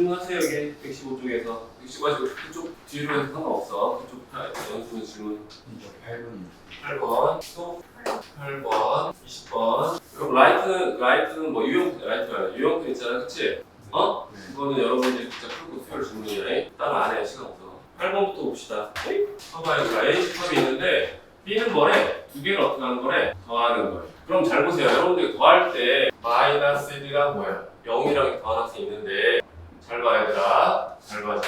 질문하세요. 여기 115쪽에서 115까지 그쪽 뒤로 해서 상관없어. 그쪽 연습은 질문 8번 또 8번 20번. 그럼 라이트는 뭐 유형편 있잖아, 그치? 어? 그거는 여러분들이 진짜 풀고 수요일 질문이야. 따로 안 해, 시간 없어. 8번부터 봅시다. 봐봐요. A집합이 있는데 B는 뭐래? 두 개를 어떻게 하는 거래? 더하는 거예요. 그럼 잘 보세요. 여러분들이 더할 때 마이너스 1이랑 뭐야? 0이랑 더하는 학생이 있는데 잘 봐, 얘들아. 잘 봐.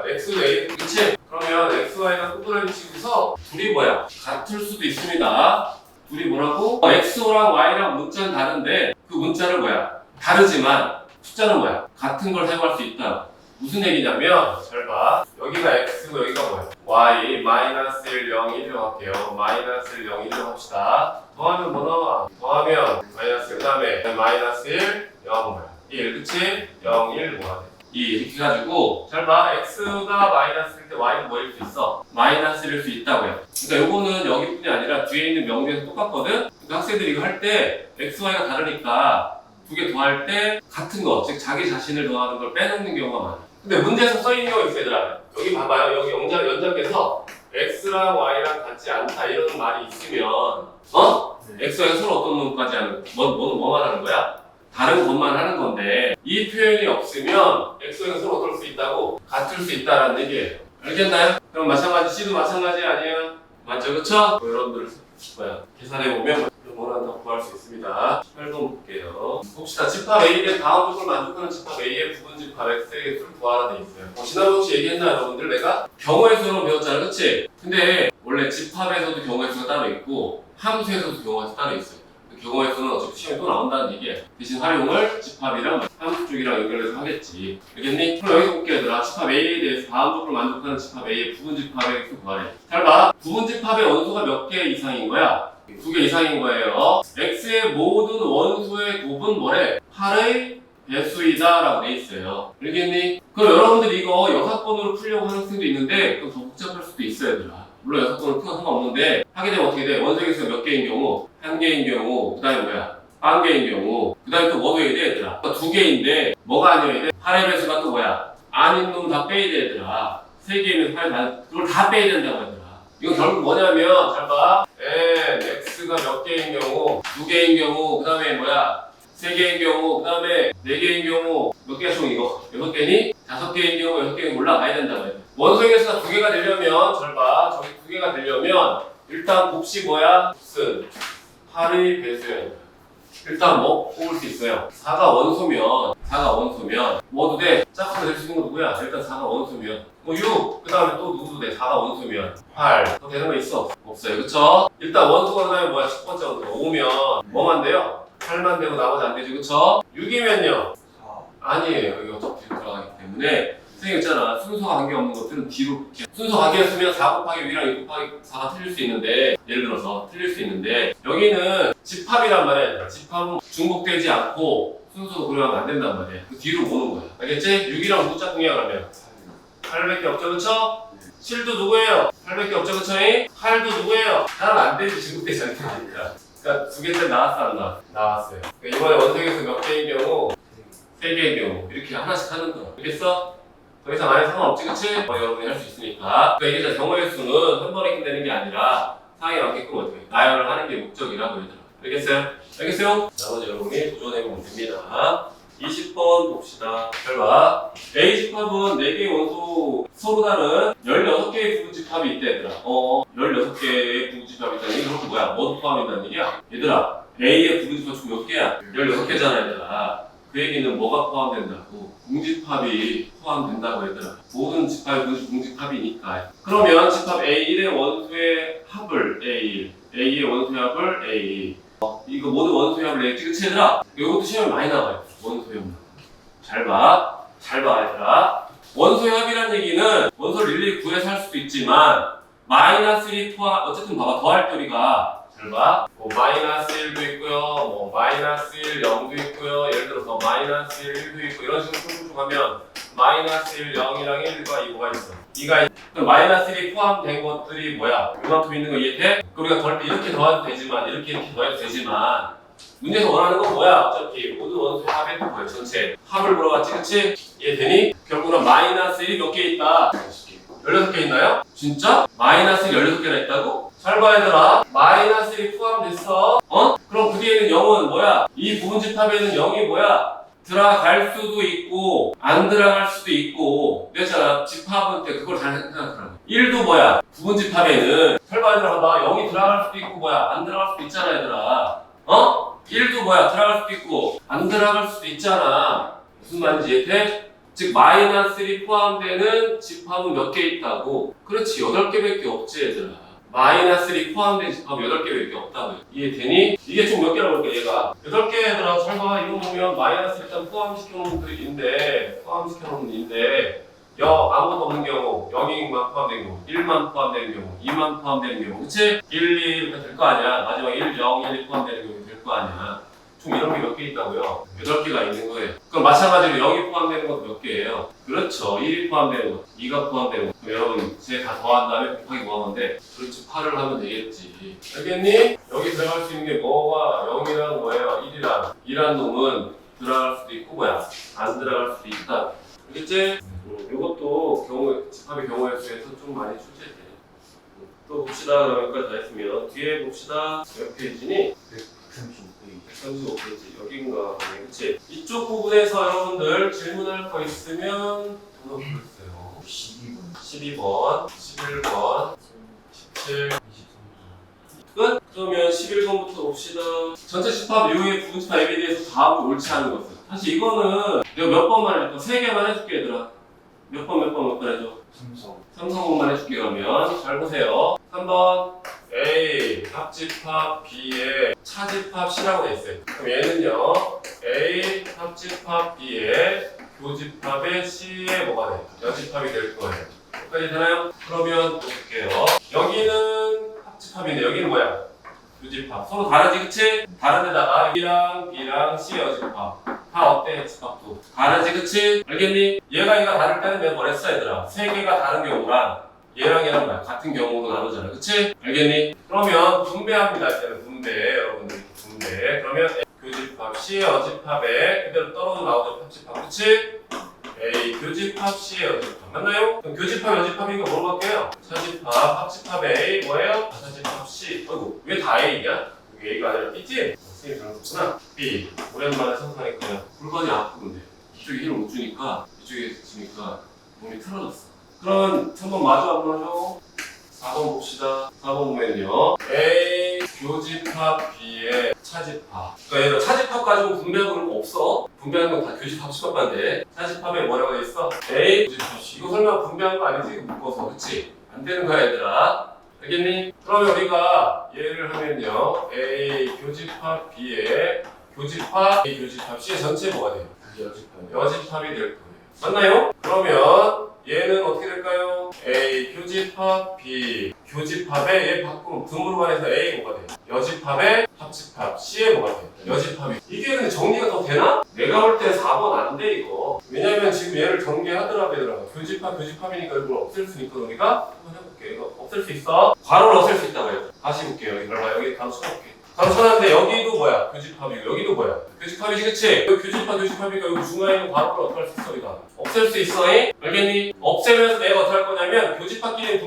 X도 A, 그치? 그러면 XY가 꼬꾸라지 치고서 둘이 뭐야? 같을 수도 있습니다. 둘이 뭐라고? X랑 Y랑 문자는 다른데 그 문자를 뭐야? 다르지만 숫자는 뭐야? 같은 걸 사용할 수 있다. 무슨 얘기냐면 잘 봐. 여기가 X고 여기가 뭐야? Y 마이너스 1, 0, 1이라고 할게요. 마이너스 1, 0, 1이라고 합시다. 더하면 뭐 나와? 더하면 마이너스 1, 그 다음에 마이너스 1, 0 뭐야? 1, 그치? 0, 1 뭐가 돼? 2 이렇게 해가지고 잘 봐. X가 마이너스일 때 Y는 뭐일 수 있어? 마이너스일 수 있다고 해. 그러니까 요거는 여기뿐이 아니라 뒤에 있는 명제에서 똑같거든? 그러니까 학생들이 이거 할 때 X, Y가 다르니까 두 개 더할 때 같은 거, 즉 자기 자신을 더하는 걸 빼놓는 경우가 많아. 근데 문제에서 써있는 경우가 있어, 얘들아. 여기 봐봐요. 여기 연장께서 X랑 Y랑 같지 않다 이런 말이 있으면 X가 서로 어떤 놈까지 하는 뭐만 하는 거야? 다른 것만 하는 건데 이 표현이 없으면 X가 서로 어떨 수 있다고? 같을 수 있다라는 얘기예요. 알겠나요? 그럼 마찬가지 C도 마찬가지 아니에요? 맞죠? 그쵸? 여러분들 계산해보면 원하는 더 구할 수 있습니다. 8번 볼게요. 봅시다. 집합 A의 다음 조건을 만족하는 집합 A의 부분 집합 X의 수를 구하라 돼 있어요. 지난번 혹시 얘기했나 여러분들? 내가 경우의 수로 배웠잖아, 그치? 근데 원래 집합에서도 경우의 수가 따로 있고 함수에서도 경우의 수 따로 있어요. 경우의 수는 어차피 시험에 또 나온다는 얘기예요. 대신 활용을 집합이랑 함수 쪽이랑 연결해서 하겠지. 알겠니? 그럼 여기서 볼게요, 얘들아. 집합 A에 대해서 다음 조건을 만족하는 집합 A의 부분 집합의 수 구하래. 잘 봐. 부분 집합의 원소가 몇 개 이상인 거야? 2개 이상인 거예요. X의 모든 원소의 곱은 뭐래? 8의 배수이다 라고 돼 있어요. 알겠니? 그럼 여러분들 이거 여사건으로 풀려고 하는 학생도 있는데 그럼 더 복잡할 수도 있어요, 얘들아. 물론 여사건으로 풀어도 상관없는데 하게 되면 어떻게 돼? 원소의 개수가 몇 개인 경우? 1개인 경우, 그 다음에 뭐야? 1개인 경우, 그 다음에 또 뭐 해야 돼, 얘들아? 2개인데 뭐가 아니어야 돼? 8의 배수가 또 뭐야? 아닌 놈 다 빼야 돼, 얘들아. 3개이면 8, 그걸 다 빼야 된다고, 얘들아. 이건 결국 뭐냐면 잘 봐. X가 몇 개인 경우, 2개인 경우, 그 다음에 뭐야? 3개인 경우, 그 다음에 4개인 경우, 몇 개야 총 이거? 6개니? 5개인 경우, 6개인 올라가야 된다고 해. 원소의 개수가 2개가 되려면, 잘 봐. 저기 2개가 되려면, 일단 곱식 뭐야? 무슨 8의 배수야. 일단 뭐 뽑을 수 있어요. 4가 원소면 뭐도 돼? 짝수가 될 수 있는 거 누구야? 일단 4가 원소면 뭐 6, 그 다음에 또 누구도 돼? 4가 원소면 8. 더 되는 거 있어? 없어요. 그쵸? 일단 원소가 그 다음에 뭐야? 10번째 원소 5면 뭐만 돼요? 8만 되고 나머지 안 되지. 그쵸? 6이면요? 아니에요. 이거 어차피 뒤로 들어가기 때문에 선생님 있잖아. 순서 관계없는 것들은 뒤로 순서 관계였으면 4 곱하기 6이랑 2 곱하기 4가 틀릴 수 있는데 예를 들어서 틀릴 수 있는데 여기는 집합이란 말이야. 집합은 중복되지 않고 순서도 고려하면 안 된단 말이야. 그 뒤로 오는 거야. 알겠지? 6이랑 누구 짝꿍이야 그러면? 8밖에 없죠, 그쵸? 7도 누구예요? 8밖에 없죠, 그쵸? 8도 누구예요? 하나는 안 되지, 중복되지 않다니까. 그러니까 2개째 나왔어, 안 나왔어? 나왔어요. 그러니까 이번에 원소에서 몇 개인 경우? 3개인 경우 이렇게 하나씩 하는 거야. 알겠어? 더 이상 안에 상관없지, 그치? 여러분이 할 수 있으니까. 그러니까 이게 경우의 수는 한 번에 끝내는 게 아니라 상황에 맞게끔 어떻게 나열을 하는 게 목적이라고 얘들아. 알겠어요? 알겠어요? 나머지 여러분이 도전해보면 됩니다. 20번 봅시다. 잘 봐. A집합은 4개의 원소 서로 다른 16개의 부분집합이 있대, 얘들아. 16개의 부분집합이 있다는 얘기. 그것도 뭐야? 뭐도 포함된다는 얘기야? 얘들아, A의 부분집합 총 몇 개야? 16개잖아, 얘들아. 그 얘기는 뭐가 포함된다고? 공집합이 포함된다고 얘들아. 모든 집합이 공집합이니까. 그러면 집합 A1의 원소의 합을 A1, A의 원소의 합을 A2. 이거 모든 원소의 합을 A2. 그치 얘들아? 이것도 시험에 많이 나와요. 원소의 합. 잘 봐, 얘들아. 원소의 합이란 얘기는 원소를 일일이 구해서 할 수도 있지만 마이너스 1이 포함, 어쨌든 봐봐. 더할 때 우리가 잘 봐. 뭐 마이너스 1도 있고요. 뭐 마이너스 1, 0도 있고요. 예를 들어서 마이너스 1, 1도 있고 이런 식으로 쭉쭉 가면 마이너스 1, 0이랑 1과 이거가 있어. 그럼 마이너스 1이 포함된 것들이 뭐야? 이만큼 있는 거 이해돼? 우리가 더할 때 이렇게 더해도 되지만 이렇게 더해도 되지만 문제에서 원하는 건 뭐야? 어차피 모든 원소의 합의 뭐야? 전체 합을 물어봤지, 그치? 이해되니? 결국은 마이너스 1이 몇 개 있다? 16개 있나요? 진짜? 마이너스 16개나 있다고? 잘 봐 얘들아. 마이너스 1이 포함됐어. 그럼 그 뒤에는 0은 뭐야? 이 부분집합에는 0이 뭐야? 들어갈 수도 있고 안 들어갈 수도 있고 그랬잖아. 집합은 때 그걸 잘 생각하라고. 1도 뭐야? 부분집합에는 잘 봐 얘들아. 봐. 0이 들어갈 수도 있고 뭐야? 안 들어갈 수도 있잖아 얘들아. 1도 뭐야? 들어갈 수도 있고 안 들어갈 수도 있잖아. 무슨 말인지 이해돼? 즉 마이너스 1이 포함되는 집합은 몇 개 있다고? 그렇지 8개밖에 없지 얘들아. 마이너스 1이 포함된 집합은 8개밖에 없다고. 이해되니? 이게 총 몇 개라고 볼까 얘가? 8개 얘들아. 잘 봐. 이거 보면 마이너스 일단 포함시켜놓은 글인데 아무것도 없는 경우 0만 포함된 경우 1만 포함되는 경우 2만 포함되는 경우 그치? 1, 2 이렇게 될 거 아니야. 마지막 1, 0, 1이 포함되는 경우 될 거 아니야. 총 이런 게 몇 개 있다고요? 8개가 있는 거예요. 그럼 마찬가지로 0이 포함되는 것도 몇 개예요? 그렇죠. 1이 포함되는 것, 2가 포함되는 것. 그럼 여러분 제 다 더한 다음에 곱하기 뭐하는데 그렇지 8을 하면 되겠지. 알겠니? 여기 들어갈 수 있는 게 뭐가 0이랑 뭐예요? 1이랑 2란 놈은 들어갈 수도 있고 뭐야? 안 들어갈 수도 있다. 알겠지? 이것도 집합의 경우의 수에서 좀 많이 출제돼. 또 봅시다. 그러면 여기까지 다 했으면 뒤에 봅시다. 몇 페이지니? 135페이지 여긴가 보네. 그치? 이쪽 부분에서 여러분들 질문할 거 있으면 번호 불러주세요. 12번, 11번, 17, 23번 끝? 그러면 11번부터 봅시다. 전체 집합 이후의 부분집합 앱에 대해서 답을 옳지 않은 것은 사실 이거는 내가 몇 번만 해줄까? 3개만 해줄게 얘들아. 몇 번 해줘? 3성분만 해줄게. 그러면 잘 보세요. 3번 A 합집합 B의 차집합 C라고 돼 있어요. 그럼 얘는요 A 합집합 B의 교집합의 C의 뭐가 돼? 여집합이 될 거예요. 여기까지 되나요? 그러면 볼게요. 여기는 합집합인데 여기는 뭐야? 교집합. 서로 다르지 그치? 다른 데다가 B랑 C 여집합 다 어때? 집합도 다르지 그치? 알겠니? 얘가 다를 때는 내가 뭐랬어 얘들아? 3개가 다른 경우랑 얘랑 뭐야? 같은 경우로 나누잖아. 그치? 알겠니? 그러면 분배합니다. 이때는 분배. 여러분들 분배. 그러면 교집합 C의 어집합에 그대로 떨어져 나오죠. 합집합. 그치? A 교집합 C의 어집합. 맞나요? 그럼 교집합 여집합이니까 뭐로 바뀌어요? 차집합 합집합 A 뭐예요? 차집합 C. 어이구 왜 다 A냐? 여기 A가 아니라 B지? 선생님 잘못했구나. B. 오랜만에 선사니까요. 골반이 아프던데. 이쪽에 힘을 못 주니까 이쪽에 주니까 몸이 틀어졌어. 그럼 3번 마저 한번 하죠. 4번 봅시다. 4번 보면요. A 교집합 B의 차집합. 그러니까 얘는 차집합 가지고 분배하는 거 없어. 분배하는 건 다 교집합 집합반데 차집합에 뭐라고 돼 있어? A 교집합 C. 이거 설마 분배한 거 아니지? 묶어서. 그치? 안 되는 거야 얘들아. 알겠니? 그러면 우리가 얘를 하면요. A 교집합 B의 교집합 A 교집합 C의 전체 뭐가 돼요? 여집합이 될 거예요. 맞나요? 그러면 얘는 어떻게 될까요? A 교집합 B 교집합에 얘 바꾸면 등으로만 해서 A 뭐가 돼요? 여집합에 합집합 C에 뭐가 돼요? 여집합이. 이게 근데 정리가 더 되나? 내가 볼 때 4번 안 돼 이거. 왜냐면 지금 얘를 전개하더라도 얘들아 교집합이니까 이걸 없앨 수 있거든. 우리가 한번 해볼게. 이거 없앨 수 있어? 괄호를 없앨 수 있다고 해요. 다시 볼게요. 여기 봐봐. 여기 가로 쳐볼게. 가로 쳐놨는데 여기도 뭐야? 교집합이고 여기도 뭐야? 교집합이지 그치? 여기 교집합이니까 여기 중간에 있는 괄호를 어떻게 할 수 있어? 우리가 없앨 수 있어? 알겠니? 없애면서 내가 어떻게 할 거냐면 교집합끼리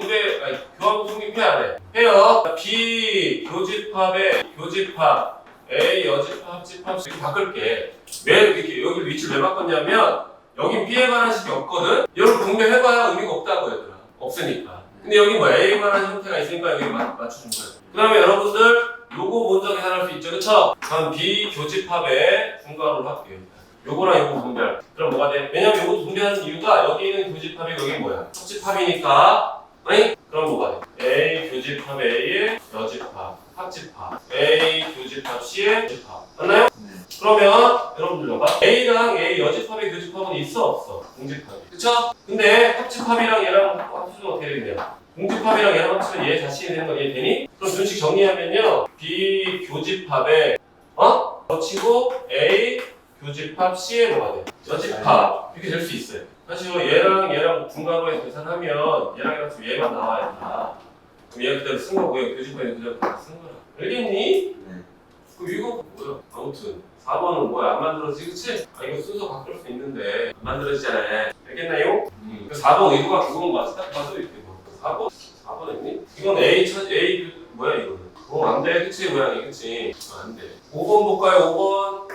교합 성립해야 돼. 해요. B 교집합에 교집합 A 여집합 합집합 이렇게 바꿀게. 왜 이렇게 여기 위치를 왜 바꿨냐면 여기 B에 관한 식이 없거든? 이걸 분배해봐야 의미가 없다고 얘들아. 없으니까. 근데 여기 뭐 A에 관한 형태가 있으니까 여기 맞춰준 거예요. 그 다음에 여러분들 요거 먼저 계산할 수 있죠, 그쵸? 그럼 B 교집합에 분가를 할게요. 요거랑 요거 분배할. 그럼 뭐가 돼? 왜냐면 요거 분배하는 이유가 여기 있는 교집합이 여기 뭐야? 합집합이니까. 아니? 그럼 뭐가 돼? A 교집합 A의 여집합, 합집합. A 교집합 C의 여집합. 맞나요? 네. 그러면 여러분들 봐봐. A랑 A 여집합의 교집합은 있어 없어? 공집합이. 그쵸? 근데 합집합이랑 얘랑 합치면 어떻게 되겠냐? 공집합이랑 얘랑 합치면 얘 자신이 되는 거 이해되니? 그럼 준식 정리하면요. B 교집합에 거치고 A 교집합 C에 뭐가 돼? 여집합. 이렇게 될 수 있어요. 사실 얘랑 분가로 해서 계산하면 얘랑 합치면 얘만 나와야 다. 그럼 얘 그대로 쓴 거고요. 교집합에 그대로 쓴 거라. 알겠니? 네. 그럼 이거 뭐야? 아무튼 4번은 뭐야? 안 만들어지지, 그치? 아, 이거 순서 바꿀 수 있는데 안 만들어지잖아. 알겠나요? 4번 의도가 그건 맞아. 딱 봐도 이렇게 뭐. 4번 했니? 이건 A 뭐야 이거는? 안 돼, 그치? 모양이, 그치? 안 돼. 5번 볼까요?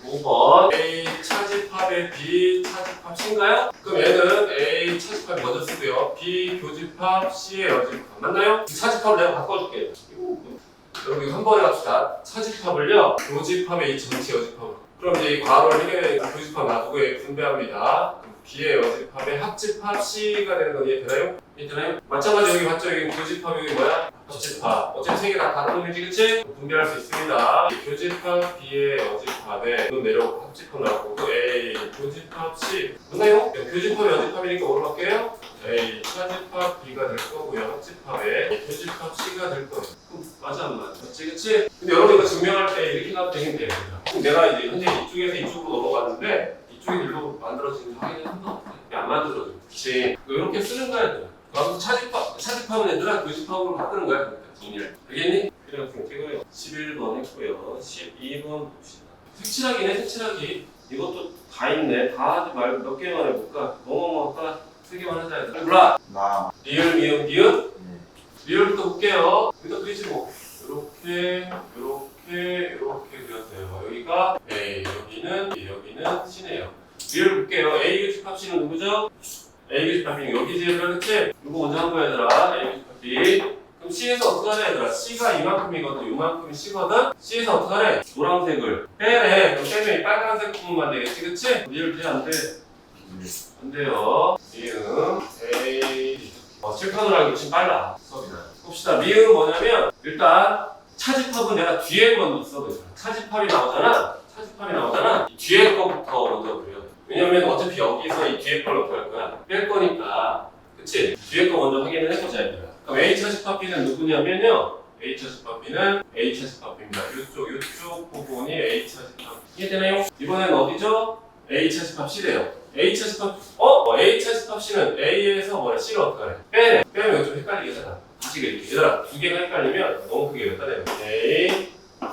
5번 A 차집합의 B 차집합 C인가요? 그럼 얘는 A 차집합 먼저 쓰고요. B 교집합 C의 여집합 맞나요? 이 차집합을 내가 바꿔줄게. 여러분 이거 한 번에 합시다. 차집합을요 교집합의 이 전체 여집합으로. 그럼 이제 이 괄호를 해결해 교집합 놔두고 분배합니다. B의 여집합의 합집합 C가 되는 건 이해되나요? 이해되나요? 마찬가지 여기 봤죠? 여기 교집합 여기 뭐야? 합집합. 어차피 세 개 다 다른 놈이지, 그치? 분배할 수 있습니다. 교집합 B의 여집합에 눈 내려오고 합집합 나오고 또 A 교집합 C 맞나요? 교집합 여집합이니까 뭐로 바뀌어요? A 차집합 B가 될 거고요. 합집합에 교집합 C가 될 거예요. 맞아 안 맞아? 맞지, 그치? 근데 여러분 이거 증명할 때 이렇게 가도 되긴 돼요. 내가 이제 현재 이쪽에서 이쪽으로 넘어갔는데 이쪽이 일로 만들어지는 확인이 상관없어요. 안 만들어져. 그치? 이렇게 쓰는 거야. 그래서 차집합은 얘들아 교집합으로 바꾸는 거야. 정리를. 알겠니? 그래서 찍어요. 11번 했고요. 12번 봅시다. 색칠하기네, 색칠하기. 이것도 다 있네. 다 하지 말고 몇 개만 해볼까? 뭐뭐 할까? 3개만 하자. 얘들아. 몰라. 나. 리을, 미음, 니은? 리을부터 볼게요. 여기다 그리지 뭐. 이렇게 그렸어요. 여기가 A, 여기는 C네요. 리을 볼게요. A 교집합 C는 누구죠? A 교집합 B는 여기지 얘들아, 그치? 이거 먼저 한 거야 얘들아. A 교집합 B. 그럼 C에서 어떻게 하래 얘들아? C가 이만큼이거든, 요만큼이 C거든? C에서 어떻게 하래? 노란색을 빼래. 그럼 빼면 이 빨간색 부분만 되겠지, 그치? 리을 돼, 안 돼? 안 돼요. 미음, A. 칠판으로 하기 훨씬 빨라. 수업이나. 봅시다. 미음은 뭐냐면, 일단, 차집합은 내가 뒤에 먼저 써보자. 차집합이 나오잖아. 이 뒤에 거부터 먼저 그려. 왜냐면 어차피 여기서 이 뒤에 걸 어떻게 할 거야? 뺄 거니까. 그치? 뒤에 거 먼저 확인을 해보자, 얘들아. 그럼 A 차집합 B는 누구냐면요. A 차집합 B는 A 차집합 B입니다. 이쪽 부분이 A 차집합. 이해되나요? 이번엔 어디죠? A 차집합 C래요. A 차집합, A 차집합 C는 A에서 뭐야? C를 어떻게 하래? 빼면 좀 헷갈리겠잖아. 다시 그릴게. 얘들아, 두 개가 헷갈리면 너무 크게 그렸다. A,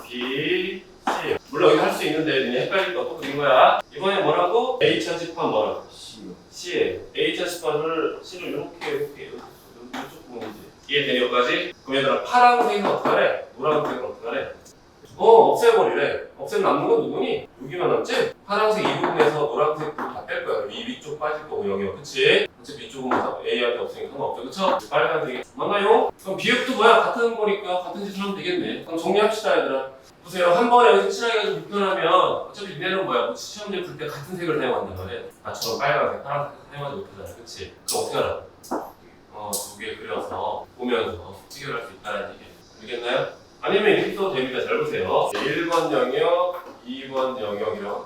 B, C. 물론 여기 할 수 있는데 그냥 헷갈릴 거 또 그린 거야. 이번에 뭐라고? A 차집합 뭐라고? C에 A 차집합을 C를 이렇게 이쪽 부분이지. 이해되니 여기까지? 그럼 얘들아, 파란색은 어떻게 하래? 노란색은 어떻게 하래? 없애버리래. 없애면 남는 건 누구니? 여기만 남지? 파란색 이 부분에서 노란색 부분 다 뺄 거야. 이 위쪽 빠질 거고 여기요. 그치? 어차피 이쪽은 A한테 없으니까 상관없죠. 그쵸? 빨간색이 맞나요? 그럼 비읍도 뭐야? 같은 거니까 같은 짓을 하면 되겠네. 그럼 정리합시다 얘들아. 보세요. 한 번에 여기서 칠하기가 좀 불편하면 어차피 니네는 뭐야? 시험지 풀 때 같은 색을 사용한단 말이야. 나처럼 빨간색, 파란색 사용하지 못하잖아. 그치? 그럼 어떻게 하라? 두 개 그려서 보면서 해결할 수 있다는 얘기. 알겠나요? 아니면 이렇게 써도 됩니다. 잘 보세요. 1번 영역, 2번 영역이라고 할게요.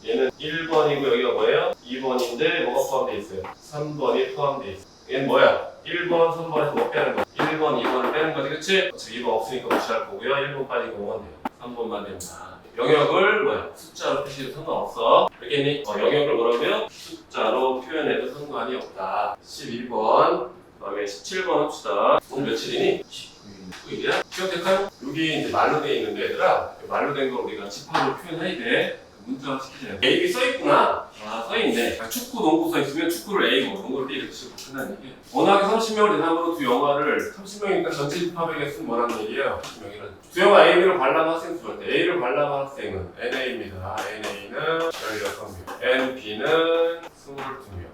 얘는 1번이고 여기가 뭐예요? 2번인데 뭐가 포함되어 있어요? 3번이 포함되어 있어요. 얘는 뭐야? 1번, 3번에서 뭐 빼는 거야? 1번, 2번을 빼는 거지, 그치? 어차피 2번 없으니까 무시할 거고요. 1번 빠진 거 뭐만 돼요? 3번만 됩니다. 영역을 뭐야? 숫자로 표시해도 상관없어. 알겠니? 영역을 뭐라고요? 숫자로 표현해도 상관이 없다. 11번, 그 다음에 17번 합시다. 오늘 며칠이니? 19일이야? 기억될까요? 여기 이제 말로 돼 있는데 얘들아, 말로 된 거 우리가 집합으로 표현해야 돼. 문자로 시키잖아요. A가 써있구나. 써있네. 축구, 농구 써있으면 축구를 A고 농구를 B 이렇게 식으로 표현하는 얘기예요. 워낙에 30명을 대상으로 두 영화를 30명이니까 전체 집합에게 쓴 뭐라는 얘기예요. 30명이라는. 두 영화 A, B를 관람한 학생 수할 때 A를 관람한 학생은 NA입니다. NA는 16명, NB는 22명.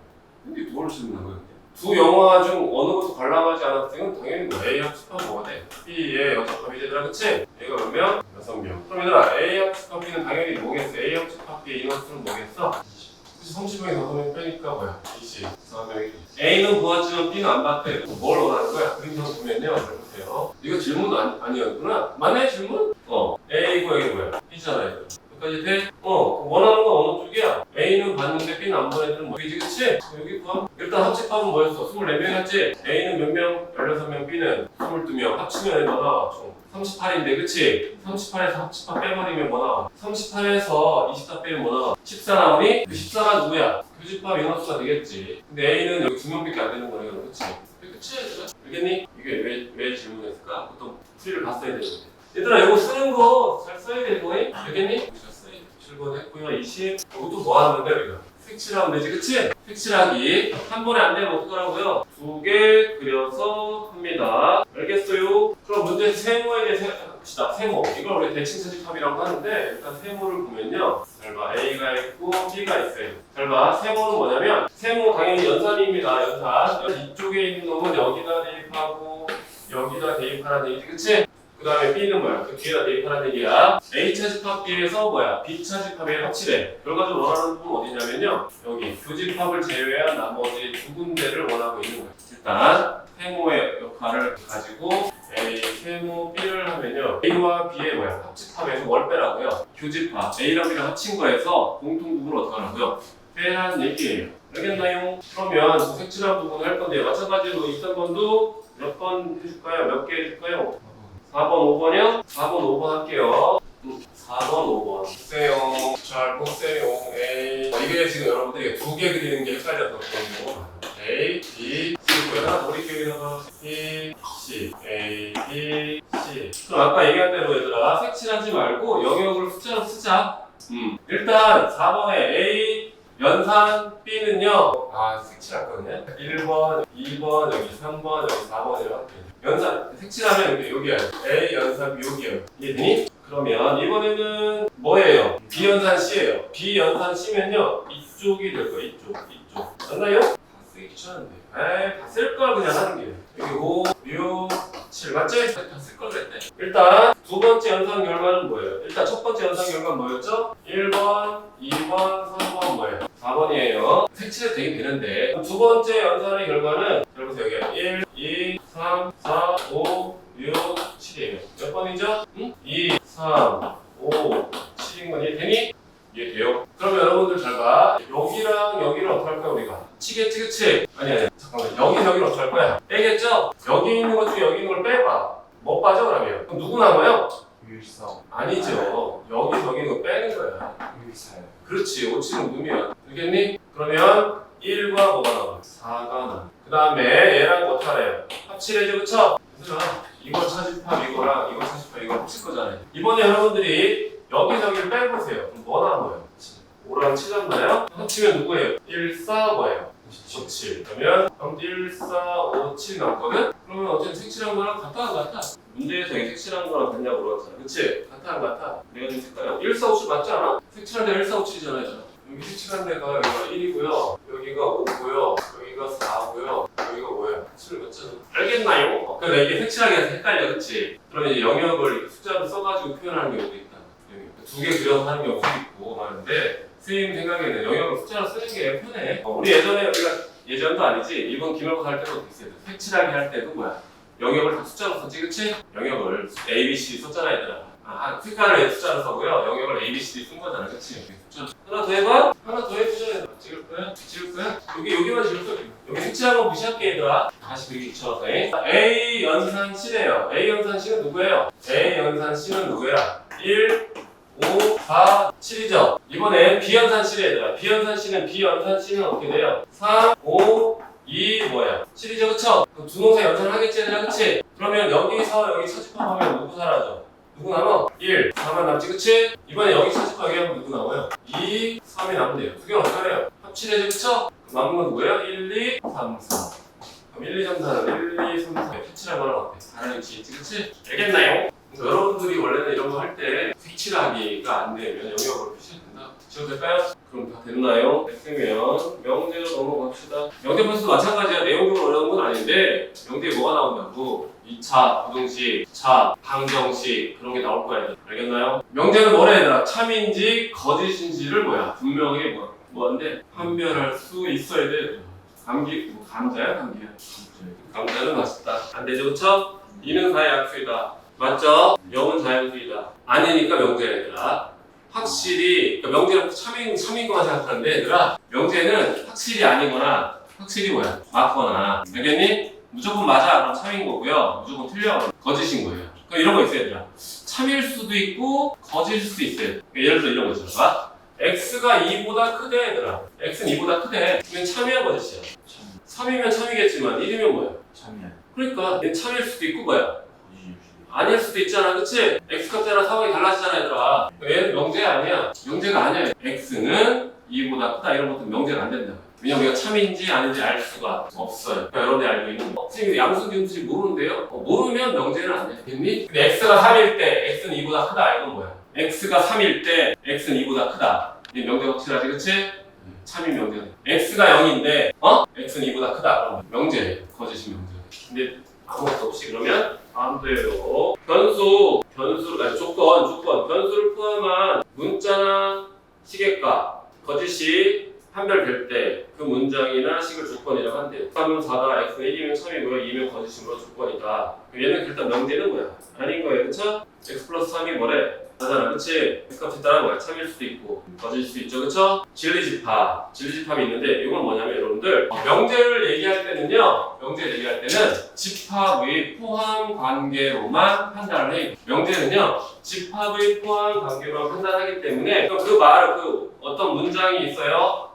근데 누구를 쓰는 거예요? 두 영화 중 어느 것도 관람하지 않은 학생은 당연히 뭐 A 합집합 뭐가 돼? B의 여집합이 되더라, 그치? A가 몇 명? 6명. 그럼 얘들아, A 합집합 B는 당연히 뭐겠어? A 합집합 B의 인원수는 뭐겠어? 30명이 6명 빼니까 뭐야? 24명이. A는 보았지만 B는 안 봤대. 뭘 원하는 거야? 그림상 보면요. 잘 보세요. 이거 질문 아니었구나? 맞네, 질문? A고 여기 뭐야? B잖아, 얘들. 여기까지 돼? 원하는 건 어느 쪽이야? A는 봤는데 B는 안 본 애들은 뭐지, 그치? 여기 봐. 일단 합집합은 뭐였어? 24명이었지? A는 몇 명? 16명, B는 22명. 합치면 뭐 나와? 총 38인데, 그치? 38에서 합집합 빼버리면 뭐 나와? 38에서 24 빼면 뭐 나와? 14 나오니? 그 14가 누구야? 교집합 인원수가 되겠지. 근데 A는 여기 2명밖에 안 되는 거네, 그치? 그치? 알겠니? 이게 왜 질문했을까? 보통 풀이를 봤어야 되는데. 얘들아, 이거 쓰는 거 잘 써야 되는 거니? 알겠니? 잘 써야 돼. 1번 했고요. 20. 이것도 뭐 하면 돼 우리가? 색칠하면 되지, 그치? 색칠하기 한 번에 안 되면 어떡하라고요? 2개 그려서 합니다. 알겠어요? 그럼 문제 세모에 대해 생각합시다. 세모. 이걸 우리 대칭 차집합이라고 하는데 일단 세모를 보면요. 잘 봐. A가 있고 B가 있어요. 잘 봐. 세모는 뭐냐면 세모 당연히 연산입니다. 연산. 이쪽에 있는 놈은 여기다 대입하고 여기다 대입하라는 얘기지, 그치? 그 다음에 B는 뭐야? 그 뒤에다 대입하라는 얘기야. A 차집합 B에서 뭐야? B 차집합에 합치래. 결과적으로 원하는 부분 어디냐면요. 여기 교집합을 제외한 나머지 두 군데를 원하고 있는 거야. 일단 세모의 역할을 가지고 A 세모 B를 하면요. A와 B의 뭐야? 합집합에서 뭘 빼라고요? 교집합 A랑 B랑 합친 거에서 공통 부분을 어떻게 하라고요? 빼라는 얘기예요. 알겠나요? 그러면 그 색칠한 부분을 할 건데 마찬가지로 2,3번도 몇 번 해줄까요? 몇 개 해줄까요? 4번, 5번이요? 4번, 5번 할게요. 4번, 5번. 보세요. 잘 보세요. A. 이게 지금 여러분들이 2개 그리는 게 헷갈려서 그런 거. A, B, C고요. 하나 더 그릴게요. B, C. A, B, C. 그럼 아까 얘기한 대로 얘들아, 색칠하지 말고 영역을 숫자로 쓰자. 일단 4번에 A, 연산 B는요. 색칠할거든요. 1번, 2번, 여기 3번, 여기 4번이라고 연산, 색칠하면 여기야. A 연산 B 여기야. 이해되니? 그러면 이번에는 뭐예요? B 연산 C예요. B 연산 C면요. 이쪽이 될 거예요. 이쪽. 맞나요? 다 쓰기 귀찮은데. 다 쓸 걸 그냥 하는 게. 여기 5, 6, 7 맞지? 다 쓸 걸 그랬네. 일단 두 번째 연산 결과는 뭐예요? 일단 첫 번째 연산 결과는 뭐였죠? 1번, 2번, 3번 뭐예요? 4번이에요. 색칠해도 되긴 되는데 두 번째 연산의 결과는 여러분 여기 1, 2, 3, 4, 5, 6, 7이에요. 몇 번이죠? 2, 3, 5, 7인 건 이해되니? 이해돼요? 그러면 여러분들 잘 봐. 여기랑 여기를 어떻게 할 거야 우리가? 치겠지 그치? 아니 잠깐만 여기를 어떻게 할 거야? 빼겠죠? 여기 있는 것 중에 여기 있는 걸 빼봐. 뭐 빠져 그러면? 그럼 누구 남아요? 유일성. 아니죠. 여기 있는 거 빼는 거야. 유일살. 그렇지. 5, 7은 무미야. 알겠니? 그러면 1과 뭐가 나와? 4가 나와. 그 다음에 얘랑 뭐 타래요? 합치래죠, 그쵸? 얘들아, 이거 차집합 이거랑 이거 차집합 이거 합칠 거잖아요. 이번에 여러분들이 여기를 빼보세요. 그럼 뭐 나와요? 5랑 7 잡나요? 합치면 누구예요? 1, 4, 뭐예요? 5, 7. 그러면 1, 4, 5, 7 남거든? 그러면 어쨌든 색칠한 거랑 같아 안 같아? 문제에서 이 색칠한 거랑 같냐고 물어봤잖아. 그치? 같아 안 같아? 내가 좀 색깔이야. 1, 4, 5, 7 맞지 않아? 색칠한 데가 1, 4, 5, 7이잖아요. 여기 색칠한 데가 여기가 1이고요. 여기가 5고요. 여기가 4고요. 여기가 뭐예요? 7을 맞잖아. 알겠나요? 그러니까 이게 색칠하기가 헷갈려. 그치? 그러면 이제 영역을 숫자로 써가지고 표현하는 경우도 있다. 두 개 그려서 하는 경우도 있고 하는데 선생님 생각에는 영역을 숫자로 쓰는 게 편해. 우리 예전에 우리가 예전도 아니지 이번 기말고사 할 때도 있어요. 색칠하기 할 때도 뭐야? 영역을 다 숫자로 썼지, 그치? 영역을 A, B, C 썼잖아, 얘들아. 색깔을 숫자로 써고요. 영역을 A, B, C 쓴 거잖아, 그치? 하나 더 해봐? 하나 더 해보자, 얘들아. 찍을 거야? 찍을 거야? 여기만 찍을 거야. 여기 색칠한 거 무시할게, 얘들아. 다시 그리기 귀찮아서. A 연산 C래요. A 연산 C는 누구예요? A 연산 C는 누구야? 1, 5, 4, 7이죠? 이번에 B연산 C래, 얘들아. B연산 C는 B연산 C는 어떻게 돼요? 3, 5, 2 뭐야? 7이죠, 그쵸? 그럼 두 놈사 연산을 하겠지, 얘들아, 그치? 그러면 여기서 여기 차집합하면 누구 사라져? 누구 남아? 1, 4만 남지, 그치? 이번에 여기 차집합 얘기하면 누구 나와요? 2, 3이 남으면 돼요. 두 개는 어떻게 해요? 합치래죠, 그쵸? 그럼 남은 건 누구예요? 1, 2, 3, 4. 그럼 1, 2, 3, 4는 1, 2, 3, 4. 색칠한 거랑 어때? 다른 위치 있지, 그치? 알겠나요? 여러분들이 원래는 이런 거 할 때 색칠하기가 안 되면 영역으로 표시해야 된다. 지금 될까요? 그럼 다 됐나요? 됐으면 명제로 넘어갑시다. 명제 분수도 마찬가지야. 내용적으로 어려운 건 아닌데 명제에 뭐가 나온다고? 2차, 부등식, 2차, 방정식 그런 게 나올 거야. 알겠나요? 명제는 뭐라 해야 되나? 참인지 거짓인지를 뭐야? 분명히 뭐한데 판별할 수 있어야 돼. 감자야? 감기야? 감자는 맛있다. 안 되죠, 그쵸? 2는 4의 약수이다. 맞죠? 0은 자연수이다. 아니니까 명제야, 얘들아. 확실히 그러니까 명제는 참인 거만 생각하는데 얘들아 명제는 확실히 아니거나 확실히 뭐야? 맞거나. 알겠니? 무조건 맞아 그럼 참인 거고요. 무조건 틀려 그럼 거짓인 거예요. 그러니까 이런 거 있어요, 얘들아. 참일 수도 있고 거짓일 수도 있어요. 그러니까 예를 들어 이런 거 있잖아. X가 2보다 크대, 얘들아. X는 2보다 크대. 그러면 참이야 거짓이야? 3이면 참이겠지만 1이면 뭐야? 참이야. 그러니까 얘는 참일 수도 있고 뭐야? 아닐 수도 있잖아, 그치? x값 따라 상황이 달라지잖아, 얘들아. 얘는 명제 아니야. 명제가 아니야. x는 2보다 크다 이런 것도 명제가 안 된다. 왜냐면 우리가 참인지 아닌지 알 수가 없어요. 그러니까 여러분들이 알고 있는 거. 선생님 양수기운수지 모르는데요? 모르면 명제는 안 돼. 됐니? 근데 x가 3일 때 x는 2보다 크다 이건 뭐야? x가 3일 때 x는 2보다 크다. 이 명제 확실하지, 그치? 참인 명제네. x가 0인데 x는 2보다 크다. 그럼 명제. 거짓이 명제. 근데 아무것도 없이 그러면 안 돼요. 변수를 변수를 포함한 문자나 시계값 거짓이 판별될 때 그 문장이나 식을 조건이라고 한대요. 3은 4다, x는 1이면 참이고요, 2면 거짓이므로 조건이다. 얘는 일단 명제는 뭐야? 아닌 거예요, 그쵸? x 플러스 3이 뭐래? 하잖아, 그치? x값에 따라 뭐야? 참일 수도 있고 거짓일 수도 있죠, 그쵸? 진리집합이 있는데 이건 뭐냐면 여러분들 명제를 얘기할 때는 집합의 포함 관계로만 판단을 해요. 명제는요 집합의 포함 관계로만 판단하기 때문에 그 어떤 문장이 있어요.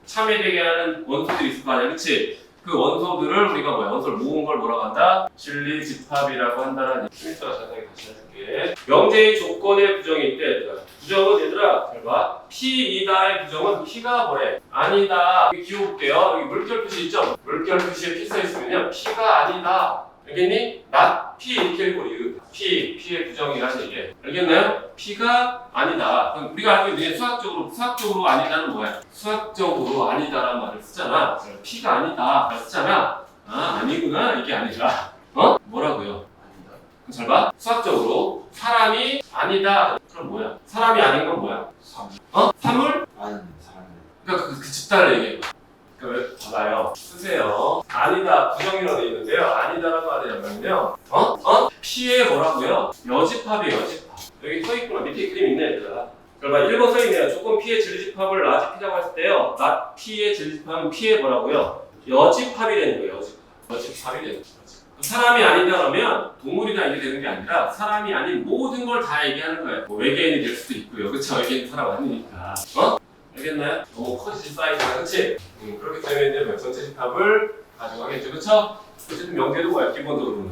참여되게 하는 원소들이 있을 거 아니야, 그치? 그 원소들을 우리가 원소를 모은 걸 뭐라고 한다? 진리집합이라고 한다는 얘기. 좀 이따가 자세하게 다시 해줄게. 명제의 조건의 부정이 있대, 얘들아. 부정은 얘들아, 잘 봐. P이다의 부정은 P가 뭐래? 아니다. 여기 기호볼게요. 여기 물결 표시 있죠? 물결 표시에 P 써있으면요. P가 아니다. 알겠니? not P 이렇게 읽고 P의 부정이라는 얘기예요. 알겠나요? P가 아니다. 그럼 우리가 알고 있는 수학적으로 아니다는 뭐야? 수학적으로 아니다라는 말을 쓰잖아. P가 아니다 말 쓰잖아. 아니구나 이게 아니라 뭐라고요? 아니다. 그럼 잘 봐. 수학적으로 사람이 아니다. 그럼 뭐야? 사람이 아닌 건 뭐야? 사물? 아는 사람. 그러니까 그 집단을 얘기해. 그러니까 봐봐요. 쓰세요. 아니다 부정이라고 되어 있는데요. 아니다라고 하려면요. P의 뭐라고요? 여집합이에요. 여집합. 여기 써있구나. 밑에 그림 있네 얘들아. 그러니까 1번 써있네요. 조건 P의 진리집합을 라지 P라고 했을 때요. 나 P의 진리집합은 P의 뭐라고요? 여집합이 되는 거예요. 여집합이 되는 거예요. 사람이 아니다 그러면 동물이다 이게 되는 게 아니라 사람이 아닌 모든 걸 다 얘기하는 거예요. 뭐 외계인이 될 수도 있고요. 그쵸? 외계인 사람 아니니까. 알겠나요? 너무 커지지 사이즈가, 그치? 그렇기 때문에 이제 전체 집합을 가져가겠죠, 그쵸? 어쨌든 명제도 뭐야, 기본적으로는.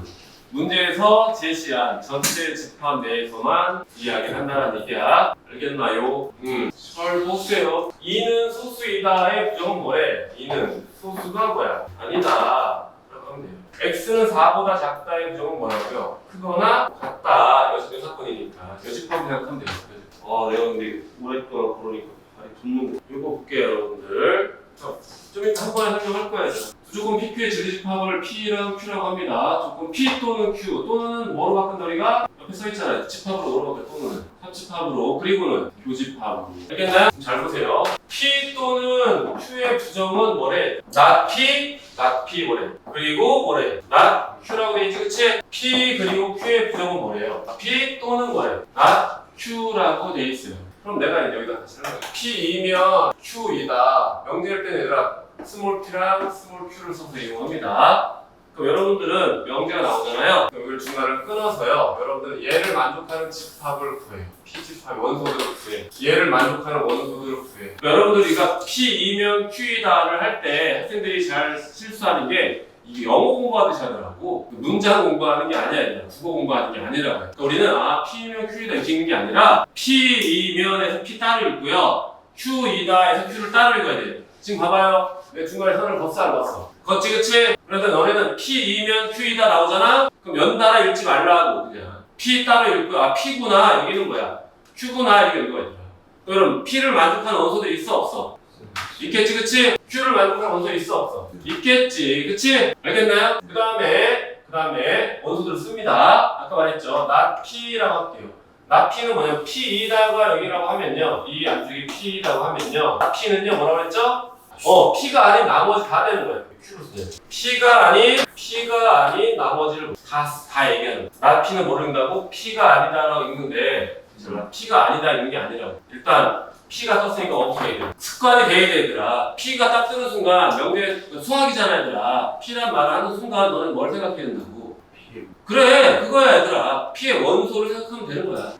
문제에서 제시한 전체 집합 내에서만 이야기를 한다는 얘기야. 알겠나요? 잘 보세요. 2는 소수이다의 부정은 뭐래? 2는 소수가 뭐야? 아니다. 라고 하면 돼요. x는 4보다 작다의 부정은 뭐라고요? 크거나 같다. 여사건이니까. 여집합 생각하면 돼요. 내가 근데 오랫동안 그러니까. 이거 볼게요, 여러분들. 좀 이따 한 번에 설명할 거예요. 조건 PQ의 진리집합을 P랑 Q라고 합니다. 조건 P 또는 Q 또는 뭐로 바꾼다 우리가? 옆에 써있잖아요. 집합으로 뭐로 바꿔 또는 합집합으로 그리고는 교집합으로. 알겠나요? 잘 보세요. P 또는 Q의 부정은 뭐래? not P 뭐래? 그리고 뭐래? not Q라고 돼 있지, 그치? P 그리고 Q의 부정은 뭐래요? P 또는 뭐래? not Q라고 돼 있어요. 그럼 내가 이제 여기다 다시 설명해. P이면 Q이다. 명제할 때는 얘들아 스몰 t랑 스몰 q를 써서 이용합니다. 그럼 여러분들은 명제가 나오잖아요. 그럼 이걸 중간을 끊어서요. 여러분들은 얘를 만족하는 집합을 구해요. P집합 원소들을 구해요. 얘를 만족하는 원소들을 구해요. 여러분들이 이거 P이면 Q이다를 할 때 학생들이 잘 실수하는 게 이게 영어 공부하듯이 하더라고. 문장 공부하는 게 아니야. 국어 공부하는 게 아니라고 해. 그러니까 우리는 P이면 Q이다 이렇게 읽는 게 아니라 P이면에서 P 따로 읽고요. Q이다에서 Q를 따로 읽어야 돼요. 지금 봐봐요. 내 중간에 선을 걷어 안 걷어? 걷지, 그치? 그래서 너네는 P이면 Q이다 나오잖아? 그럼 연달아 읽지 말라고 그냥. P 따로 읽고요. P구나. 여기는 뭐야? Q구나. 이렇게 읽어야 돼요. 그럼 P를 만족하는 원소들이 있어 없어? 있겠지, 그치? Q를 만족하는 원소 있어 없어? 있겠지, 그치? 알겠나요? 그 다음에 원소들을 씁니다. 아까 말했죠. not P라고 할게요. not P는 뭐냐면 P이다가 여기라고 하면요. 이 안쪽이 P라고 하면요. P는요 뭐라고 했죠? P가 아닌 나머지 다 되는 거예요. Q로 쓰죠. P가 아닌 나머지를 다 얘기하는 거예요. not P는 모른다고 P가 아니다라고 읽는데 P가 아니다 읽는 게 아니라고. 일단 P가 떴으니까 어떻게 해야 돼? 습관이 돼야 되더라. P가 딱 뜨는 순간 명제 수학이잖아 얘들아. P란 말을 하는 순간 너는 뭘 생각해야 된다고? 그래 그거야 얘들아. P의 원소를 생각하면 되는 거야.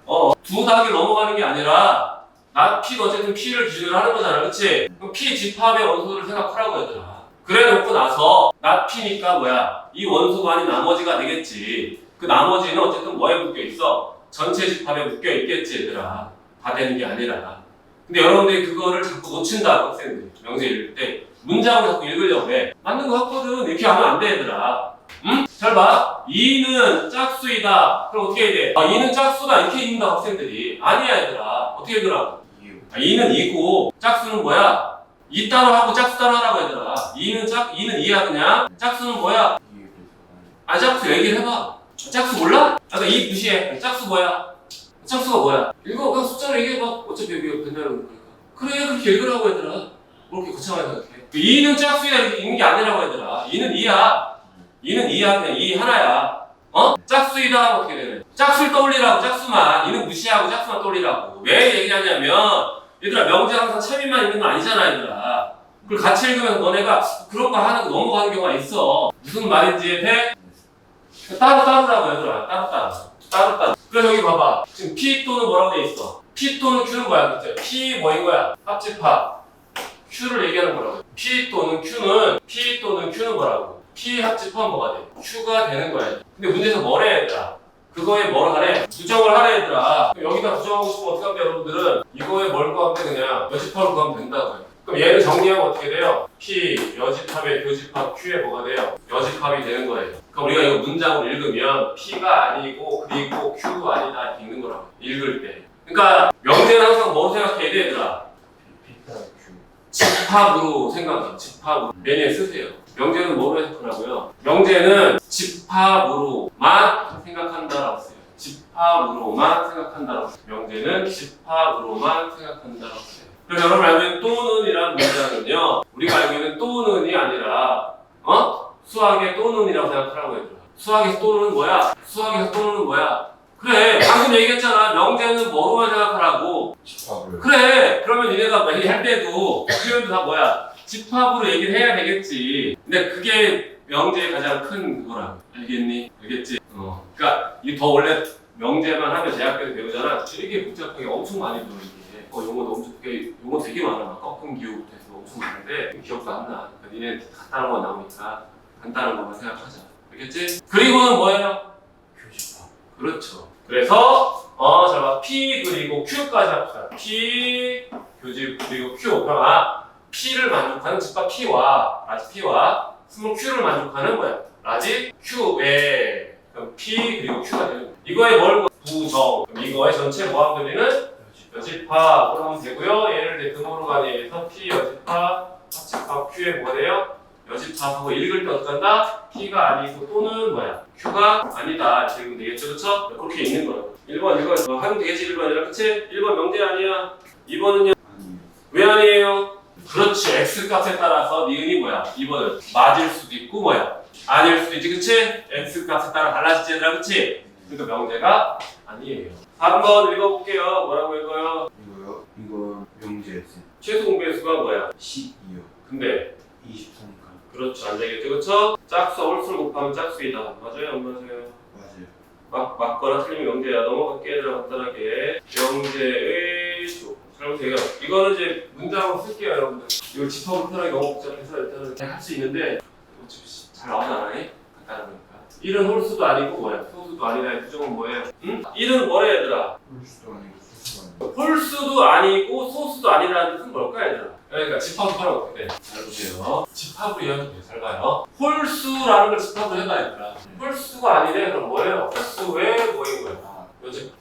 두 단계 넘어가는 게 아니라 not P가 어쨌든 P를 기준으로 하는 거잖아, 그치? 그럼 P 집합의 원소들을 생각하라고 얘들아. 그래 놓고 나서 not P니까 뭐야? 이 원소가 아닌 나머지가 되겠지. 그 나머지는 어쨌든 뭐에 묶여 있어? 전체 집합에 묶여 있겠지 얘들아. 다 되는 게 아니라. 근데 여러분들이 그거를 자꾸 놓친다 학생들. 명제 읽을 때 문장을 자꾸 읽으려고 해. 맞는 거 같거든. 이렇게 하면 안 돼 얘들아. 응? 잘 봐. 2는 짝수이다. 그럼 어떻게 해야 돼? 2는 짝수다 이렇게 읽는다 학생들이. 아니야 얘들아. 어떻게 읽으라고? 2는 2고 짝수는 뭐야? 2 따로 하고 짝수 따로 하라고 얘들아. 2는 2야 그냥. 짝수는 뭐야? 짝수 얘기를 해봐. 짝수 몰라? 아까 2 무시해. 짝수 뭐야? 짝수가 뭐야? 읽어. 그냥 숫자로 얘기해봐. 어차피 여기 변자는 거니까. 그래 그렇게 읽으라고 얘들아. 뭐 그렇게 거창하게 생각해. 2는 짝수이다 이렇게 읽는 게 아니라고 얘들아. 2는 2야. 2는 2야 그냥 2 하나야. 짝수이다 하면 어떻게 되래? 짝수를 떠올리라고 짝수만. 2는 무시하고 짝수만 떠올리라고. 왜 얘기하냐면 얘들아 명제 항상 참이만 있는 건 아니잖아 얘들아. 그걸 같이 읽으면 너네가 그런 거 하는 거 넘어가는 경우가 있어. 무슨 말인지 해? 따로라고 얘들아. 따로. 그래서 여기 봐봐. 지금 P 또는 뭐라고 돼 있어? P 또는 Q는 뭐야? 그치? P 뭐인 거야? 합집합. Q를 얘기하는 거라고. P 또는 Q는 뭐라고? P 합집합은 뭐가 돼? Q가 되는 거야. 근데 문제에서 뭐래 얘들아? 그거에 뭘 하래? 부정을 하래 얘들아. 여기다 부정하고 싶으면 어떻게 하면 여러분들은 이거에 뭘 구하면 돼? 그냥 여집합을 구하면 된다고요. 그럼 얘를 정리하면 어떻게 돼요? P 여집합의 교집합 Q에 뭐가 돼요? 여집합이 되는 거예요. 그럼 우리가 이거 문장으로 읽으면 P가 아니고 그리고 Q가 아니다 이렇게 읽는 거라고. 읽을 때. 그러니까 명제는 항상 뭐로 생각해야 돼 얘들아? 집합으로 생각해. 집합으로. 매니에 쓰세요. 명제는 뭐로 해석하라고요? 명제는 집합으로만 생각한다라고 써요. 집합으로만 생각한다라고 써요. 명제는 집합으로만 생각한다라고 써요. 그래서 여러분 알고 있는 또는이라는 문장은요, 우리가 알고 있는 또는이 아니라 수학의 또는이라고 생각하라고 얘들아. 수학에서 또는 뭐야? 그래 방금 얘기했잖아. 명제는 뭐로만 생각하라고. 집합을. 그래 그러면 니네가 얘기할 때도 표현도 다 뭐야? 집합으로 얘기를 해야 되겠지. 근데 그게 명제의 가장 큰 그거라. 알겠니? 알겠지? 그러니까 이게 더 원래 명제만 하면 대학교에서 배우잖아. 되게 복잡하게 엄청 많이 배워 이게. 용어도 엄청 용어 되게 많아. 꺾은 기호부터 해서 엄청 많은데 기억도 안 나. 그러니까 니네 간단한 거 나오니까 간단한 것만 생각하자. 알겠지? 그리고는 뭐예요? 교집합. 그렇죠. 그래서 잘 봐. P 그리고 Q까지 합시다. P 교집 그리고 Q. 그럼 P를 만족하는 집합 P와 라지 P와 스몰 Q를 만족하는 뭐야? 라지 Q에 그럼 P 그리고 Q가 되는 거야. 이거에 뭘 부정. 그럼 이거의 전체 모함들이는 여집합으로 하면 되고요. 얘를 이제 등호로 가기 위해서 P 여집합 합집합 Q에 뭐가 돼요? 여집합하고 읽을 때 어떻게 한다? P가 아니고 또는 뭐야? Q가 아니다. 이렇게 읽으면 되겠죠? 그쵸? 그렇게 읽는 거예요. 1번 이거 하면 되겠지 1번이랑 그치? 1번 명제 아니야. 2번은요? 왜 아니에요? 그렇지. X 값에 따라서 니은이 뭐야? 2번은 맞을 수도 있고 뭐야? 아닐 수도 있지 그치? X 값에 따라 달라지지 얘들아 그치? 그러니까 명제가 아니에요. 3번 읽어볼게요. 뭐라고 읽어요? 이거요? 이건 명제였어요. 최소 공배의 수가 뭐야? 12요. 근데 23가. 그렇죠. 안 되겠죠. 그쵸? 짝수 홀수를 곱하면 짝수이다. 맞아요? 안 맞아요? 맞아요. 맞거나 틀리면 명제야. 넘어갈게 얘들아 간단하게. 명제의 수. 잘 보세요. 이거는 이제 문장으로 쓸게요 여러분들. 이걸 집합으로 표현하기 너무 복잡해서 일단은 그냥 할 수 있는데 어차피 잘 나오지 않아요? 간단하니까. 1은 홀수도 아니고 뭐야? 소수도 아니라의 부정은 뭐예요? 응? 1은 뭐래 얘들아? 홀수도 아니고 소수도 아니고. 홀수도 아니고 소수도 아니라는 뜻은 뭘까 얘들아? 그러니까 집합으로 하면 어떻게 돼? 잘 보세요. 집합으로 이해하면 잘 봐요. 홀수라는 걸 집합으로 해봐 얘들아. 홀수가 아니래 그럼 뭐예요? 홀수의 뭐인 거야? 여집.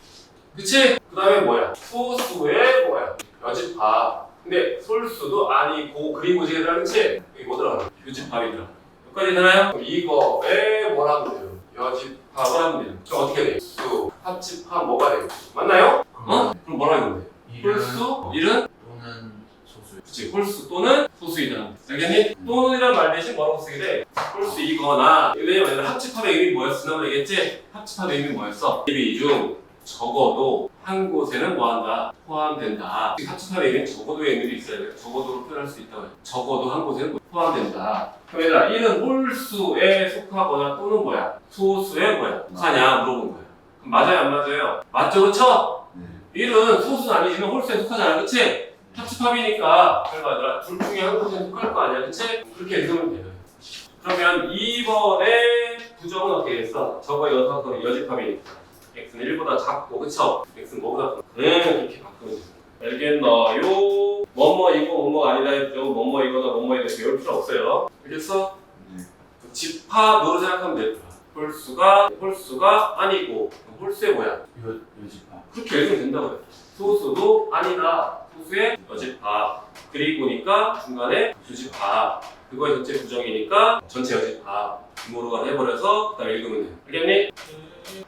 그치? 그 다음에 뭐야? 소수의 뭐야? 여집합. 근데 홀수도 아니고 그리고 얘들아 그치? 이게 뭐더라? 교집합이더라. 여기까지 되나요? 그럼 이거에 뭘 하면 돼요? 여집합을 하면 돼요. 그럼 어떻게 돼? 수, 합집합 뭐가 돼요? 맞나요? 그럼 뭐라 이건데? 홀수? 1은? 또는 소수. 그치, 홀수 또는 소수이다. 알겠니? 또는이란 말 대신 뭐라고 쓰게 돼? 홀수이거나. 왜냐면 합집합의 의미 뭐였어? 지난번에 얘기했지? 합집합의 의미 뭐였어? 이 중 적어도 한 곳에는 뭐한다? 포함된다. 합집합의 의미는 적어도의 의미도 있어야 돼. 적어도로 표현할 수 있다고 해요. 적어도 한 곳에는 포함된다. 그럼 얘들아, 1은 홀수에 속하거나 또는 뭐야? 소수에 뭐야? 속하냐? 물어본 거야. 그럼 맞아요? 안 맞아요? 맞죠? 그쵸? 네. 1은 소수는 아니지만 홀수에 속하잖아. 그치? 합집합이니까 잘 봐라. 둘 중에 한 곳에 속할 거 아니야. 그치? 그렇게 읽으면 돼요. 그러면 2번에 부정은 어떻게 됐어? 저거 여기서 여집합이니까 x는 1보다 작고 그쵸? x는 뭐보다 크고 이렇게 바꾸면 알겠나요? 뭐뭐 이거 뭐뭐 아니다 했죠? 뭐뭐 이거다 뭐뭐 이거 배울 필요 없어요. 알겠어? 네. 집합으로 생각하면 돼. 홀수가 아니고 홀수의 뭐야? 여집합. 그렇게 읽으면 된다고요. 소수도 아니다. 소수의 여집합. 그리고니까 중간에 주집합. 그거의 전체 부정이니까 전체 여집합. 규모로가 해버려서 그다음 읽으면 돼. 알겠니?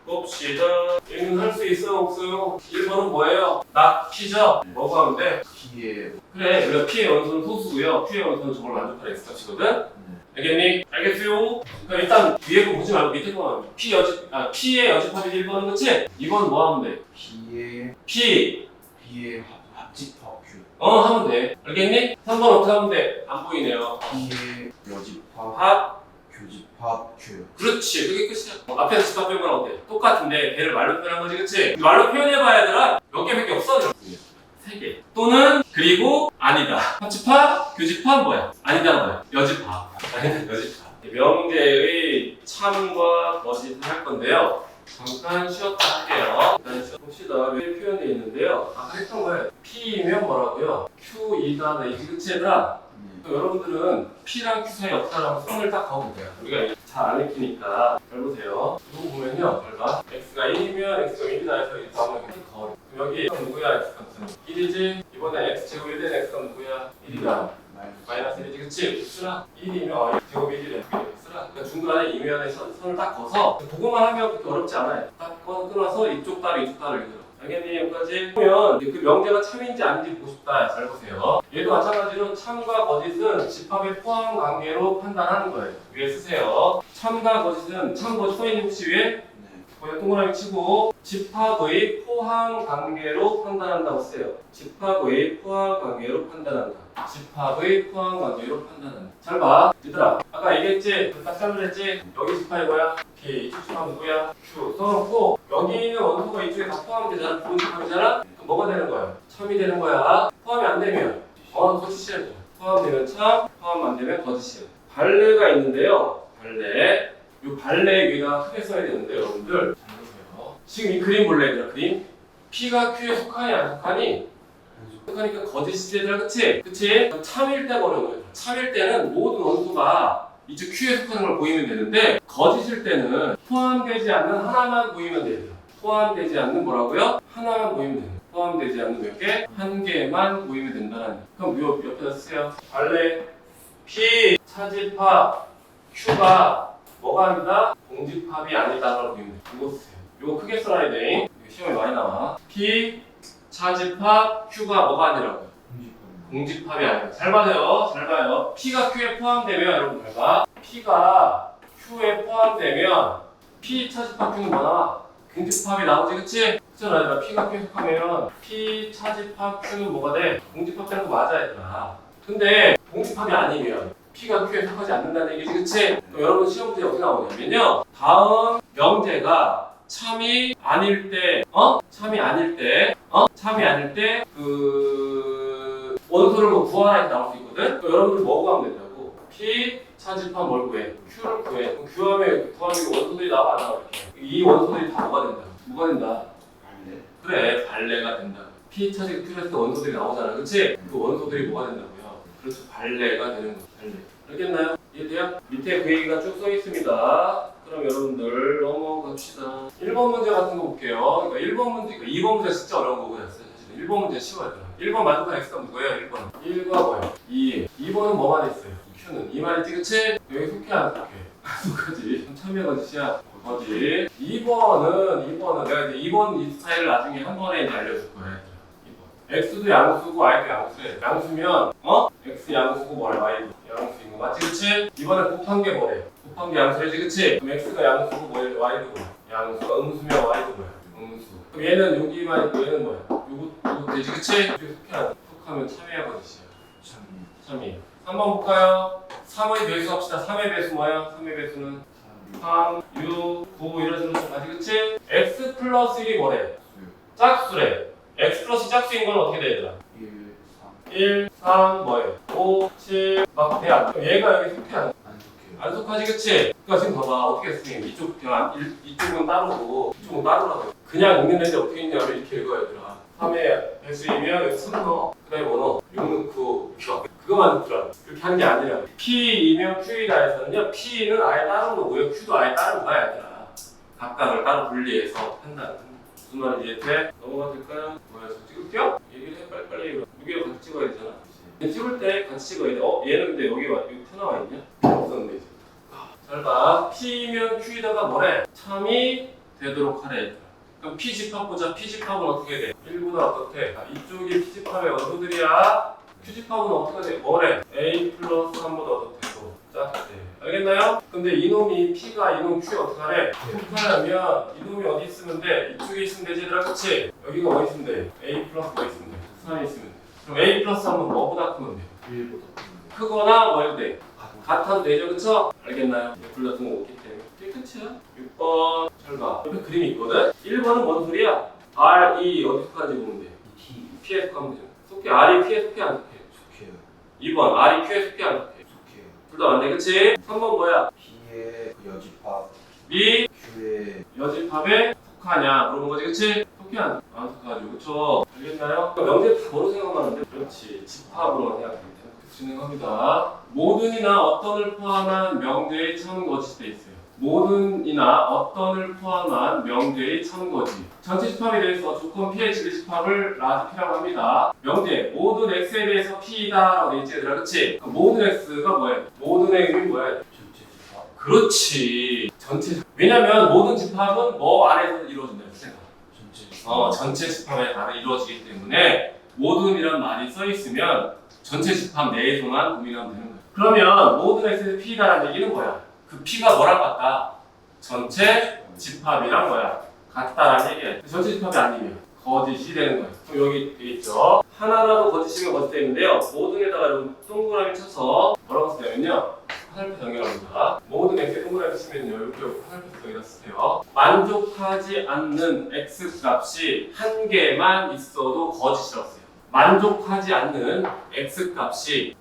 봅시다. 읽는 할 수 있어요? 없어요? 1번은 뭐예요? P죠? 뭐고 하면 돼? P의 그래, 우리가 P의 원소는 소수고요. P의 원소는 저걸 만족하는 X값이거든? 알겠니? 알겠어요? 그럼 일단 위에 거 보지 말고 밑에 거만 P의 여집합이 1번은 그치? 2번은 뭐 하면 돼? P의 합집합 q. 하면 돼. 알겠니? 3번 어떻게 하면 돼? 안 보이네요. P의 여집합 합? 교집합 q. 그렇지. 그게 끝이야. 앞에서 집합 표현은 어때? 똑같은데 걔를 말로 표현한 거지 그치? 말로 표현해봐야 얘들아. 몇 개밖에 없어. 3개. 또는 그리고 아니다. 합집합, 교집합 뭐야? 아니다는 뭐야? 여집합. 아니다 여집합. 명제의 참과 거짓을 할 건데요. 잠깐 쉬었다 할게요. 일단 쉬어봅시다. 왜 표현되어 있는데요. 아까 했던 거예요. P면 뭐라고요? Q이다. 이게 그치 얘들아? 여러분들은 P랑 Q 사이 없다라고 손을 딱 그으면 돼요. 우리가 잘 안 읽히니까 잘 보세요. 이거 보면요. 잘 봐. X가 1이면 X가 1이다 해서 이렇게 나오면 이렇게 거리. 그럼 여기 누구야? X값은 1이지? 이번에 X제곱 1된 X가 누구야? 1이다. 마이너스 1이지 그치? 쓰라 1이면 X제곱 1이래 쓰라. 그러니까 중간에 이면에 선을 딱 그어서 보고만 하면 그렇게 어렵지 않아요. 딱 끊어서 이쪽 따로 이쪽 따로 읽어요. 알겠니? 여기까지 보면 그 명제가 참인지 아닌지 보고 싶다. 잘 보세요. 얘도 마찬가지로 참과 거짓은 집합의 포함 관계로 판단하는 거예요. 위에 쓰세요. 참과 거짓은 참 거짓 써있는 혹시 위에? 거기다 동그라미 치고 집합의 포함 관계로 판단한다고 써요. 집합의 포함 관계로 판단한다. 집합의 포함 관계로 판단한다. 잘 봐. 얘들아 아까 얘기했지? 딱 잘라냈지? 여기 집합이 뭐야? P. 이쪽 집합 누구야? Q. 써놓고 여기 있는 원소가 이쪽에 다 포함되잖아. 부분 집합이잖아? 그럼 뭐가 되는 거야? 참이 되는 거야. 포함이 안 되면 거짓이야. 포함되면 참, 포함 안 되면 거짓이야. 발레가 있는데요. 발레. 이 발레 위에다 크게 써야 되는데 여러분들 잘 보세요. 지금 이 그림 볼래 얘들아 그림? P가 Q에 속하니 안 속하니? 속하니까 거짓이 되더라 그치? 그치? 참일 때가 어려운 거예요. 참일 때는 모든 원소가 이쪽 Q에 속하는 걸 보이면 되는데 거짓일 때는 포함되지 않는 하나만 보이면 돼요. 포함되지 않는 뭐라고요? 하나만 보이면 돼요. 포함되지 않는 몇 개? 한 개만 보이면 된다는. 그럼 요 옆에다 쓰세요. 발레 P 차집합 Q가 뭐가 아니다? 공집합이 아니다라고 보이면 돼. 이거 쓰세요. 이거 크게 써야 돼. 시험에 많이 나와. P 차집합 Q가 뭐가 아니라고요? 공집합이 아니라. 잘 봐요. 잘 봐요. P가 Q에 포함되면 여러분 잘 봐. P가 Q에 포함되면 P 차집합 Q는 뭐 나와? 공집합이 나오지 그치? 그잖아 얘들아. P가 Q에 속하면 P 차집합 Q는 뭐가 돼? 공집합 되는 거 맞아 얘들아. 근데 공집합이 아니면 P가 Q에 속하지 않는다는 얘기지 그치? 그럼 여러분 시험 문제 어떻게 나오냐면요. 다음 명제가 참이 아닐 때 참이 아닐 때 그 원소를 뭐 구하라 이렇게 나올 수 있거든? 그럼 여러분들 뭐고 하면 된다고? P 차집합 뭘 구해? Q를 구해. 그럼 구하면 원소들이 나와 안 나와 이렇게. 이 원소들이 다 뭐가 된다? 뭐가 된다? 발레. 그래 발레가 된다. P 차집합 Q를 했을 때 원소들이 나오잖아 그치? 그 원소들이 뭐가 된다고요? 그렇죠 발레가 되는 거죠 발레. 알겠나요? 이해돼요? 밑에 그 얘기가 쭉 써 있습니다. 그럼 여러분들 넘어갑시다. 1번 문제 같은 거 볼게요. 그러니까 1번 문제, 2번 문제 진짜 어려운 거고요. 사실은 1번 문제 쉬워야 돼요. 1번 만족한 X가 누구예요? 1번. 1과 뭐예요? 2. 2번은 뭐만 있어요? Q는. 이 말이지 그치? 여기 속해 안 속해? 안 속하지. 좀 참여 거짓이야. 거짓. 2번은 내가 이제 2번 이 스타일을 나중에 한 번에 이제 알려줄 거예요. 2번. X도 양수고 Y도 양수래. 양수면 X 양수고 뭐래? Y도 양수인 거 맞지 그치? 이번에 곱한 게 뭐래? 곱한 게 양수래지 그치? 그럼 X가 양수고 뭐래? Y도 뭐야? 양수가 음수면 Y도 뭐야? 음수. 그럼 얘는 여기만 있고 얘는 뭐야? 요거 되지 그치? 이렇게 속하면 참이야 거짓이야? 참이. 3번 볼까요? 3의 배수 합시다. 3의 배수 뭐야? 3의 배수는 3, 6, 9 이런 식으로 좀 가지 그치? X 플러스 1이 뭐래? 짝수래. X 플러스 짝수인 건 어떻게 돼 얘들아? 1, 3 뭐예요? 5, 7 막 돼 안 돼? 얘가 여기 속해 안 돼? 안 속해요. 안 속하지, 그치? 그러니까 지금 봐봐. 어떻게 했어, 선생님? 이쪽은 따로고, 이쪽은 따로라고. 그냥 읽는 애들 어떻게 읽냐면 이렇게 읽어야 되더라. 3에 배수이면 여기 3 넣어. 그 다음에 뭐 넣어? 6 넣고, 그거만 듣더라. 그렇게 하는 게 아니라. P이면 Q이다 해서는요, P는 아예 따로 놓고요, Q도 아예 따로 놔야 되더라. 각각을 따로 분리해서 한다는. 무슨 말인지 이해돼? 넘어가도 될까요? 뭐야, 저 찍을게요? 얘기를 해, 빨리빨리. 무게를 같이 찍어야 되잖아. 찍을 때 같이 찍어야 돼. 얘는 근데 여기 펴나와 있냐? 없었는데 이제. 잘 봐. P면 Q에다가 뭐래? 참이 되도록 하래. 그럼 P 집합 보자. P 집합은 어떻게 돼? 1보다 어떻게? 이쪽이 P 집합의 원소들이야. Q 집합은 어떻게 돼? 뭐래? A 플러스 3보다 어떻게 돼? 자, 알겠나요? 근데 이놈이 P가 이놈 Q에 어떻게 하래? 속하려면 이놈이 어디 있으면 돼? 이쪽에 있으면 되지 얘들아, 그치? 여기가 어디 있으면 돼? A 플러스가 있으면 돼. 3이 있으면 돼. 그럼 A 플러스 3은 뭐보다 크면 돼? 1보다 크거나 뭐 해도 돼? 같아도 되죠, 그쵸? 알겠나요? 둘 다 등호없기 때문에 이게 끝이야. 6번 잘 봐. 옆에 그림이 있거든? 1번은 뭔 소리야? R, E 어디 속하는지 보면 돼. P에 속하면 되죠. 속해. R이 P에 속해 안 속해? 속해요. 2번 R이 Q에 속해 안 속해? 속해요. 둘 다 맞네, 그치? 3번 뭐야? P의 그 여집합 B Q의 여집합에 속하냐 물어본 거지, 그치? 속해 안 속하죠, 그쵸? 알겠나요? 명제 다 뭐로 생각하는데? 그렇지, 집합으로만 생각합니다. 진행합니다. 모든이나 어떤을 포함한 명제의 참거짓 돼 있어요. 모든이나 어떤을 포함한 명제의 참거짓. 전체 집합에 대해서 조건 pH의 집합을 라지 P라고 합니다. 명제 모든 x에 대해서 p다라고 돼 있지, 얘들아, 그치? 모든 x가 뭐야? 모든의 의미 뭐야? 전체 집합. 그렇지. 전체. 왜냐면 모든 집합은 뭐 안에서 이루어진다. 생각. 전체 집합. 전체 집합에 따라 이루어지기 때문에 모든이란 말이 써 있으면 전체 집합 내에서만 고민하면 되는 거야. 그러면 모든 x에서 p다라는 얘기는 뭐야? 그 p가 뭐랑 같다? 전체 집합이랑 뭐야? 같다라는 얘기야. 전체 집합이 아니면 거짓이 되는 거야. 그럼 여기 돼 있죠. 하나라도 거짓이면 거짓 되는데요. 모든에다가 여러분 동그라미 쳐서 뭐라고 쓰냐면요. 화살표 연결합니다. 모든 x에 동그라미 치면요. 이렇게 화살표 여기다 쓰세요. 만족하지 않는 x 값이 한 개만 있어도 거짓이라고 써요. 만족하지 않는 x 값이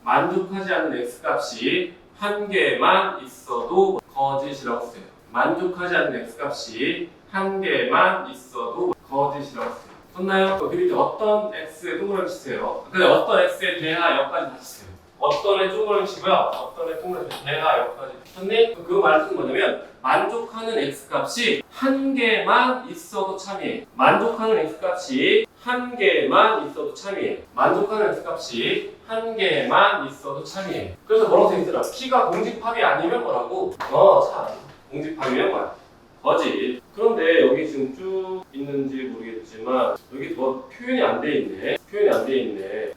한 개만 있어도 거짓이라고 써요. 만족하지 않는 x 값이 한 개만 있어도 거짓이라고 써요. 썼나요? 그리고 이제 어떤 x에 동그라미 치세요. 근데 어떤 x에 대하여까지 다 치세요. 어떤에 동그라미 치고요. 어떤에 동그라미 대하여까지. 썼니? 그 말은 뭐냐면 만족하는 x 값이 한 개만 있어도 참이에요. 만족하는 x 값이 한 개만 있어도 참이에요. 만족하는 x 값이 한 개만 있어도 참이에요. 그래서 뭐라고 되어있더라? P가 공집합이 아니면 뭐라고? 참. 공집합이면 뭐야? 거짓. 그런데 여기 지금 쭉 있는지 모르겠지만 여기 더 표현이 안 돼 있네.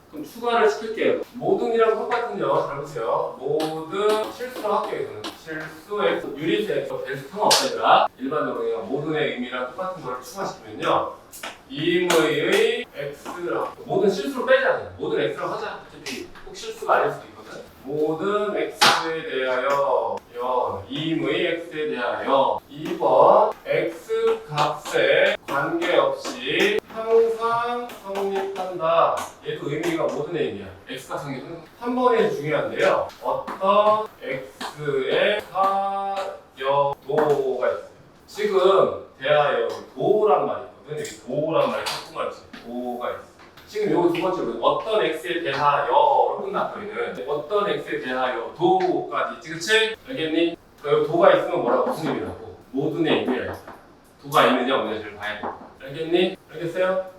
그럼 추가를 시킬게요. 모든이랑 똑같은요. 잘 보세요. 모든 실수로 할게요. 저는 실수의 유리수의 별 상관없다 얘들아. 일반적으로 그냥 모든의 의미랑 똑같은 걸 추가시키면요. 임의의 x랑 모든 실수로 빼자. 모든 x랑 하자. 어차피 꼭 실수가 아닐 수도 있거든. 모든 x에 대하여 임의 x에 대하여 2번 x 값에 관계없이 항상 성립한다. 얘도 의미가 모든의 의미야. x가 성립은 3번이 중요한데요. 어떤 x에 하여도가 있어요. 지금 대하여 도란 말이 있거든. 여기 도란 말이 조금만 있어요. 도가 있어요. 지금 요거 두 번째로 어떤 x에 대하여로 끝났거든. 어떤 x에 대하여 도까지 있지, 그치? 알겠니? 여기 도가 있으면 뭐라고? 무슨 의미라고? 모든의 의미야. 도가 있느냐 없느냐를 봐야 돼. 알겠니? 알겠어요?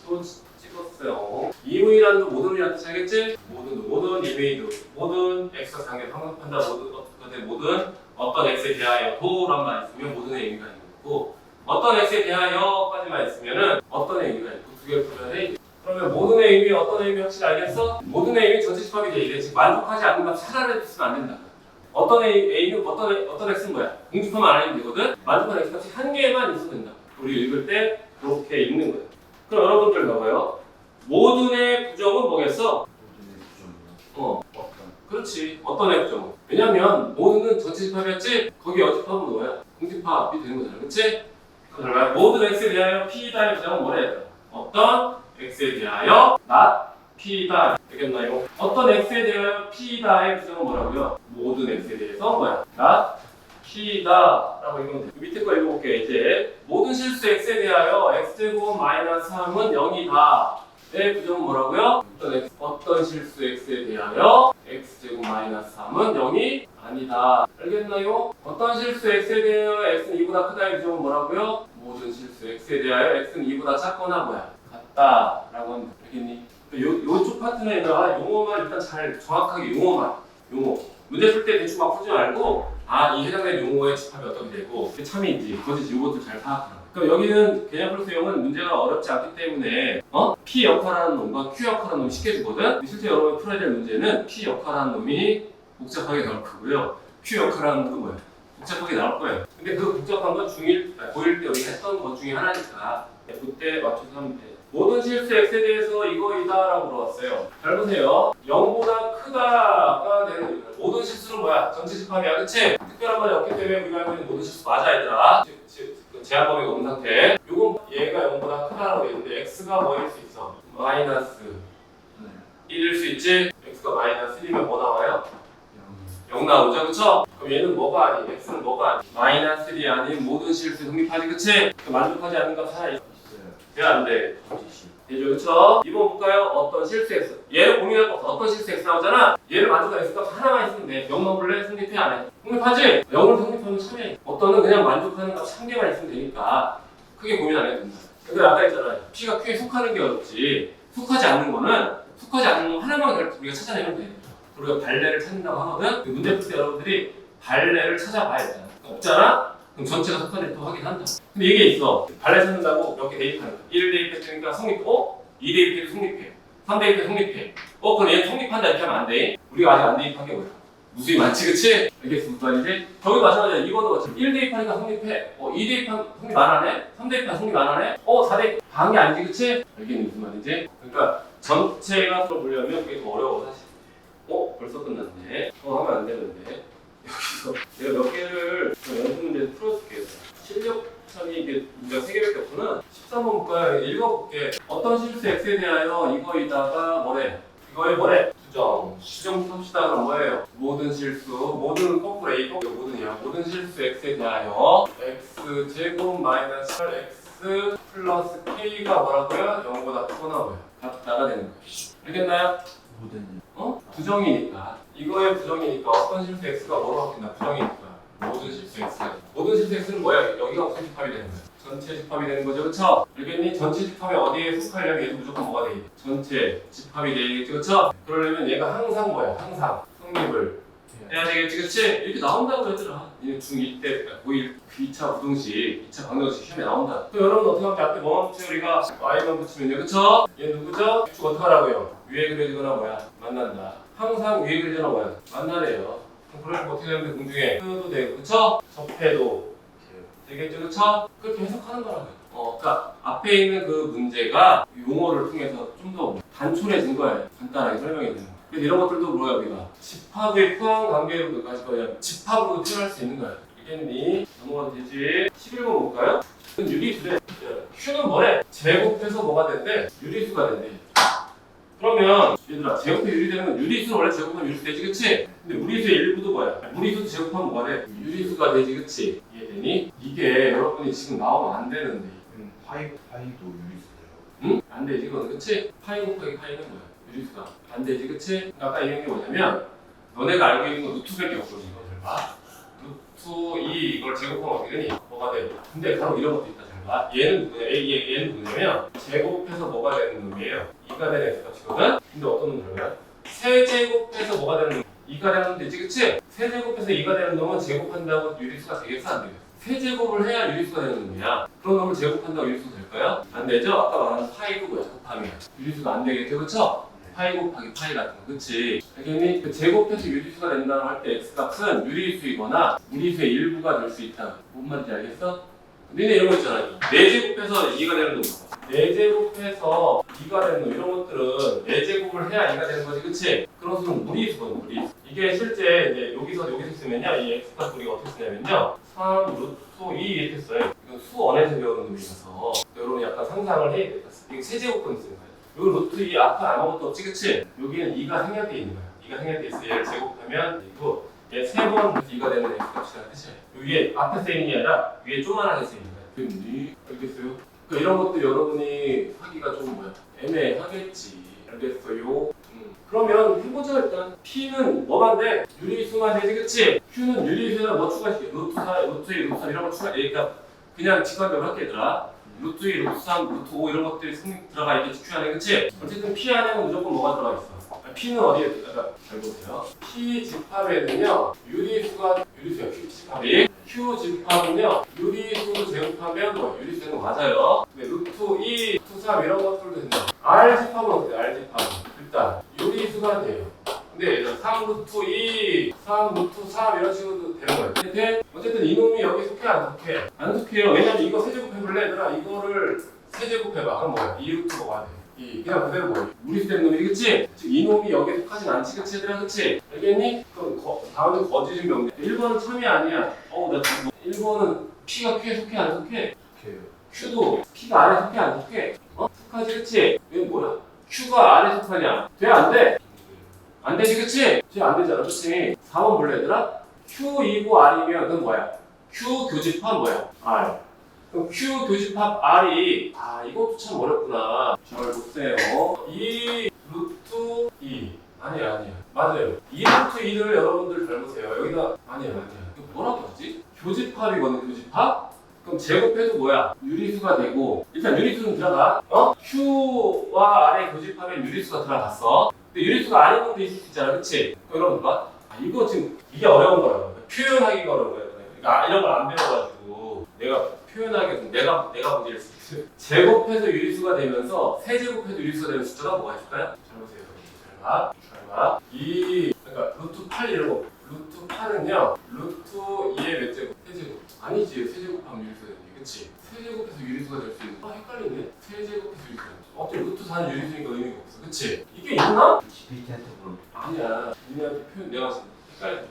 또 찍었어요. 임의란도 모든이라는 뜻이 알겠지? 모든 임의도 모든 x가 관계를 성립한다. 모든 어떤 x에 대하여 도란 말 있으면 모든의 의미가 있는 거고 어떤 x에 대하여까지만 있으면은 어떤의 의미가 있고 두 개를 풀어야 돼. 그러면 모든의 의미, 어떤 의미 확실히 알겠어? 모든의 의미 전체 집합이 돼 이래. 즉 만족하지 않는 건 차라리 쓰면 안 된다. 어떤 A는 어떤 X는 뭐야? 공집하면 안 하면 되거든? 만족하는 X 값이 한 개만 있으면 된다. 우리 읽을 때 그렇게 읽는 거야. 그럼 여러분들 봐봐요. 모든의 부정은 뭐겠어? 모든의 부정은 그렇지. 어떤 부정은? 왜냐면 모든은 전체 집합이었지? 거기 여집합은 뭐야? 공집합이 되는 거잖아. 그치? 그럼 모든 X에 대하여 P다의 부정은 뭐래? 어떤 X에 대하여 not P다. 알겠나요? 어떤 x에 대하여 p다의 부정은 뭐라고요? 모든 x에 대해서 뭐야? 나 p다라고 읽으면 돼. 밑에 거 읽어볼게요. 이제 모든 실수 x에 대하여 x제곱 마이너스 3은 0이다. 의 부정은 뭐라고요? 어떤 실수 x에 대하여 x제곱 마이너스 3은 0이 아니다. 알겠나요? 어떤 실수 x에 대하여 x는 2보다 크다의 부정은 뭐라고요? 모든 실수 x에 대하여 x는 2보다 작거나 뭐야? 같다라고 하면 되겠니? 요쪽 파트는 얘들아 용어만 일단 잘 정확하게 용어 문제 풀 때 대충 막 풀지 말고 이 해당되는 용어의 집합이 어떻게 되고 참인지 거짓 이것도 잘 파악하라. 그럼 여기는 개념 플러스 용은 문제가 어렵지 않기 때문에 P 역할하는 놈과 Q 역할하는 놈이 쉽게 주거든. 근데 실제 여러분이 풀어야 될 문제는 P 역할하는 놈이 복잡하게 나올 거고요. Q 역할하는 놈은 뭐야? 복잡하게 나올 거예요. 근데 그 복잡한 건 중1, 고1 때 우리가 했던 것 중에 하나니까 그때 맞춰서 하면 돼. 모든 실수 x에 대해서 이거이다라고 물어봤어요. 잘 보세요. 0보다 크다가 되는 모든 실수는 뭐야? 전체 집합이야, 그치? 특별한 말이 없기 때문에 우리가 알고 있는 모든 실수 맞아, 얘들아. 제한 범위가 없는 상태. 요건 얘가 0보다 크다라고 돼 있는데 x가 뭐일 수 있어? 마이너스 1일 수 있지? x가 마이너스 1이면 뭐 나와요? 0 나오죠, 그쵸? 그럼 얘는 뭐가 아니? x는 뭐가 아니? 마이너스 1이 아닌 모든 실수 성립하지, 그치? 만족하지 않는 값 하나 있어. 왜 안 돼? 되죠, 그쵸? 이번 볼까요? 어떤 실수 x. 얘를 고민할 거 없어. 어떤 실수 x 나오잖아? 얘를 만족한 x 값 하나만 있으면 돼. 0 넣어볼래? 성립해, 안 해? 성립하지? 0을 성립하면 참해. 어떤은 그냥 만족하는 값 1개만 있으면 되니까 크게 고민 안 해도 된다. 근데 아까 했잖아. P가 Q에 속하는 게 어렵지. 속하지 않는 거는 속하지 않는 거 하나만 우리가 찾아내면 돼. 우리가 발레를 찾는다고 하거든? 문제 풀 때 여러분들이 발레를 찾아봐야 돼. 없잖아? 그럼 전체가 속하는 또 확인한다. 근데 이게 있어. 발레 찾는다고 몇 개 대입하는 거야. 1 대입했으니까 성립, 2 대입해도 성립해. 3 대입해도 성립해. 그럼 얘 성립한다 이렇게 하면 안 돼. 우리가 아직 안 대입한 게 뭐야? 무수히 많지, 그치? 알겠습니다. 이제 저기 마찬가지야. 이거도 마찬가지야. 1 대입하니까 성립해. 2 대입한 성립 안 하네? 3 대입한 성립 안 하네? 4 대입 한 게 아니지, 그치? 알겠니? 무슨 말인지? 그러니까 전체가 보려면 그게 더 어려워, 사실. 벌써 끝났네. 하면 안 되는데. 여기서 내가 몇 개를 연습 문제 풀어줄게요. 실력천이 이게 문제가 3개밖에 없구나. 13번 볼까요? 읽어볼게. 어떤 실수 x에 대하여 이거이다가 뭐래? 이거에 뭐래? 수정부터 합시다. 그럼 뭐예요? 모든 실수, 모든 거꾸로 A, 모든이야. 모든 실수 x에 대하여 x 제곱 마이너스 8x 플러스 k가 뭐라고요? 0보다 크거나 뭐야? 같다가 되는 거예요. 알겠나요? 모든 부정이니까. 이거의 부정이니까 어떤 실수 x가 뭐로 바뀐다? 부정이니까. 모든 실수 x가. 모든 실수 x는 뭐야? 여기가 무슨 집합이 되는 거야? 전체 집합이 되는 거죠, 그쵸? 알겠니? 전체 집합이 어디에 속하려면 얘도 무조건 뭐가 되겠지? 전체 집합이 되겠지, 그쵸? 그러려면 얘가 항상 뭐야? 항상 성립을 해야 되겠지, 그치? 이렇게 나온다고 얘들아. 얘는 중1 때, 고1 2차 부등식, 2차 방정식 시험에 나온다. 또 여러분 어떻게 하면 앞에 뭐만 붙여? 우리가 y만 붙이면요, 그쵸? 얘 누구죠? 축 어떻게 하라고요? 위에 그려지거나 뭐야? 만난다. 항상 위에 그려지거나 뭐야? 만나래요. 그럼 어떻게 되는데 공중에 도 되고, 그쵸? 접해도 되겠죠, 그쵸? 그렇게 해석하는 거라고요. 그러니까 앞에 있는 그 문제가 용어를 통해서 좀 더 단순해진 거예요. 간단하게 설명해 주는 거. 그래서 이런 것들도 뭐야, 우리가 집합의 포함 관계로까지 거야. 집합으로 표현할 수 있는 거야. 알겠니? 넘어가도 되지. 11번 볼까요? 유리수래. Q는 뭐래? 제곱해서 뭐가 된대? 유리수가 된대. 그러면 얘들아, 제곱해 유리되는 건 유리수는 원래 제곱하면 유리수 되지, 그치? 근데 무리수의 일부도 뭐야? 무리수도 제곱하면 뭐가 돼? 유리수가 되지, 그치? 이해되니? 이게 여러분이 지금 나오면 안 되는데. 파이도 유리수예요. 응? 안 되지, 그건, 그치? 파이 곱하기 파이는 뭐야? 유리수가. 안 되지, 그치? 아까 이런 게 뭐냐면 너네가 알고 있는 건 루트밖에 없거든, 이거들 봐. 루트 2 이걸 제곱하면 어떻게 되니? 뭐가 돼? 근데 바로 이런 것도 있다, 잘 봐. 얘는 뭐냐? 얘는 뭐냐면 제곱해서 뭐가 되는 놈이에요? 2가 되는 x값이거든? 근데 어떤 놈들이야? 세제곱해서 뭐가 되는 놈? 2가 되는 놈 되지, 그치? 세제곱해서 2가 되는 놈은 제곱한다고 유리수가 되겠어, 안 되겠어? 세제곱을 해야 유리수가 되는 놈이야. 그런 놈을 제곱한다고 유리수가 될까요? 안 되죠? 아까 말한 파이도 뭐야? 곱하면 유리수가 안 되겠죠, 그쵸? 파이 곱하기 파이 같은 거, 그치? 알겠니? 그 제곱해서 유리수가 된다고 할 때 x값은 유리수이거나 무리수의 일부가 될 수 있다. 뭔 말인지 알겠어? 니네 이런 거 있잖아. 4제곱해서 2가 되는 놈. 4제곱해서 2가 되는 놈. 이런 것들은 4제곱을 해야 2가 되는 거지, 그치? 그런 수는 무리수거든, 무리수. 이게 실제 이제 여기서 쓰면요. 이 x값 우리가 어떻게 쓰냐면요. 3 루트 2 이렇게 써요. 이건 수원에서 배우는 놈이라서 여러분 약간 상상을 해야 돼. 이게 세제곱근 쓰는 거예요. 여기 루트 2 앞에 아무것도 없지, 그치? 여기는 2가 생략되어 있는 거야. 2가 생략되어 있어. 얘를 제곱하면 이거 얘 3번 2가 되는 x값이라는 뜻이야. 위에 앞에 써 있는 게 아니라 위에 조그만하게 써 있는 거야. 됐니? 알겠어요? 그러니까 이런 것도 여러분이 하기가 좀 뭐야? 애매하겠지. 알겠어요? 그러면 해보자 일단. P는 뭐만데? 유리수만 되지, 그치? Q는 유리수에다 뭐 추가시켜? 루트 4, 루트 2, 루트 3 이런 거 추가. 그러니까 그냥 직관적으로 할게 얘들아. 루트 2, 루트 3, 루트 5 이런 것들이 들어가 있겠지, Q 안에, 그치? 어쨌든 P 안에는 무조건 뭐가 들어가 있어? P는 어디에 들어가? 잘 보세요. P 집합에는요, 유리수야, Q 집합이. Q 집합은요, 유리수 제곱하면 뭐 유리수는 맞아요. 근데 루트 2, 루트 3 이런 것들도 된다. R 집합은 어때요? R 집합은 일단 유리수가 돼요. 근데 3 루트 2, 3 루트 3 이런 식으로 되는 거예요. 근데 어쨌든 이놈이 여기 속해 안 속해? 안 속해요. 왜냐면 이거 세제곱 해볼래? 얘들아 이거를 세제곱 해봐. 그럼 뭐야? 2 루트가 와야 돼. 그냥 그대로 뭐야? 무리수 되는 놈이, 그치? 즉 이놈이 여기에 속하진 않지, 그치 얘들아, 그치? 알겠니? 그럼 다음은 거짓인 명제. 1번은 참이 아니야. 나 1번은 P가 Q에 속해 안 속해? 속해요. Q도 P가 R에 속해 안 속해? 속하지, 그치? 이건 뭐야? Q가 R에 속하냐? 돼, 안 돼? 안 되지, 그치? 쟤 안 되잖아, 그치? 4번 볼래, 얘들아? Q이고 R이면 그건 뭐야? Q 교집합 뭐야? R. 그럼 Q 교집합 R이 이것도 참 어렵구나. 잘 보세요. 2 루트 2 아니야 맞아요. 2 루트 2를 여러분들 잘 보세요. 여기다 아니야 이거 뭐라고 하지? 교집합이거든, 교집합? 그럼 제곱해도 뭐야? 유리수가 되고 일단 유리수는 들어가. Q와 R의 교집합에 유리수가 들어갔어. 근데 유리수가 아닌 놈도 있을 수 있잖아, 그치? 그럼 여러분 봐. 이거 지금 이게 어려운 거라고. 표현하기가 어려운 거야. 그러니까 이런 걸 안 배워가지고 내가 표현하기 내가 문제를 쓰 제곱해서 유리수가 되면서 세제곱해서 유리수가 되는 숫자가 뭐가 있을까요? 잘 보세요. 잘 봐. 그러니까 루트 8 이런 거. 루트 8은요. 루트 2의 몇 제곱? 세제곱. 아니지. 세제곱하면 유리수가 되는 게, 그치? 세제곱해서 유리수가 될 수 있는. 헷갈리네. 세제곱해서 유리수가 되는. 어차피 루트 4는 유리수니까 의미가 없어. 그치? 이게 있나? GPT한테 물어. 아니야. 니네한테 표현 내가 헷갈릴 때.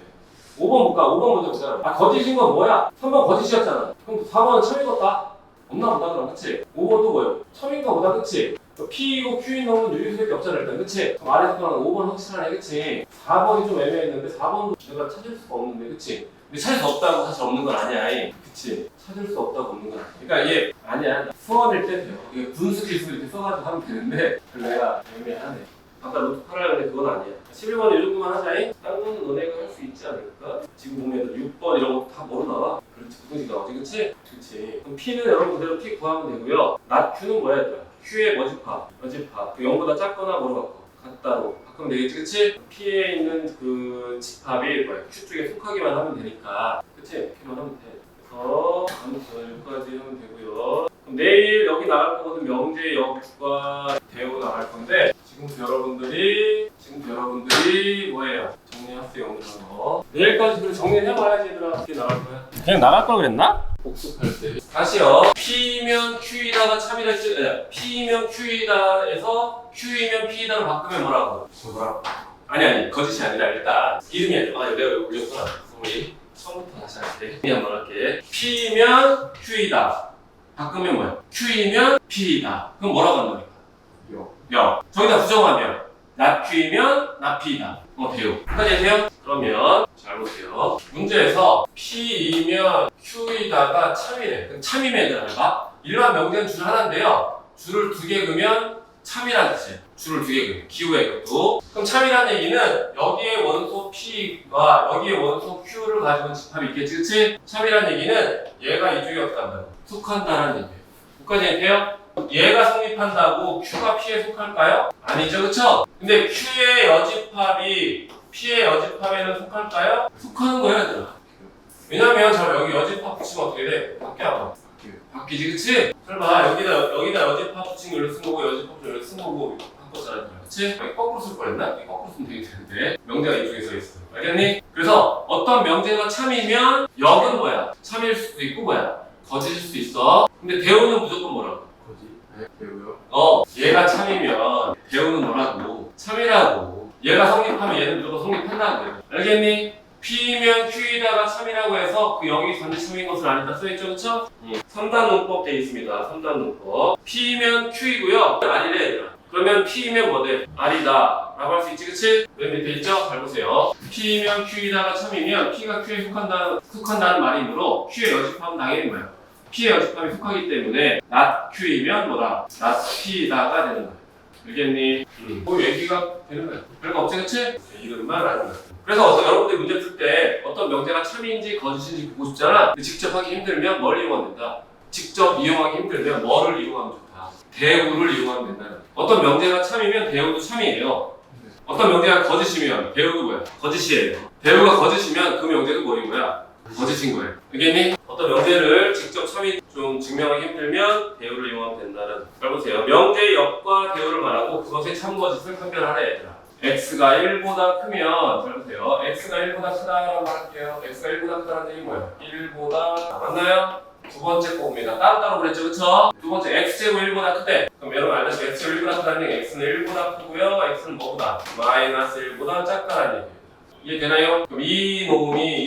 5번 볼까? 5번 먼저 보자. 거짓인 건 뭐야? 3번 거짓이었잖아. 그럼 4번은 참이겠다. 없나 보다 그럼, 그치? 5번 또 뭐야? 참인가 보다, 그치? P이고 Q인 놈은 유리수밖에 없잖아 일단, 그치? 아래에서 말하는 5번 확실하네, 그치? 4번이 좀 애매했는데 4번도 내가 찾을 수가 없는데, 그치? 근데 찾을 수 없다고 사실 없는 건 아니야, 그치? 찾을 수 없다고 없는 건 아니야. 그러니까 얘 아니야. 수원일 때 돼요. 이게 분수 기술 이렇게 써가지고 하면 되는데 내가 애매하네. 아까 루트 8 하려고 했는데 그건 아니야. 11번은 이 정도만 하자잉? 다른 거는 너네가 할 수 있지 않을까? 지금 보면 6번 이런 거 다 뭐로 나와? 그렇지, 부등식 나오지, 그치? 그치. 그럼 P는 여러분 그대로 P 구하면 되고요. Q는 뭐야, 얘들아? Q의 여집합. 그 0보다 작거나 뭐로 바꿔? 같다로 바꾸면 되겠지, 그치? P에 있는 그 집합이 뭐야? Q 쪽에 속하기만 하면 되니까, 그치? 이렇게만 하면 돼. 그래서 아무튼 여기까지 하면 되고요. 그럼 내일 여기 나갈 거거든. 명제 여과 대우 나갈 건데 지금부터 여러분들이 뭐예요? 정리하세요, 오늘 거. 내일까지 그래 정리해봐야지 얘들아. 어떻게 나갈 거야? 그냥 나갈 걸 그랬나? 복습할 때 다시요. P면 Q이다가 참이다 했지. P면 Q이다에서 Q이면 P이다로 바꾸면 뭐라고? 아니 거짓이 아니라 일단 이름이 아니라 내가 여기 올렸구나. 우리 처음부터 다시 할게. 한번 할게. P면 Q이다 바꾸면 뭐야? Q이면 P이다. 그럼 뭐라고 한다니까? 영. 저기다 부정하면 not Q이면 not P이다. 돼요. 끝까지 해요? 그러면 잘 보세요. 문제에서 P이면 Q이다가 참이래. 그럼 참이면 얘들아 봐. 일반 명제는 줄 하나인데요. 줄을 2개 그으면 참이라는 뜻이에요. 줄을 2개 그으면 기호야 이것도. 그럼 참이라는 얘기는 여기에 원소 P와 여기에 원소 Q를 가지고 집합이 있겠지, 그치? 참이라는 얘기는 얘가 이쪽에 어떻게 한다고? 속한다는 얘기예요. 끝까지 해요? 얘가 성립한다고 Q가 P에 속할까요? 아니죠, 그쵸? 근데 Q의 여집합이 P의 여집합에는 속할까요? 속하는 거야, 얘들아. 왜냐면 저 여기 여집합 붙이면 어떻게 돼? 바뀌지, 그치? 설마 여기다 여집합 붙인 걸 쓴 거고 여집합 붙인 걸 쓴 거고 바꿨잖아, 그치? 거꾸로 쓸 뻔했나? 거꾸로 쓰면 되겠는데 명제가 이쪽에 써 있어. 알겠니? 그래서 어떤 명제가 참이면 역은 뭐야? 참일 수도 있고 뭐야? 거짓일 수도 있어. 근데 대우는 무조건 뭐라고? 배우요? 얘가 참이면 배우는 뭐라고? 참이라고. 얘가 성립하면 얘는 무조건 성립한다고. 알겠니? P면 Q이다가 참이라고 해서 그 여기 전체 참인 것을 아니다 써있죠, 그쵸? 3단 논법 돼 있습니다. 3단 논법. P면 Q이고요. 아니래, 얘들아. 그러면 P면 뭐 돼? R이다 라고 할 수 있지, 그치? 맨 밑에 있죠? 잘 보세요. P면 Q이다가 참이면 P가 Q에 속한다는 말이므로 Q의 여집합은 당연히 뭐야? P의 여집합이 속하기 때문에 not Q이면 뭐다? not P다가 되는 거야. 알겠니? 뭐 얘기가 되는 거야. 별거 없지, 그치? 이름만 아는 거야. 그래서 여러분들이 문제 풀 때 어떤 명제가 참인지 거짓인지 보고 싶잖아. 근데 직접 하기 힘들면 뭘 이용하면 된다? 직접 이용하기 힘들면 뭐를 이용하면 좋다? 대우를 이용하면 된다. 어떤 명제가 참이면 대우도 참이에요. 어떤 명제가 거짓이면 대우도 뭐야? 거짓이에요. 대우가 거짓이면 그 명제도 뭐인 거야? 거짓인 거예요. 알겠니? 어떤 명제를 직접 참이 좀 증명하기 힘들면 대우를 이용하면 된다는. 잘 보세요. 명제의 역과 대우를 말하고 그것의 참거짓을 판별하라 얘들아. x가 1보다 크면 잘 보세요. x가 1보다 크다라고 말할게요. x가 1보다 크다는 얘기 뭐예요? 1보다 맞나요? 두 번째 봅니다. 따로따로 그랬죠, 그쵸? 두 번째 x제곱 1보다 크대. 그럼 여러분 알다시피 x제곱 1보다 크다는 얘기 x는 1보다 크고요. x는 뭐보다? 마이너스 1보다 작다는 얘기예요. 이해되나요? 그럼 이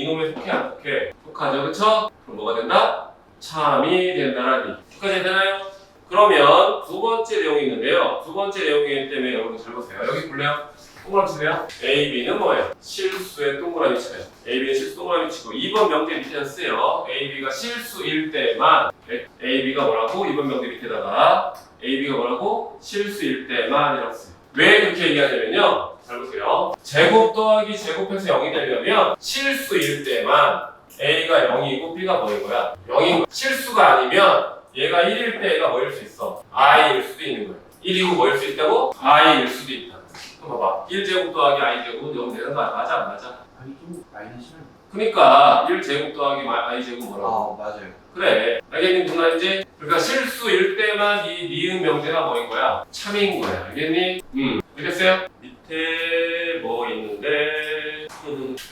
놈에 속해 안 속해? 속하죠, 그쵸? 그럼 뭐가 된다? 참이 된다는 얘기. 여기까지 되나요? 그러면 두 번째 내용이 있는데요. 두 번째 내용이기 때문에 여러분 잘 보세요. 여기 볼래요? 동그라미 치세요. A, B는 뭐예요? 실수의 동그라미 쳐요. A, B는 실수 동그라미 치고 2번 명제 밑에다 쓰요. A, B가 실수일 때만 A, B가 뭐라고? 2번 명제 밑에다가 A, B가 뭐라고? 실수일 때만 이라고 써요. 왜 그렇게 얘기하냐면요. 잘 보세요. 제곱 더하기 제곱해서 0이 되려면 실수일 때만 A가 0이고 B가 뭐인 거야? 0인 실수가 아니면 얘가 1일 때 얘가 뭐일 수 있어? I일 수도 있는 거예요. 1이고 뭐일 수 있다고? I일 수도 있다. 그럼 봐봐. 1제곱 더하기 I제곱은 0 되는 거 맞아 안 맞아? 아니 좀 마이너스는. 그러니까 1제곱 더하기 I제곱 뭐라고? 맞아요. 그래. 알겠니 누나 이제? 그러니까 실수일 때만 이 니은 명제가 뭐인 거야? 참인 거야. 알겠니? 알겠어요? 밑에 뭐 있는데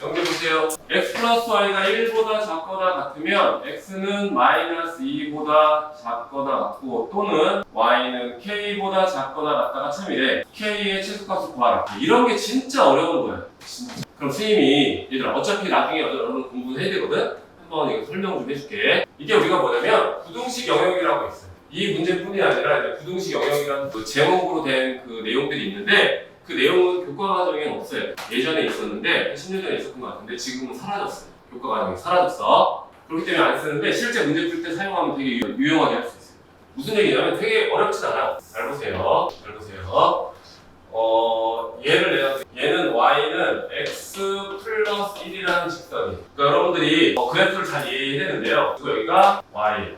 명제 보세요. x 플러스 y가 1보다 작거나 같으면 x는 마이너스 2보다 작거나 같고 또는 y는 k보다 작거나 같다가 참이래. k의 최소값을 구하라. 이런 게 진짜 어려운 거야. 진짜. 그럼 선생님이 얘들아 어차피 나중에 여러분 공부를 해야 되거든? 한번 이거 설명 좀 해줄게. 이게 우리가 뭐냐면 부등식 영역이라고 있어요. 이 문제뿐이 아니라 이제 부등식 영역이라는 그 제목으로 된 그 내용들이 있는데 그 내용은 교과 과정에는 없어요. 예전에 있었는데 10년 전에 있었던 것 같은데 지금은 사라졌어요. 교과 과정이 사라졌어. 그렇기 때문에 안 쓰는데 실제 문제 풀 때 사용하면 되게 유용하게 할 수 있어요. 무슨 얘기냐면 되게 어렵진 않아. 잘 보세요. 잘 보세요. 얘를 내가 얘는 y는 x 플러스 1이라는 직선이. 그러니까 여러분들이 그래프를 잘 이해해야 되는데요. 그리고 여기가 y,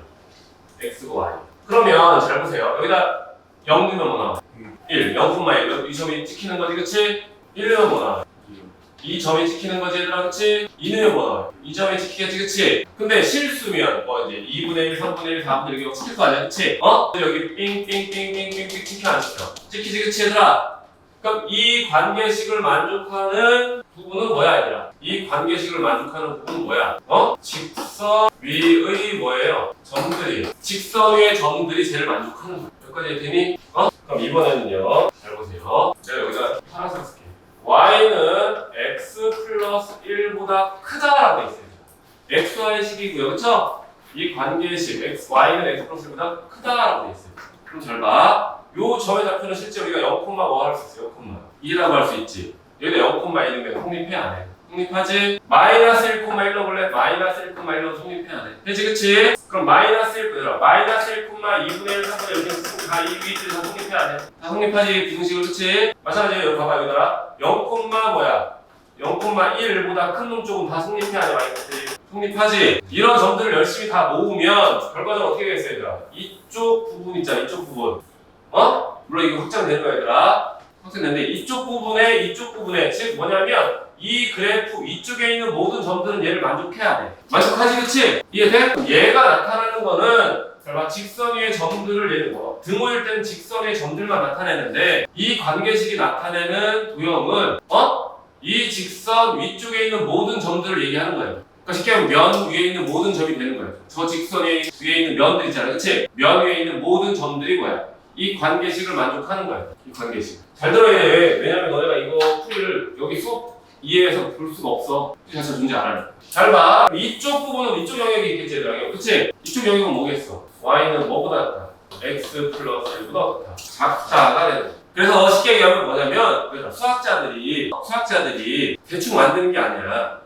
x고 y. 그러면 잘 보세요. 여기다 0 넣으면 뭐 나와? 1, 0,1. 이 점이 찍히는 거지, 그치? 1 넣으면 뭐 나와? 2 점이 찍히는 거지, 얘들아, 그치? 2 넣으면 뭐 나와? 2 점이 찍히겠지, 그치? 근데 실수면 뭐 이제 2분의 1, 3분의 1, 4분의 1 이렇게 찍힐 거 아니야, 그치? 여기 삥삥삥삥삥삥 찍혀 안 찍혀? 찍히지, 그치, 얘들아? 그럼 이 관계식을 만족하는 부분은 뭐야, 얘들아? 이 관계식을 만족하는 부분은 뭐야? 직선 위의 뭐예요? 점들이. 직선 위의 점들이 제일 만족하는 거야. 여기까지 되니? 그럼 이번에는요. 잘 보세요. 제가 여기다 파란색 쓸게요. y는 x 플러스 1보다 크다라고 돼 있어요. xy 식이고요. 그쵸? 이 관계식 y는 x 플러스 1보다 크다라고 돼 있어요. 그럼 잘 봐. 요 점의 좌표는 실제 우리가 0,5 할 수 있어요. 0,2라고 할 수 있지. 여기다 0,1이면 성립해 안 해? 성립하지? 마이너스 1,1 넣어볼래? 마이너스 1,1로 성립해 안 해? 되지, 그치? 그럼 마이너스 1, 얘들아. 마이너스 1,2분의 1, 3분의 1 여기 다 이 위치를 다 성립해 안 해? 다 성립하지, 부등식을, 그치? 마찬가지로 여기 봐봐, 여기다가 0, 뭐야? 0,1보다 큰 놈 쪽은 다 성립해 안 해? 마이너스 1. 성립하지? 이런 점들을 열심히 다 모으면 결과적으로 어떻게 되겠어요, 얘들아? 이쪽 부분 있잖아, 이쪽 부분. 물론 이거 확장되는 거야, 얘들아. 확장되는데 이쪽 부분에 즉 뭐냐면 이 그래프 위쪽에 있는 모든 점들은 얘를 만족해야 돼. 만족하지, 그치? 이해돼? 얘가 나타나는 거는 봐, 직선 위의 점들을 얘는 등호일 때는 직선 위의 점들만 나타내는데 이 관계식이 나타내는 도형은 이 직선 위쪽에 있는 모든 점들을 얘기하는 거예요. 그러니까 쉽게 하면 면 위에 있는 모든 점이 되는 거예요. 저 직선 위에 있는 면들 있잖아, 그치? 면 위에 있는 모든 점들이 뭐야? 이 관계식을 만족하는 거야. 이 관계식. 잘 들어야 돼. 왜냐면 너네가 이거 풀이를 여기 수업 이해해서 볼 수가 없어. 자체 존재 안 하니까. 잘 봐. 이쪽 부분은 이쪽 영역이 있겠지, 얘들아. 그치? 이쪽 영역은 뭐겠어? y는 뭐보다 같다? x 플러스 1보다 같다. 작다가 되는 거야. 그래서 쉽게 얘기하면 뭐냐면 수학자들이 대충 만드는 게 아니야.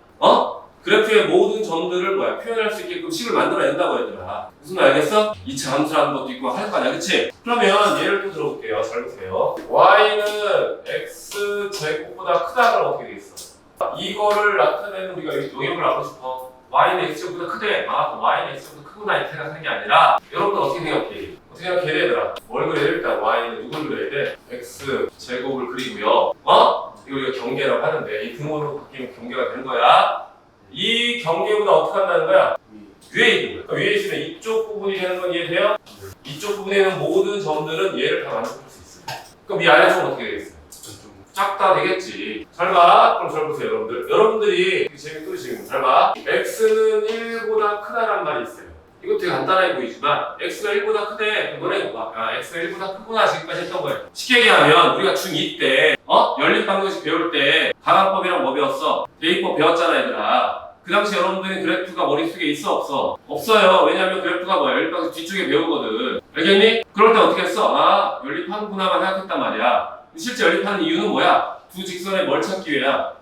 그래프의 모든 점들을 표현할 수 있게끔 식을 만들어낸다고 얘들아. 무슨 말 알겠어? 2차 함수라는 것도 있고 할 거 아니야, 그치? 그러면 예를 또 들어볼게요. 잘 보세요. y는 x 제곱보다 크다 그러면 어떻게 되겠어? 이거를 나타내는 우리가 용역을 하고 싶어. y는 x제곱보다 크대. y는 x제곱보다 크구나 이렇게 생각하는 게 아니라 여러분들 어떻게 생각해? 어떻게 생각해 얘들아? 뭘 그려야 돼? 일단 y는 누굴 그려야 돼? x 제곱을 그리고요. 이거 우리가 경계라고 하는데 이 등호로 바뀌면 경계가 되는 거야. 이 경계보다 어떻게 한다는 거야? 위에 있는 거야. 위에 있으면 이쪽 부분이 되는 건 이해돼요? 이쪽 부분에 있는 모든 점들은 얘를 다 만족할 수 있어요. 그럼 이 아래쪽은 어떻게 되겠어요? 작다 되겠지. 잘 봐. 그럼 잘 보세요, 여러분들. 여러분들이 재밌고 지금 잘 봐. x는 1보다 크다란 말이 있어요. 이거 되게 간단해 보이지만 x가 1보다 크대. 그럼 너네 봐. x가 1보다 크구나 지금까지 했던 거예요. 쉽게 얘기하면 우리가 중2 때 연립방정식 배울 때 가강법이랑 뭐 배웠어? 대입법 배웠잖아 얘들아. 그 당시 여러분들이 그래프가 머릿속에 있어 없어? 없어요. 왜냐면 그래프가 뭐야? 연립방정식 뒤쪽에 배우거든. 알겠니? 그럴 때 어떻게 했어? 연립하는구나만 생각했단 말이야. 실제 연립하는 이유는 뭐야? 두 직선의 뭘 찾기 위해야?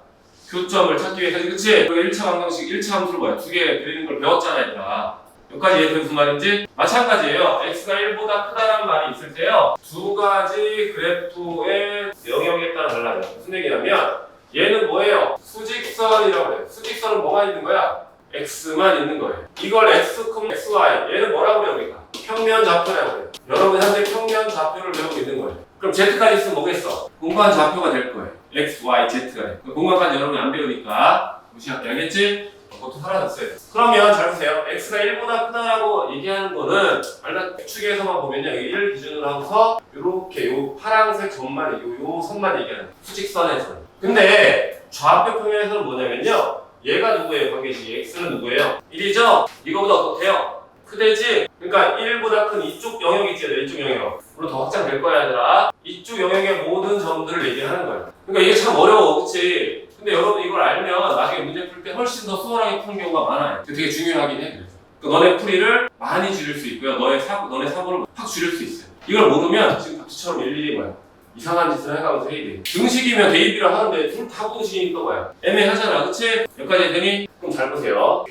교점을 찾기 위해서. 그치? 우리가 1차 방정식 1차 함수를 뭐야? 두 개 그리는 걸 배웠잖아 얘들아. 여기까지 이해돼 무슨 말인지? 마찬가지예요. x가 1보다 크다란 말이 있을 때요. 두 가지 그래프의 영역에 따라 달라요. 무슨 얘기냐면 얘는 뭐예요? 수직선이라고 해요. 수직선은 뭐가 있는 거야? x만 있는 거예요. 이걸 x, xy 얘는 뭐라고 그래요 우리가? 평면 좌표라고 해요. 여러분 현재 평면 좌표를 배우고 있는 거예요. 그럼 z까지 있으면 뭐겠어? 공간 좌표가 될 거예요. x, y, z가 돼. 공간까지 여러분이 안 배우니까 무시할게. 알겠지? 그것도 사라졌어요. 그러면 잘 보세요. x가 1보다 크다라고 얘기하는 거는 일단 축에서만 보면요. 1 기준으로 하고서 이렇게 요 파란색 점만 요 선만 얘기하는 거예요. 수직선에서는. 근데 좌표 평면에서는 뭐냐면요. 얘가 누구예요? 관계식 x는 누구예요? 1이죠? 이거보다 어떻대요? 크대지? 그러니까 1보다 큰 이쪽 영역이 있잖아요. 이쪽 영역. 물론 더 확장될 거야 얘들아. 이쪽 영역의 모든 점들을 얘기하는 거예요. 그러니까 이게 참 어려워. 그치? 근데 여러분 이걸 알면 나중에 문제 풀 때 훨씬 더 수월하게 푸는 경우가 많아요. 되게 중요하긴 해. 그래서 그러니까 너네 풀이를 많이 줄일 수 있고요. 너네 사고를 확 줄일 수 있어요. 이걸 모르면 지금 박지처럼 일일이 뭐야? 이상한 짓을 해가면서 해야 돼. 등식이면 대입이라 하는데 둘 다 등식이니까 뭐야? 애매하잖아. 그치? 여기까지 되니? 그럼 잘 보세요.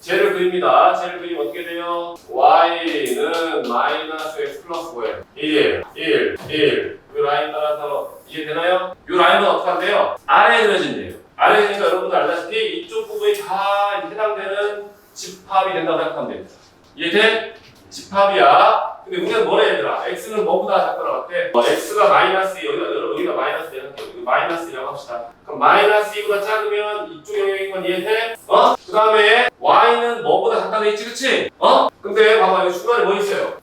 쟤를 그립니다. 쟤를 그리면 어떻게 돼요? y는 마이너스 x 플러스 5예요. 1. 이 라인 따라서 이해되나요? 이 라인은 어떻게 한대요? 아래에 그려진대요. 아래에 그러니까 여러분들 알다시피 이쪽 부분이 다 해당되는 집합이 된다고 생각하면 됩니다. 이해돼? 집합이야. 근데 우리는 뭐래 얘들아? x는 뭐보다 작거나 같대? x가 마이너스 2, 여기가 마이너스 2 할게요. 여기 마이너스 2라고 합시다. 그럼 마이너스 2보다 작으면 이쪽 영역인 건 이해돼? 그 다음에 y는 뭐보다 작다 돼 있지, 그치? 근데 봐봐, 여기 중간에 뭐 있어요?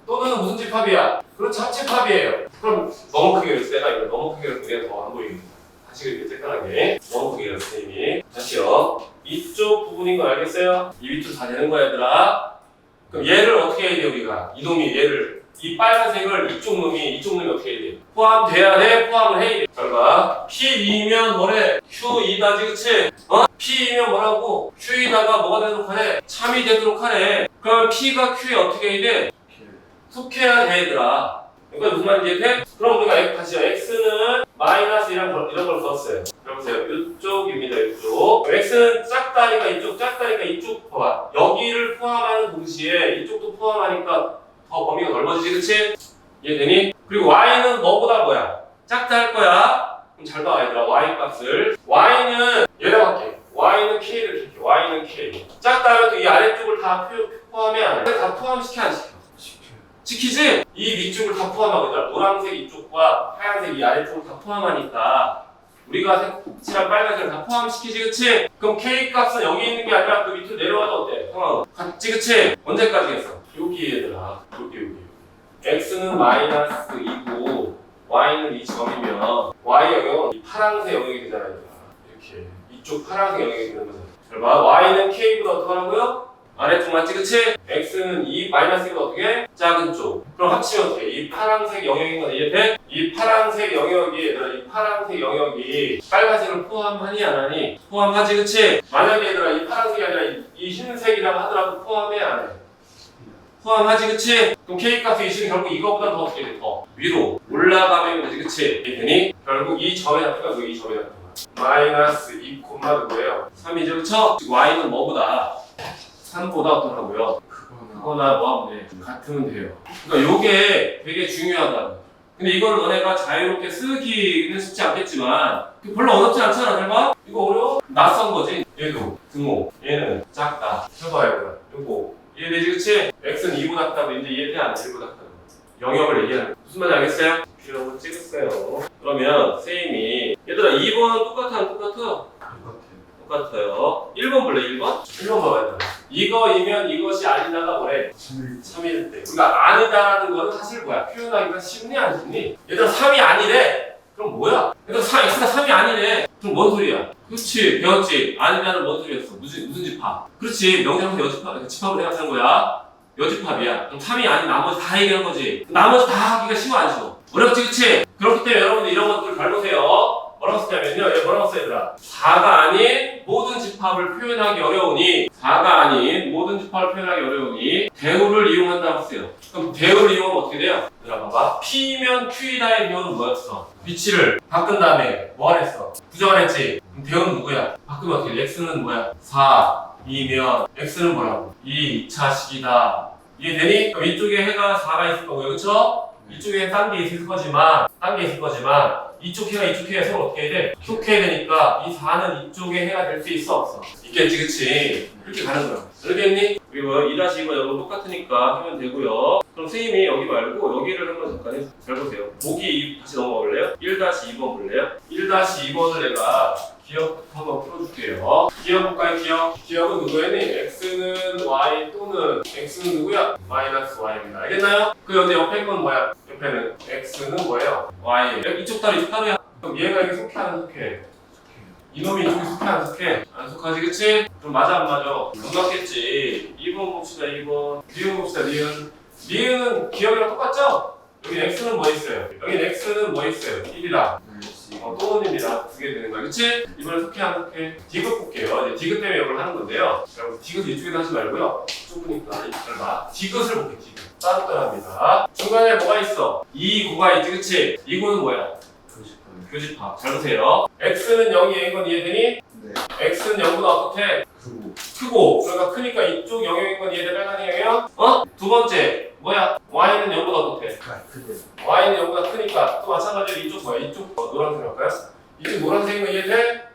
또는 무슨 집합이야? 그렇죠, 합집합이에요. 그럼 너무 크게 그렸어. 내가 이거 너무 크게 그려서 내가 더 안 보이겠다. 다시 그릴게, 쬐끈하게. 너무 크게 그렸어, 선생님이. 다시요. 이쪽 부분인 거 알겠어요? 이 밑으로 다 되는 거야, 얘들아. 그럼 얘를 어떻게 해야 돼, 우리가? 이놈이 얘를. 이 빨간색을 이쪽 놈이 어떻게 해야 돼? 포함돼야 돼? 포함을 해야 돼? 잘 봐. P2면 뭐래? Q2다지, 그치? P2면 뭐라고? Q에다가 뭐가 되도록 하래? 참이 되도록 하래. 그러면 P가 Q에 어떻게 해야 돼? 속해야 돼, 얘들아. 그러니까 무슨 말인지 이해돼? 그럼 우리가 다시요. X는 마이너스 이런 걸 썼어요. 여보세요. 이쪽입니다, 이쪽. X는 작다니까 이쪽 봐봐. 여기를 포함하는 동시에 이쪽도 포함하니까 더 범위가 넓어지지, 그치? 이해되니? 그리고 Y는 뭐보다 뭐야? 작다 할 거야. 그럼 잘 봐, 얘들아. Y 값을. Y는 얘라고 할게. Y는 K를 킬게. Y는 K. 작다 하면 또 이 아래쪽을 다 포함해, 안 해? 다 포함시켜, 안 시켜? 시키지? 이 위쪽을 다 포함하거든. 노란색 이쪽과 하얀색 이 아래쪽을 다 포함하니까 우리가 색칠한 빨간색을 다 포함시키지, 그치? 그럼 K 값은 여기 있는 게 아니라 그 밑으로 내려와도 어때? 상황은 같지, 그치? 언제까지 했어? 여기 얘들아. 여기. X는 마이너스 2고 Y는 이 점이면 Y 영역은 이 파란색 영역이 되잖아, 얘들아. 이렇게 이쪽 파란색 영역이 되는 거잖아. 잘 봐. Y는 K보다 어떻게 하라고요? 아래쪽 맞지, 그치? X는 이 마이너스가 어떻게? 작은 쪽. 그럼 합치면 어떻게? 이 파란색 영역인 건 이해돼? 이 파란색 영역이 얘들아, 이 파란색 영역이 빨간색을 포함하니 안 하니? 포함하지, 그치? 만약에 얘들아 이 파란색이 아니라 이 흰색이라고 하더라도 포함해 안 해? 포함하지, 그치? 그럼 k 값의 이식은 결국 이거보다 더 어떻게 돼? 더 위로 올라가면 되지, 그치? 되니 결국 이 점의 좌표가 이 점의 좌표가 마이너스 2 누구예요? 3이죠, 그쵸? y는 뭐보다? 3보다 어떠라고요? 그거나 뭐 하면 돼? 같으면 돼요. 그러니까 요게 되게 중요하다. 근데 이걸 너네가 자유롭게 쓰기는 쉽지 않겠지만 별로 어렵지 않잖아. 잘 봐. 이거 어려워? 낯선 거지. 얘도 등호. 얘는 작다. 해봐 얘들아. 요거 이해되지, 그치? x는 2보다 크다고 이제 이해돼? 안 돼? 1보다 크다고 영역을 얘기하는 거야. 무슨 말인지 알겠어요? 뷰를 찍었어요. 그러면 선생님이 얘들아 2번은 똑같아 안 똑같아? 똑같아요. 1번 볼래? 1번? 1번 봐봐요. 이거이면 이것이 아니다가 뭐래? 3일 때. 우리가 아니다라는 거는 사실 뭐야? 표현하기가 쉽니 안 쉽니? 얘들아 3이 아니래. 그럼 뭐야? 얘들아 x가 3이 아니래. 그럼 뭔 소리야? 그렇지, 배웠지? 아니다는 뭔 소리였어? 무슨 집합? 그렇지, 명령에서 집합을 생각하는 거야. 여집합이야. 그럼 3이 아닌 나머지 다 얘기한 거지. 나머지 다 하기가 쉬워 안 쉬워? 어렵지, 그치? 그렇기 때문에 여러분들 이런 것들을 잘 보세요. 뭐라고 쓰냐면요. 뭐라고 써 얘들아? 4가 아닌 모든 집합을 표현하기 어려우니 4가 아닌 모든 집합을 표현하기 어려우니 대우를 이용한다고 써요. 그럼 대우를 이용하면 어떻게 돼요? 얘들아 봐봐. P면 Q이다의 비호는 뭐였어? 위치를 바꾼 다음에 뭐 하랬어? 부정을 했지? 그럼 대우는 누구야? 바꾸면 어떻게 돼? X는 뭐야? 4 2면 X는 뭐라고? 2차식이다. 이해되니? 그럼 이쪽에 해가 4가 있을 거고요. 그쵸? 이쪽에 딴 게 있을 거지만 이쪽 해가 이쪽 해가 서로 어떻게 해야 돼? 속해야 되니까 이 4는 이쪽에 해가 될 수 있어 없어? 있겠지, 그치? 이렇게 가는 거야. 알겠니? 그리고 2-2번 여러분 똑같으니까 하면 되고요. 그럼 선생님이 여기 말고 여기를 한번 잠깐 잘 보세요. 보기 다시 넘어가 볼래요? 1-2번 볼래요? 1-2번을 내가 기억 한번 풀어줄게요. 기억 볼까요? 기억은 누구였니? x는 y 또는 x는 누구야? 마이너스 y입니다. 알겠나요? 그 옆에 건 뭐야? 옆에는 x는 뭐예요? y. 이쪽 다리 이쪽 다리야. 그럼 얘가 이게 속해 안 속해? 이놈이 이쪽에 속해 안 속해? 안 속하지, 그치? 그럼 맞아 안 맞아? 안 맞겠지. 2번 봅시다. 2번. 니은 봅시다. 니은은 기억이랑 똑같죠? 여기 x는 뭐 있어요? 여기 x는 뭐 있어요? 1이랑 또는입니다. 두 개 되는 거야. 그치? 이번에 속해 안 속해? 디귿 볼게요. 이제 디귿 때문에 이걸 하는 건데요. 여러분 디귿 이쪽에다 하지 말고요. 좁으니까 잘 봐. 디귿을 볼게. 디귿. 따로따로합니다. 중간에 뭐가 있어? 이 구가 있지, 그치? 이 구는 뭐야? 교집합. 잘 보세요. x는 0이 a인 건 이해되니? 네. x는 0보다 어떻게? 크고. 그러니까 크니까 이쪽 영역인 건 이해돼? 빨간 영역? 두 번째. 뭐야? y는 0보다 어떻게? y는 0보다 크니까 또 마찬가지로 이쪽 뭐야? 이쪽 노란색 할까요? 이쪽 노란색인 건 이해돼? 네.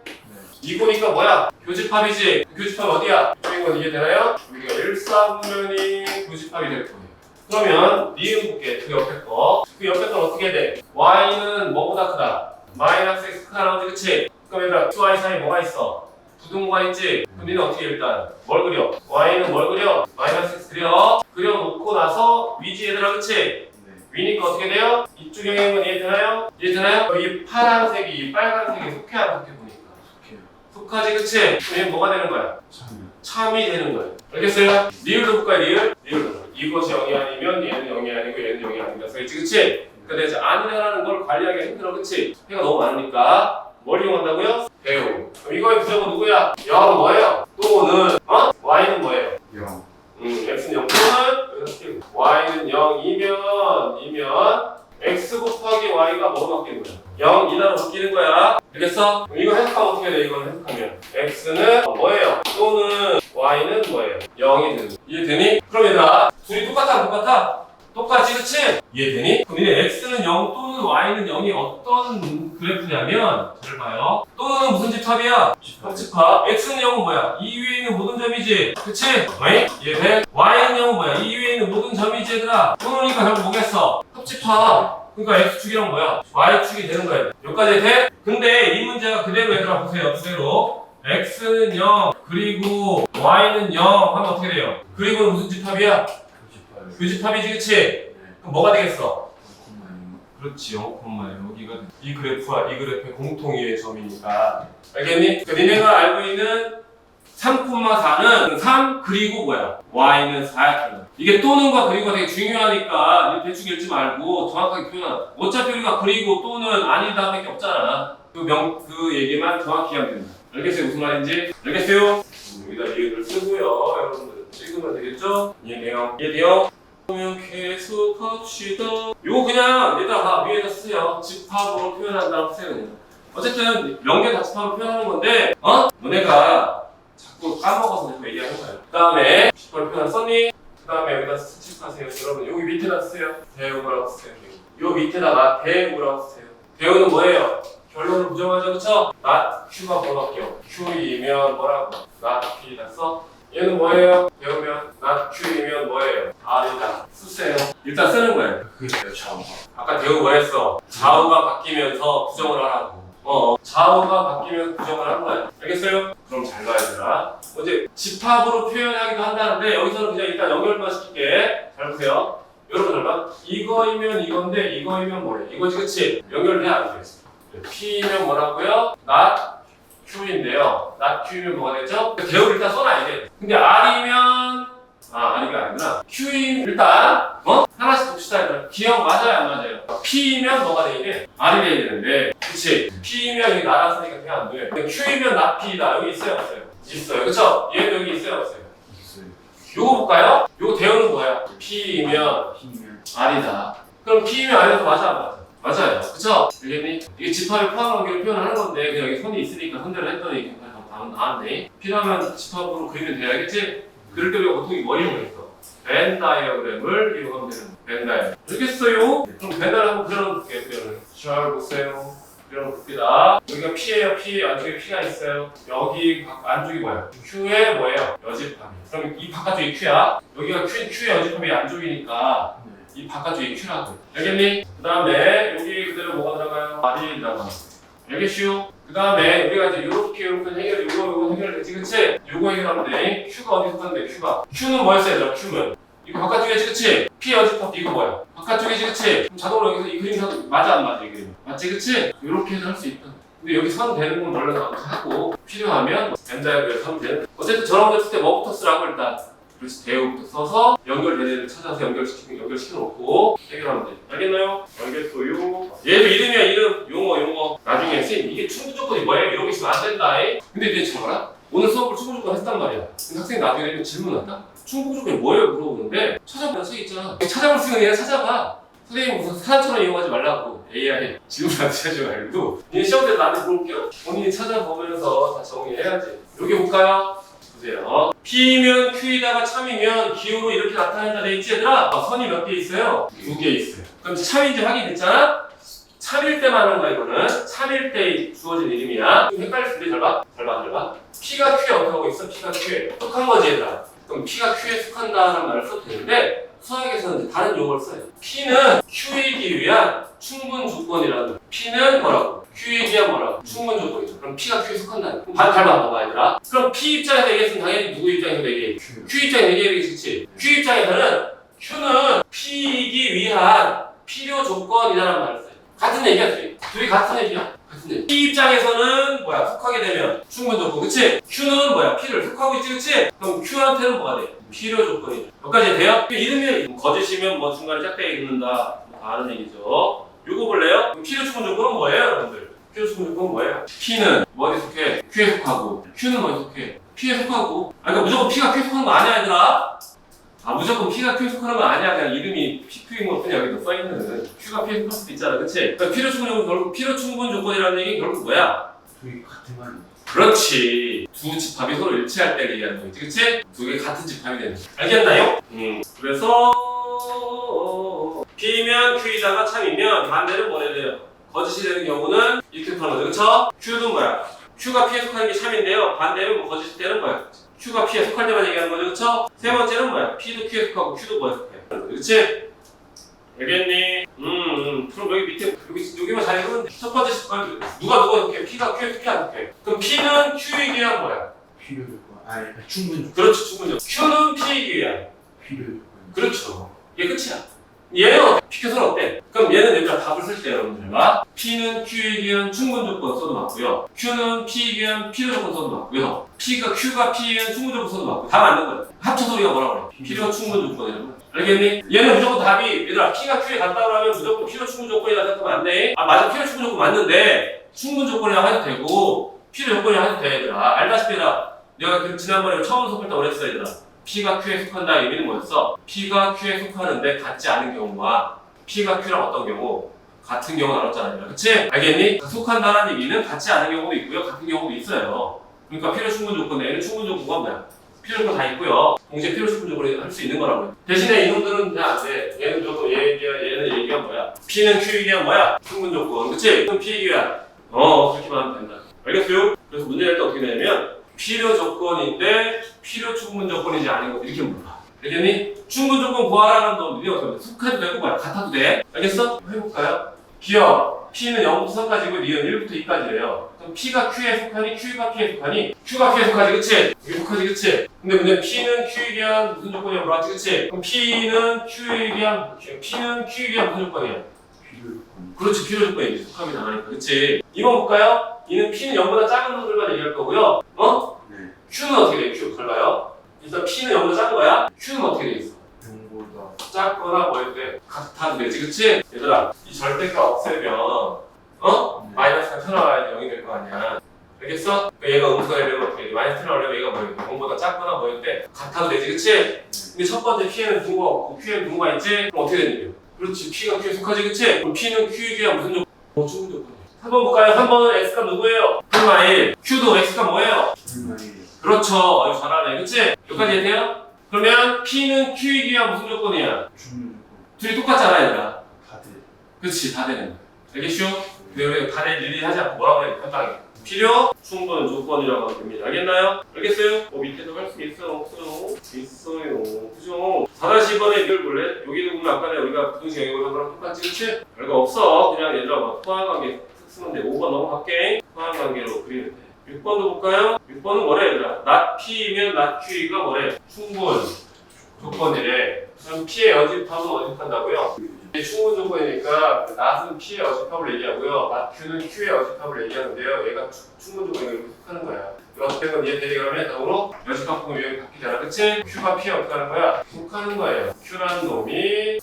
이거니까 뭐야? 교집합이지? 교집합 어디야? 이쪽인 건 이해되나요? 우리가 1,3면이 교집합이 될 거예요. 그러면 니은 볼게. 그 옆에 거. 그 옆에 건 어떻게 해야 돼? y는 뭐보다 크다? 마이너스 x 크다 나오지, 그치? 그럼 얘들아 x, y 사이에 뭐가 있어? 부등호가 있지? 그럼 니는 어떻게 일단 뭘 그려? y는 뭘 그려? 마이너스 x 그려놓고 나서 위지 얘들아, 그치? 네. 위니까 어떻게 돼요? 이쪽 영역은 이해되나요? 이해되나요? 이 파란색이 이 빨간색이 속해 안 속해 보니까 속하지, 그치? 그럼 얘는 뭐가 되는 거야? 참이 되는 거야. 알겠어요? 리을도 볼까요? 리을도. 이것이 0이 아니면 얘는 0이 아니고 얘는 0이 아닌다. 그치? 그치? 근데 이제 아니라는 걸 관리하기가 힘들어, 그치? 해가 너무 많으니까 뭘 이용한다고요? 배우. 그럼 이거의 부정은 누구야? 0은 뭐예요? 또는 y는 뭐예요? 0. x는 0 또는 y는 0이면 x 곱하기 y가 뭐로 바뀌는 거야? 0 이하로 바뀌는 거야. 알겠어? 그럼 이거 해석하면 어떻게 돼? 이걸 해석하면 x는 뭐예요? 또는 y는 뭐예요? 0이 되는 거야. 이해되니? 그럼 얘들아 둘이 똑같아 안 똑같아? 똑같지, 그치? 이해되니? 그럼 이제 x는 0 또는 y는 0이 어떤 그래프냐면 잘 봐요. 또는 무슨 집합이야? 합집합. x는 0은 뭐야? 이 위에 있는 모든 점이지, 그치? 이해돼? y는 0은 뭐야? 이 위에 있는 모든 점이지, 얘들아. 또는이니까 결국 뭐겠어? 합집합. 그러니까 x축이랑 뭐야? y축이 되는 거야. 여기까지 돼? 근데 이 문제가 그대로 얘들아 보세요. 그대로 x는 0 그리고 y는 0 하면 어떻게 돼요? 그리고는 무슨 집합이야? 교집합이지, 그치? 그럼 뭐가 되겠어? 그렇지, 0,0 여기가 이 그래프와 이 그래프의 공통의 점이니까. 알겠니? 그러니까 니네가 알고 있는 3,4는 3 그리고 뭐야? y는 4야. 이게 또는과 그리고가 되게 중요하니까 대충 읽지 말고 정확하게 표현하라. 어차피 우리가 그리고 또는 아니다 밖에 없잖아. 그 얘기만 정확히 하면 된다. 알겠어요? 무슨 말인지? 알겠어요? 여기다 이해를 쓰고요. 여러분들 찍으면 되겠죠? 이해돼요? 이해돼요? 그러면 계속 합시다. 요거 그냥 얘들아 다 위에다 쓰세요. 집합으로 표현한다고 쓰세요. 그냥. 어쨌든 명계 다 집합으로 표현하는 건데 너네가 자꾸 까먹어서 내가 얘기하는 거예요. 그 다음에 집합으로 표현 썼니? 그 다음에 여기다 스tip하세요. 여러분 여기 밑에다 쓰세요. 대우라고 쓰세요. 요 밑에다가 대우라고 쓰세요. 대우는 뭐예요? 결론을 부정하죠, 그쵸? not q가 뭐라고요? q이면 뭐라고? not p다 써? 얘는 뭐예요? 배우면 not q이면 뭐예요? r이다. 쓰세요. 일단 쓰는 거예요. 그게 좌우가. 아까 대우 뭐 했어? 좌우가 바뀌면서 부정을 하라고. 좌우가 바뀌면 부정을 하는 거야. 알겠어요? 그럼 잘 봐야 되나? 이제 집합으로 표현하기도 한다는데 여기서는 그냥 일단 연결만 시킬게. 잘 보세요. 여러분 잘 봐. 이거이면 이건데 이거이면 뭐래? 이거지, 그치? 연결돼 안 돼? P면 뭐라고요? not Q인데요. not Q면 뭐가 되죠? 대우를 일단 써놔야 돼. 근데 R이면 아니가 아니구나. Q인 일단 하나씩 봅시다. 얘들아. 기억 맞아요 안 맞아요? P면 뭐가 돼야 돼? R이 돼야 되는데 그치? P면 여기 나갔으니까 그냥 안 돼. Q이면 not P다. 여기 있어요 없어요? 있어요. 그쵸? 얘는 여기 있어요 없어요? 있어요. 요거 볼까요? 요거 대우는 뭐야? P면 힘면. R이다. 그럼 P면 R에서 맞아 안 맞아? 맞아요. 그쵸? 알겠니? 이게 집합에 포함한 관계를 표현하는 건데 그냥 여기 손이 있으니까 손대를 했더니 그냥 나왔네. 필요하면 집합으로 그리면 돼야겠지? 그럴 때 우리가 보통 뭐 이용했어? 벤 다이어그램을 이용하면 되는 거야. 벤 다이어그램. 알겠어요? 그럼 벤 다이어그램 한번 그려놓을게요. 그러면 잘 보세요. 그려놓습니다. 여기가 P예요. P 안쪽에 P가 있어요. 여기 안쪽이 뭐야? Q의 뭐예요? 여집합이. 그럼 이 바깥쪽이 Q야. 여기가 Q의 여집합이 안쪽이니까 이 바깥쪽이 Q라고. 알겠니? 그 다음에 여기 그대로 뭐가 들어가요? R이 들어가. 알겠슈? 그 다음에 우리가 이제 요렇게 해결, 요거 해결되지, 그치? 요거 해결하면 돼. Q가 어디서 썼는데, Q가. Q는 뭐였어요, 얘들아? Q는. 이거 바깥쪽이지, 그치? P 여집합 이거 뭐야? 바깥쪽이지, 그치? 그럼 자동으로 여기서 이 그림 맞아, 안 맞아, 이 그림? 맞지, 그치? 요렇게 해서 할 수 있다. 근데 여기 선 되는 건 원래 하고, 필요하면 벤다이어그램 하면 되는. 어쨌든 저런 거 쓸 때 뭐부터 쓰라고 일단. 그래서 대우부터 써서 연결된 애를 찾아서 연결시켜놓고 해결하면 돼. 알겠나요? 알겠어요. 얘도 이름이야, 이름. 용어. 나중에 선생님 이게 충분 조건이 뭐예요? 이런 게 있으면 안 된다. 근데 이제 잘 알아? 오늘 수업을 충분 조건 했단 말이야. 근데 학생이 나중에 질문한다? 충분 조건이 뭐예요? 물어보는데 찾아보는 책 있잖아. 찾아볼 수 있는 애가 찾아봐. 선생님 무슨 사람처럼 이용하지 말라고. AI 질문한테 하지 말고. 얘 시험 때 나한테 물어볼게요. 본인이 찾아보면서 다 정리해야지. 여기 볼까요? 보세요. P면 Q에다가 참이면 기호로 이렇게 나타낸다 돼 있지 얘들아? 선이 몇 개 있어요? 2개 있어요. 그럼 참인지 확인됐잖아? 참일 때만 하는 거야 이거는. 참일 때 주어진 이름이야. 좀 헷갈릴 수도 있는데 잘 봐. P가 Q에 어떻게 하고 있어? P가 Q에 속한 거지 얘들아. 그럼 P가 Q에 속한다는 말을 써도 되는데 수학에서는 이제 다른 용어를 써요. P는 Q이기 위한 충분 조건이라는 거야. P는 뭐라고? Q에 대한 뭐라고? 충분 조건이죠. 그럼 P가 Q에 속한다. 그럼 잘 봐봐 얘들아. 그럼 P 입장에서 얘기했으면 당연히 누구 입장에서 얘기해? Q 입장에서 얘기했지. Q 입장에서는 Q는 P이기 위한 필요 조건이라는 말을 써요. 같은 얘기야 둘이 같은 얘기야. P 입장에서는 뭐야? 속하게 되면 충분 조건, 그치? Q는 뭐야? P를 속하고 있지, 그치? 그럼 Q한테는 뭐가 돼? 필요 조건이죠. 여기까지 돼요? 이름이 거짓이면 뭐 중간에 짝대기 읽는다. 다른 얘기죠. 요거 볼래요? 필요 충분 조건은 뭐예요, 여러분들? 필요 충분 조건은 뭐예요? P는 뭐에 속해? Q에 속하고. Q는 뭐에 속해? P에 속하고. 그러니까 무조건 P가 Q에 속하는 거 아니야, 얘들아? 무조건 P가 Q에 속하는 거 아니야. 그냥 이름이 PQ인 것 뿐이야. 여기도 써있는. Q가 P에 속할 수도 있잖아, 그치? 그러니까 필요 충분 조건, 결국 필요 충분 조건이라는 얘기는 결국 뭐야? 둘이 같은 말이. 그렇지. 두 집합이 서로 일치할 때 얘기하는 거지, 그치? 두 개 같은 집합이 되는 거지. 알겠나요? 그래서 P면 Q이다가 참이면 반대로 뭐래야 돼요? 거짓이 되는 경우는 이렇게 하는 거죠, 그쵸? Q는 뭐야? Q가 P에 속하는 게 참인데요. 반대로 뭐 거짓이 되는 거야. Q가 P에 속할 때만 얘기하는 거죠, 그쵸? 세 번째는 뭐야? P도 Q에 속하고 Q도 뭐에 속해? 그치? 알겠니? 그럼 여기 밑에 여기만 잘 읽으면 돼. 첫 번째 누가 속해? P가 Q에 속해 안 속해? 그럼 P는 Q이기 위한 뭐야? 필요 조건. 충분 조건. 그렇죠, 충분히. Q는 P이기 위한. 필요 조건. 그렇죠. 이게 끝이야. 얘는 P켜서는 어때? 그럼 얘는 여기다 답을 쓸 때 여러분들 봐. P는 Q에 위한 충분 조건 써도 맞고요. Q는 P에 위한 필요 조건 써도 맞고요. Q가 P에 위한 충분 조건 써도 맞고 다 맞는 거야. 합쳐서 우리가 뭐라고 그래? 필요 충분 조건이라고 그래. 알겠니? 얘는 무조건 답이 얘들아 P가 Q에 간다고 하면 무조건 필요 충분 조건이라 생각하면 안 돼. 맞아, 필요 충분 조건 맞는데 충분 조건이라고 해도 되고 필요 조건이라고 해도 돼 얘들아. 알다시피 얘들아 내가 지난번에 처음 수업할 때 그랬어 얘들아. P가 Q에 속한다 의미는 뭐였어? P가 Q에 속하는데 같지 않은 경우와 P가 Q랑 어떤 경우? 같은 경우 나눴잖아요. 그치? 알겠니? 속한다라는 의미는 같지 않은 경우도 있고요. 같은 경우도 있어요. 그러니까 필요 충분 조건, 얘는 충분 조건과 뭐야? 필요 조건 다 있고요. 동시에 필요 충분 조건을 할 수 있는 거라고요. 대신에 이놈들은 그냥 안 돼. 얘는 조건, 얘는 얘기가 뭐야? P는 Q이기한 뭐야? 충분 조건. 그치? 그럼 P이기한. 그렇게만 하면 된다. 알겠어요? 그래서 문제 낼 때 어떻게 되냐면 필요 조건인데 필요 충분 조건이지 아닌 거 이렇게 물어봐. 알겠니? 충분 조건 구하라는 너 니네 어떻게 해? 속해도 되고 뭐야? 같아도 돼? 알겠어? 해볼까요? 기억 P는 0부터 3까지고 니은 1부터 2까지예요. 그럼 P가 Q에 속하니 Q가 P에 속하니 Q가 P에 속하지 그치? 이게 속하지 그치? 근데 문제는 P는 Q에 대한 무슨 조건이야 물어봤지 그치? 그럼 P는 Q에 대한 무슨 조건이야? 필요 조건. 그렇지 필요 조건이지 속함이 나가니까 그치? 이번 볼까요? 이는 P는 0보다 작은 놈들만 얘기할 거고요. 네. Q는 어떻게 돼? Q 잘 봐요. 일단 P는 0보다 작은 거야. Q는 어떻게 돼 있어? 0보다 작거나 뭐일 때 같아도 되지 그치? 얘들아 이 절대가 없애면 마이너스가 튀어나와야지 0이 될 거 아니야. 알겠어? 그러니까 얘가 음수가 되면 어떻게 돼? 마이너스 튀어나오려면 얘가 뭐야? 0보다 작거나 뭐일 때 같아도 되지 그치? 근데 첫 번째 P에는 분모가 없고 Q에는 분모가 있지? 그럼 어떻게 되는 거야? 그렇지 P가 Q에 속하지 그치? 그럼 P는 Q에 대한 무슨 조건? 충분 조건이야. 3번 볼까요? 3번은 X가 누구예요? 플마 1. Q도 X가 뭐예요? 불만이 그렇죠. 아주 잘하네 그치? 여기까지 이해돼요? 그러면 P는 Q에 대한 무슨 조건이야? 충분 조건. 둘이 똑같잖아 얘들아. 다들 그렇지 다 되는 거야. 알겠슈? 근데 우리가 다 될 일이 하지 않고 뭐라고 해? 간단하게 필요 충분 조건이라고 하면 됩니다. 알겠나요? 알겠어요? 밑에도 할 수 있어요? 없어요? 있어요. 그죠? 4-2번에 이걸 볼래? 여기도 보면 아까 우리가 부등식 영역을 한 거랑 똑같지 그치? 별거 없어. 그냥 얘들아 막 포함관계 쓰면 돼. 5번 넘어갈게. 포함관계로 그리면 돼. 6번도 볼까요? 6번은 뭐래 얘들아? not P이면 not Q가 뭐래? 충분 조건이래. 그럼 P의 여집합은 어집한다고요? 충분 조건이니까 not은 P의 여집합을 얘기하고요. not Q는 Q의 여집합을 얘기하는데요. 얘가 충분 조건에 이렇게 속하는 거야. 어떻게 건 이해되니 그러면 다음으로 여집합 보면 유형이 바뀌잖아. 그치? Q가 P에 어떻게 하는 거야? 속하는 거예요. Q라는 놈이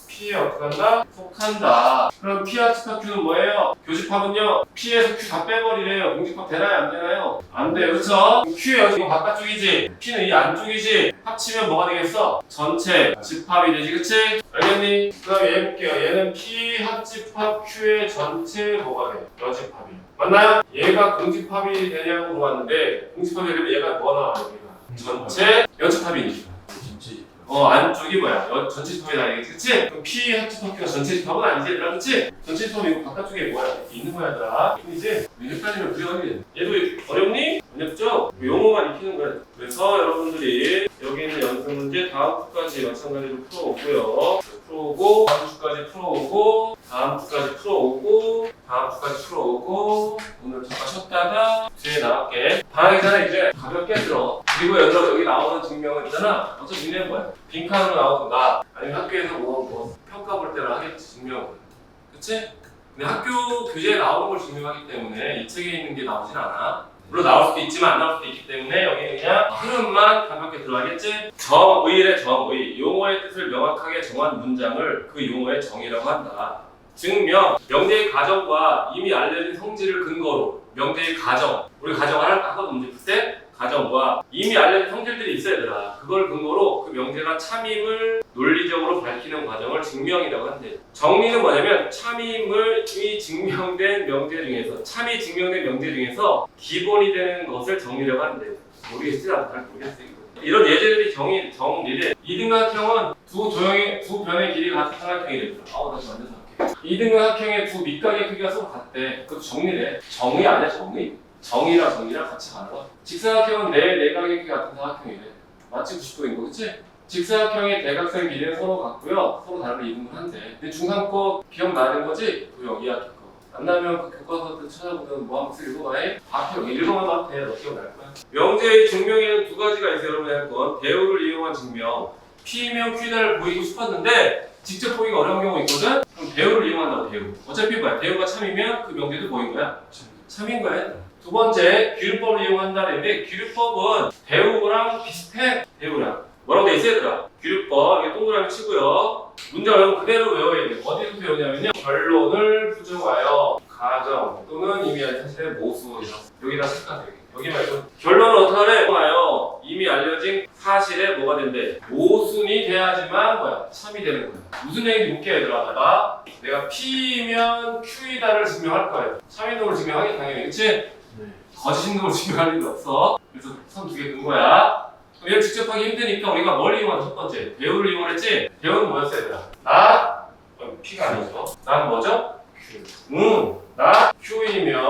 P에 어떻게 한다? 속한다. 그럼 P와 집합 Q는 뭐예요? 교집합은요. P에서 Q 다 빼버리래요. 공집합 되나요? 안 되나요? 안 돼요. 그쵸? Q의 여집합 바깥쪽이지? P는 이 안쪽이지? 합치면 뭐가 되겠어? 전체 집합이 되지. 그치? 알겠니? 그 다음에 얘 볼게요. 얘는 P 합집합 Q의 전체 뭐가 돼? 여집합이. 맞나요? 얘가 공집합이 되냐고 물어봤는데 공집합이 되면 얘가 뭐 나와요? 얘가 전체 여집합이니까. 전체 집합. 안쪽이 뭐야? 전체 집합이 나뉘겠지? 그치? 그럼 P 합집합 Q가 전체 집합은 아니지 얘들아 그치? 전체 집합이 이거 바깥쪽에 뭐야? 있는 거야 얘들아. 이제 헷갈리면 그래. 얘도 어렵니? 어렵죠? 용어만 익히는 거야. 그래서 여러분들이 여기 있는 연습 문제 다음 주까지 마찬가지로 풀어오고요. 풀어오고 다음 주까지 풀어오고 다음 주까지 풀어오고 다음 주까지 풀어오고 오늘 잠깐 쉬었다가 뒤에 나갈게. 방학이 전에 이제 가볍게 들어. 그리고 여기 나오는 증명은 있잖아. 어차피 니네는 뭐야? 빈칸으로 나오든가 아니면 학교에서 뭐 평가 볼 때는 하겠지 증명은. 그치? 근데 학교 교재에 나오는 걸 증명하기 때문에 이 책에 있는 게 나오진 않아. 물론 나올 수도 있지만 안 나올 수도 있기 때문에 여기는 그냥 흐름만 가볍게 들어가겠지? 정의래 정의. 용어의 뜻을 명확하게 정한 문장을 그 용어의 정의라고 한다. 증명, 명제의 가정과 이미 알려진 성질을 근거로 명제의 가정, 우리 가정을 하거든 문제 풀 때 가정과 이미 알려진 성질들이 있어야 되더라. 그걸 근거로 그 명제가 참임을 논리적으로 밝히는 과정을 증명이라고 한대. 정리는 뭐냐면 참임이 증명된 명제 중에서 참이 증명된 명제 중에서 기본이 되는 것을 정리라고 하는데 모르겠지? 나도 잘 모르겠어 이거. 이런 예제들이 정리래. 이등각형은 두 변의 길이가 같은 삼각형이 됩니다. 다시 완전 생각해. 이등각형의 두 밑각의 크기가 서로 같대. 그것도 정리래. 정의 아니야 정의? 정의랑 정의랑 같이 가는 거야. 직사각형은 네 내각의 크기 같은 삼각형이래. 마치 90도인 거 그치? 직사각형의 대각선 길이는 서로 같고요. 서로 다른 이등분 한데. 근데 중3 거 기억나는 거지? 도형 2학기 거. 안 나면 그 교과서 때 찾아보면 뭐 한번 읽어봐해. 읽어봐도 돼. 너 기억날 거야. 명제의 증명에는 두 가지가 있어요. 여러분이 할 건. 배우를 이용한 증명. P면 Q를 보이고 싶었는데 직접 보기가 어려운 경우 있거든? 그럼 배우를 이용한다고 배우. 어차피 뭐야? 배우가 참이면 그 명제도 보인 거야? 참인 거야. 두 번째, 규律법을 이용한다는데 규律법은 배우랑 비슷해. 배우랑. 뭐라고 돼 있어 얘들아? 규律법, 이게 동그라미 치고요. 문제 어려우면 그대로 외워야 돼. 어디서 배우냐면요. 결론을 부정하여 가정 또는 이미 알려진 사실의 모수. 여기다 쓸까 여기 말고 결론을 어떻게 하래? 부정하여 이미 알려진 사실에 뭐가 된대? 모순이 돼야지만 뭐야? 참이 되는 거야. 무슨 얘기인지 묻게 얘들아. 봐봐. 내가 P면 Q이다를 증명할 거예요. 참인동을 증명하기 당연히. 그치? 네. 거짓인동을 증명할 일은 없어. 그래서 선 두 개 든 거야. 얘를 직접 하기 힘드니까 우리가 뭘 이용하자? 첫 번째. 배우를 이용했지? 배우는 뭐였어 얘들아? 나? P가 아니죠. 난 뭐죠? Q. 나 Q이면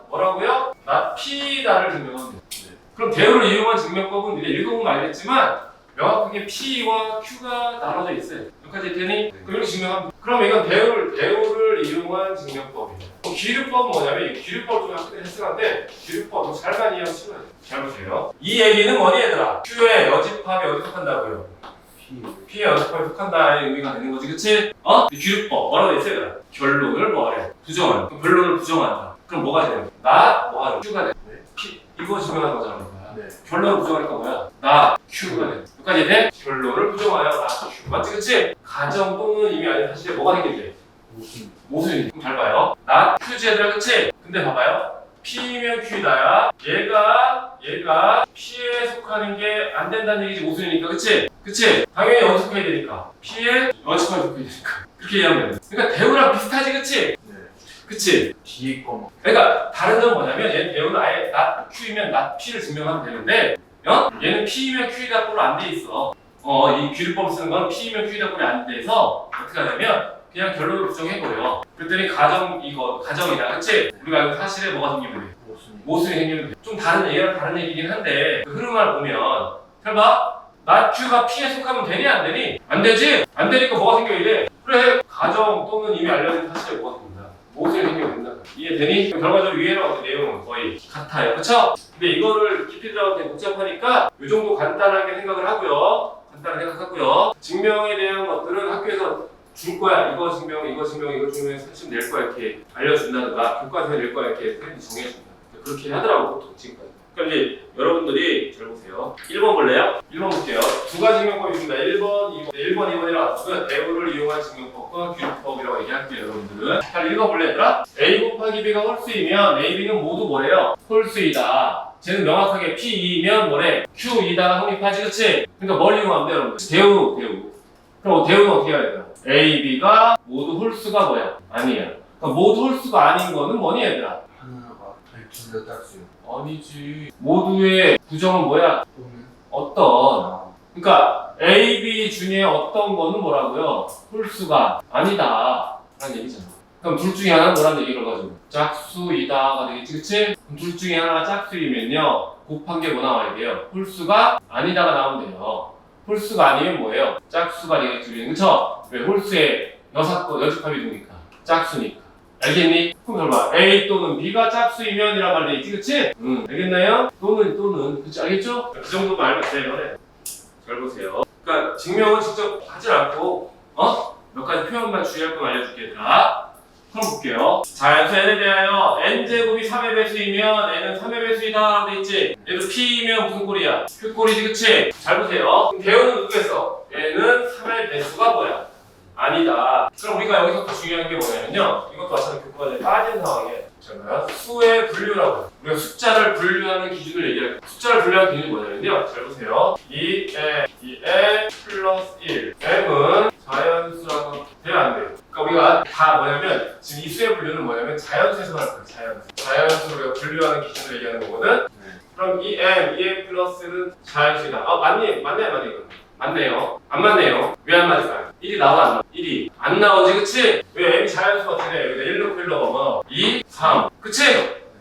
뭐라고요? 나 P다를 증명하면 돼. 네. 그럼 대우를 이용한 증명법은 우리가 읽어보면 알겠지만 명확하게 P와 Q가 나눠져 있어요. 여기까지 되니? 그럼 이렇게 증명하면 돼. 그럼 이건 대우를 이용한 증명법이에요. 기류법은 뭐냐면 이 기류법 좀 학생들이 했으는데 기류법 잘만 이해하면 쉬워요. 잘 보세요. 이 얘기는 뭐니 얘들아? Q의 여집합이 어디 속한다고요? P. P의 여집합이 속한다는 의미가 되는 거지, 그치? 이 기류법 뭐라고 돼 있어요 얘들아? 결론을 뭐하래? 부정하는. 그럼 결론을 부정한다. 그럼 뭐가 되는 거야? 나 뭐하는? Q가 돼. 네. P 이거 증명하는 거잖아. 거야. 네. 결론을 부정하니까 뭐야? 나 Q가 돼. 여기까지 돼? 결론을 부정하여 나 Q. 맞지, 그치? 가정 또는 이미 아닌 사실에 뭐가 생긴대? 무슨. 모순이. 그럼 잘 봐요. 나 Q지 얘들아, 그치? 근데 봐봐요. P면 Q다야. 얘가 P에 속하는 게 안 된다는 얘기지, 모순이니까, 그치? 그치? 당연히 연속해야 되니까. P에 연속하게 속해야 되니까. 그렇게 이해하면 돼. 그러니까 대우랑 비슷하지, 그치? 네. 그치? 뒤에 거만. 그러니까 다른 점은 뭐냐면 얘는 대우는 아예 나 Q이면 나 P를 증명하면 되는데 얘는 P이면 Q이다 꼴로 안 돼 있어. 이 기류법 쓰는 건 P이면 Q이다 꼴이 안 돼서 어떻게 하냐면 그냥 결론을 부정해버려. 그랬더니 가정이다, 그치? 우리가 알고 사실에 뭐가 생기면 돼? 무슨. 모순이 생기면 돼. 좀 다른 얘기랑 다른 얘기긴 한데 그 흐름을 보면 잘 봐. 나 Q가 P에 속하면 되니 안 되니? 안 되지? 안 되니까 뭐가 생겨 이래? 그래, 가정 또는 이미 알려진 사실에 뭐가 생긴다? 모순이 생기면 된다. 이해되니? 결과적으로 위에랑 어떤 내용은 거의 같아요. 그쵸? 근데 이거를 깊이 들어가면 되게 복잡하니까 이 정도 간단하게 생각을 하고요. 증명에 대한 것들은 학교에서 줄 거야. 이거 증명, 이거 사실 낼 거야. 이렇게 알려준다든가 교과서에 낼 거야. 이렇게 쌤이 정해준다. 그렇게 하더라고, 보통 지금까지. 그럼 이제 여러분들이 잘 보세요. 1번 볼래요? 1번 볼게요. 두 가지 증명법이 있습니다. 1번, 2번이랑 나왔고요. 대우를 이용한 증명법과 기류법이라고 얘기할게요, 여러분들은. 잘 읽어볼래, 얘들아? A 곱하기 B가 홀수이면 A, B는 모두 뭐래요? 홀수이다. 쟤는 명확하게 P2면 뭐래? Q2다가 성립하지, 그치? 그러니까 뭘 이용하면 돼요, 여러분들? 대우. 그럼 대우는 어떻게 해야 돼요? A, B가 모두 홀수가 뭐야? 아니야. 그러니까 모두 홀수가 아닌 거는 뭐니, 얘들아? 하나가 둘다 짝수요. 아니지. 모두의 부정은 뭐야? 또는. 어떤. 그러니까 A, B 중에 어떤 거는 뭐라고요? 홀수가 아니다. 라는 얘기잖아. 그럼 둘 중에 하나는 뭐라는 얘기를 가지고? 짝수이다가 되겠지, 그치? 그럼 둘 중에 하나가 짝수이면요. 곱한 게 뭐 나와야 돼요? 홀수가 아니다가 나오면 돼요. 홀수가 아니면 뭐예요? 짝수가 되겠지, 그쵸? 왜? 홀수의 여집합이 누구니까? 짝수니까. 알겠니? 그럼 봐. A 또는 B가 짝수이면 이란 말이 있지, 그치? 알겠나요? 또는, 그치? 알겠죠? 그 정도 말면 돼요. 잘 보세요. 그러니까 증명은 직접 하지 않고, 몇 가지 표현만 주의할 건 알려줄게, 얘들아. 그럼 볼게요. 자연수 n에 대하여 n제곱이 3의 배수이면 n은 3의 배수이다 라고 돼 있지? 얘도 P이면 무슨 꼴이야? Q 꼴이지, 그치? 잘 보세요. 그럼 대우는 누구겠어? n은 3의 배수가 뭐야? 아니다. 그럼 우리가 여기서 또 중요한 게 뭐냐면요. 이것도 마찬가지로 교과서에 빠진 상황이에요. 있잖아요. 수의 분류라고 해요. 우리가 숫자를 분류하는 기준을 얘기할 거예요. 숫자를 분류하는 기준이 뭐냐면요. 잘 보세요. 2n 플러스 1. m은 자연수라고 되면 안 돼요. 그러니까 우리가 다 뭐냐면 지금 이 수의 분류는 뭐냐면 자연수에서 할 거예요. 자연수로 우리가 분류하는 기준을 얘기하는 거거든. 그럼 2n 플러스는 자연수이다. 맞네 이거. 맞네요. 안 맞네요. 왜 안 맞을까요? 1이 나와 안 나와? 1이 안 나오지, 그치? 왜 m이 자연수 같으네. 여기다 1 넣고 1 넣으면 2, 3. 그치?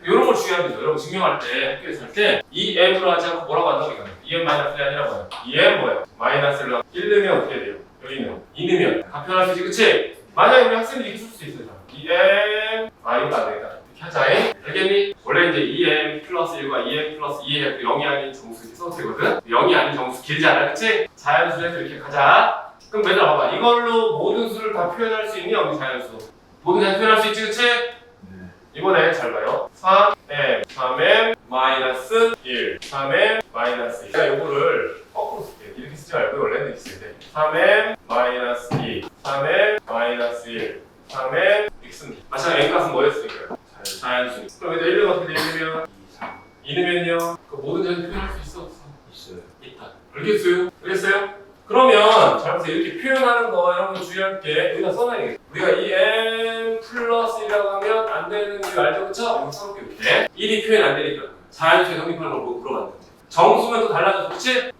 이런 걸 중요합니다. 여러분 증명할 때, 학교에서 할 때 2m으로 하지 않고 뭐라고 한다고 이거는? 2m 마이너스 1이 아니라 뭐야? 2m 뭐야? 마이너스 1로 1 넣으면 어떻게 돼요? 여기는 2 넣으면 가편할 수 있지, 그치? 만약에 우리 학생들이 이렇게 쓸 수도 있어요. 2m 이거 안 되겠다. 이렇게 하자잉. 알겠니? 원래 이제 2m 플러스 1과 2m 플러스 2 해도 0이 아닌 정수 이렇게 써도 되거든? 0이 아닌 정수 길지 않아, 그치? 자연수에서 이렇게 가자. 그럼 얘들아 봐봐. 이걸로 모든 수를 다 표현할 수 있니? 여기 자연수. 모든 다 표현할 수 있지, 그치? 네. 이번에 잘 봐요. 3m 마이너스 1. 3m 마이너스 2. 제가 요거를 거꾸로 쓸게요. 이렇게 쓰지 말고 원래는 이렇게 쓸 때. 3m 마이너스 2. 3m 마이너스 1. 3m x는 마찬가지 n 값은 뭐였으니까요? 자연수. 그럼 여기다 1은 어떻게 되면 2, 3. 2는요? 그 모든 자연수 표현할 수 있어, 없어? 있어요. 있다. 알겠어요? 알겠어요? 그러면 잘 보세요. 이렇게 표현하는 거 여러분 주의할 게 여기다 써놔야겠다. 우리가 이 m 플러스 1이라고 하면 안 되는 거 알죠? 그쵸? 이거 써놓을게 이렇게. 1이 표현 안 되니까 자연수의 성립하는 걸 물어봤는 거지. 정수면 또 달라져서 그치?